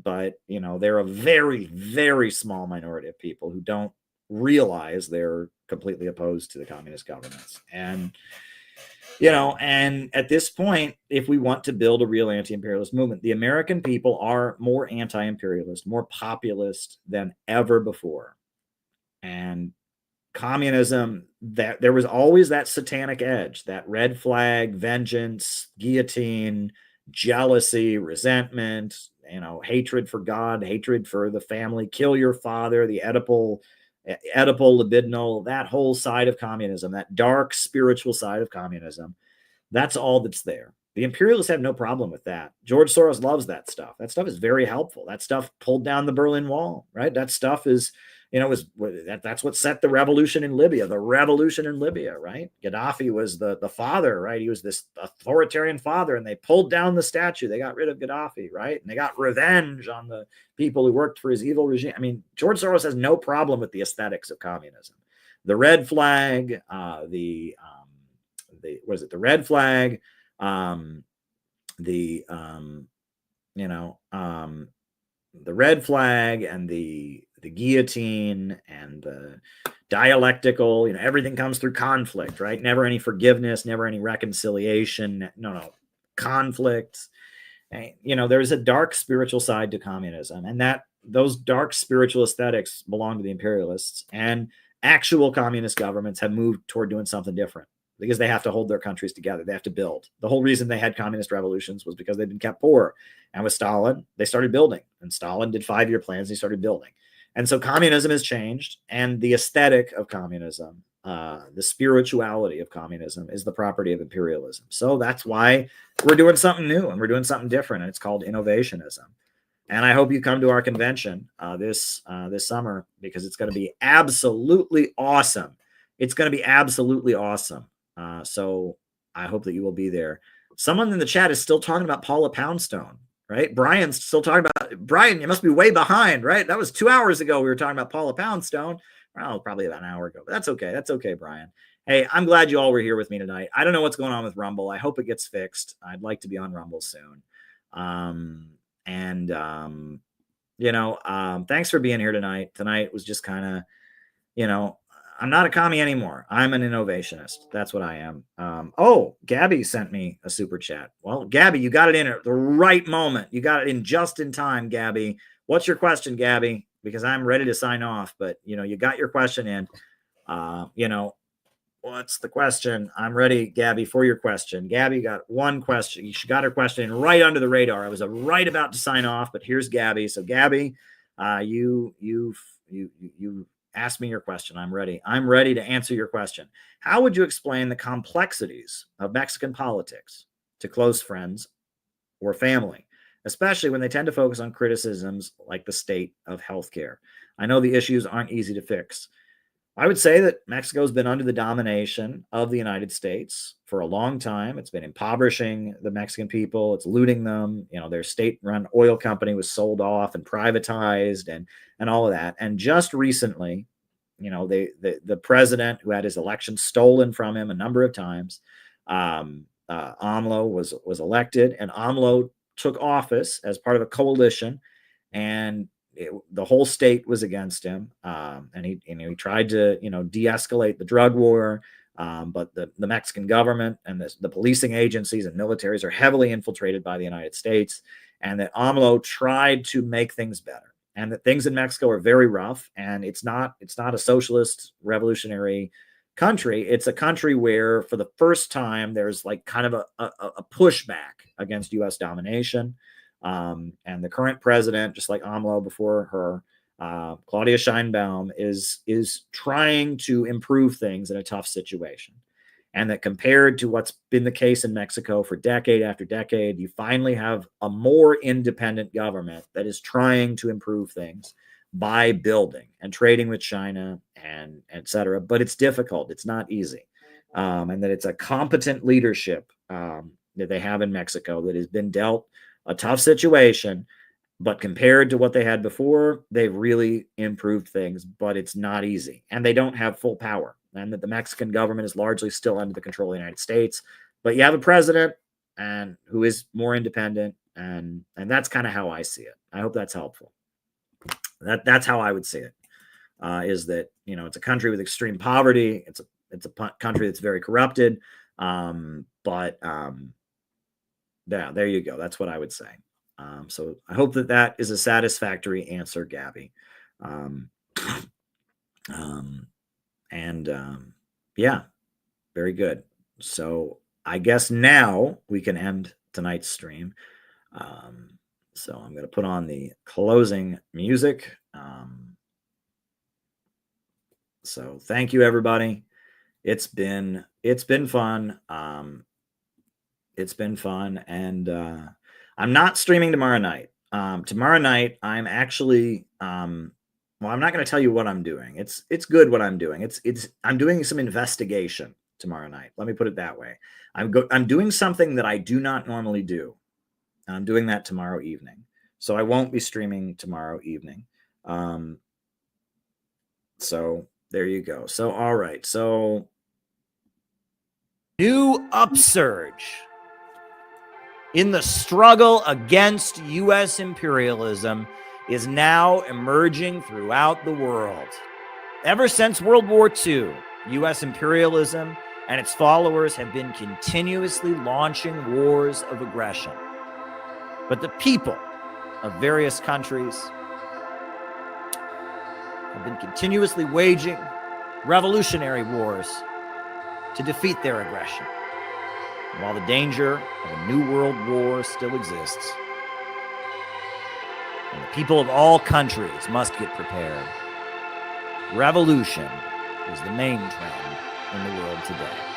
But, you know, they're a very, very small minority of people who don't realize they're completely opposed to the communist governments. And, you know, and at this point, if we want to build a real anti-imperialist movement, the American people are more anti-imperialist, more populist than ever before. And communism, that there was always that satanic edge, that red flag, vengeance, guillotine, jealousy, resentment, you know, hatred for God, hatred for the family, kill your father, the Oedipal libidinal, that whole side of communism, that dark spiritual side of communism, that's all that's there. The imperialists have no problem with that. George Soros loves that stuff. That stuff is very helpful. That stuff pulled down the Berlin Wall, right? That stuff is, you know, that's what set the revolution in Libya, right? Gaddafi was the father, right? He was this authoritarian father, and they pulled down the statue. They got rid of Gaddafi, right? And they got revenge on the people who worked for his evil regime. I mean, George Soros has no problem with the aesthetics of communism. The red flag, the red flag, the red flag and the guillotine and the dialectical, you know, everything comes through conflict, right? Never any forgiveness, never any reconciliation. No, conflict. And, you know, there's a dark spiritual side to communism, and that those dark spiritual aesthetics belong to the imperialists, and actual communist governments have moved toward doing something different because they have to hold their countries together. They have to build. The whole reason they had communist revolutions was because they'd been kept poor. And with Stalin, they started building. And Stalin did 5-year plans. And he started building. And so communism has changed. And the aesthetic of communism, the spirituality of communism is the property of imperialism. So that's why we're doing something new and we're doing something different. And it's called innovationism. And I hope you come to our convention this summer, because it's going to be absolutely awesome. It's going to be absolutely awesome. So I hope that you will be there. Someone in the chat is still talking about Paula Poundstone, right? Brian's still talking about, Brian, you must be way behind, right? That was 2 hours ago. We were talking about Paula Poundstone. Well, probably about an hour ago, but that's okay. That's okay, Brian. Hey, I'm glad you all were here with me tonight. I don't know what's going on with Rumble. I hope it gets fixed. I'd like to be on Rumble soon. Thanks for being here tonight. Tonight was just kind of, you know, I'm not a commie anymore. I'm an innovationist. That's what I am. Gabby sent me a super chat. Well, Gabby, you got it in at the right moment. You got it in just in time, Gabby. What's your question, Gabby? Because I'm ready to sign off, but you know, you got your question in. What's the question? I'm ready, Gabby, for your question. Gabby got one question. She got her question in right under the radar. I was right about to sign off, but here's Gabby. So Gabby, you ask me your question. I'm ready. I'm ready to answer your question. How would you explain the complexities of Mexican politics to close friends or family, especially when they tend to focus on criticisms like the state of healthcare? I know the issues aren't easy to fix. I would say that Mexico has been under the domination of the United States for a long time. It's been impoverishing the Mexican people. It's looting them. You know, their state-run oil company was sold off and privatized and all of that. And just recently, you know, the president who had his election stolen from him a number of times, AMLO was elected, and AMLO took office as part of a coalition, and the whole state was against him, and he tried to, you know, de-escalate the drug war, but the Mexican government and the policing agencies and militaries are heavily infiltrated by the United States, and that AMLO tried to make things better, and that things in Mexico are very rough, and it's not a socialist revolutionary country. It's a country where for the first time there's like kind of a pushback against U.S. domination. And the current president, just like AMLO before her, Claudia Sheinbaum, is trying to improve things in a tough situation. And that compared to what's been the case in Mexico for decade after decade, you finally have a more independent government that is trying to improve things by building and trading with China and et cetera. But it's difficult. It's not easy. And that it's a competent leadership that they have in Mexico that has been dealt a tough situation, but compared to what they had before, they've really improved things, but it's not easy. And they don't have full power. And that the Mexican government is largely still under the control of the United States. But you have a president and who is more independent, and that's kind of how I see it. I hope that's helpful. That's how I would see it. Is that, you know, it's a country with extreme poverty. It's a country that's very corrupted. Yeah, there you go. That's what I would say. So I hope that is a satisfactory answer, Gabby. Yeah, very good. So I guess now we can end tonight's stream. So I'm going to put on the closing music. So thank you, everybody. It's been fun. It's been fun. And I'm not streaming tomorrow night. Tomorrow night, I'm actually, well, I'm not going to tell you what I'm doing. It's good what I'm doing. I'm doing some investigation tomorrow night. Let me put it that way. I'm doing something that I do not normally do. I'm doing that tomorrow evening. So I won't be streaming tomorrow evening. So there you go. So, all right. So new upsurge in the struggle against U.S. imperialism is now emerging throughout the world. Ever since World War II, U.S. imperialism and its followers have been continuously launching wars of aggression. But the people of various countries have been continuously waging revolutionary wars to defeat their aggression. And while the danger of a new world war still exists, and the people of all countries must get prepared, revolution is the main trend in the world today.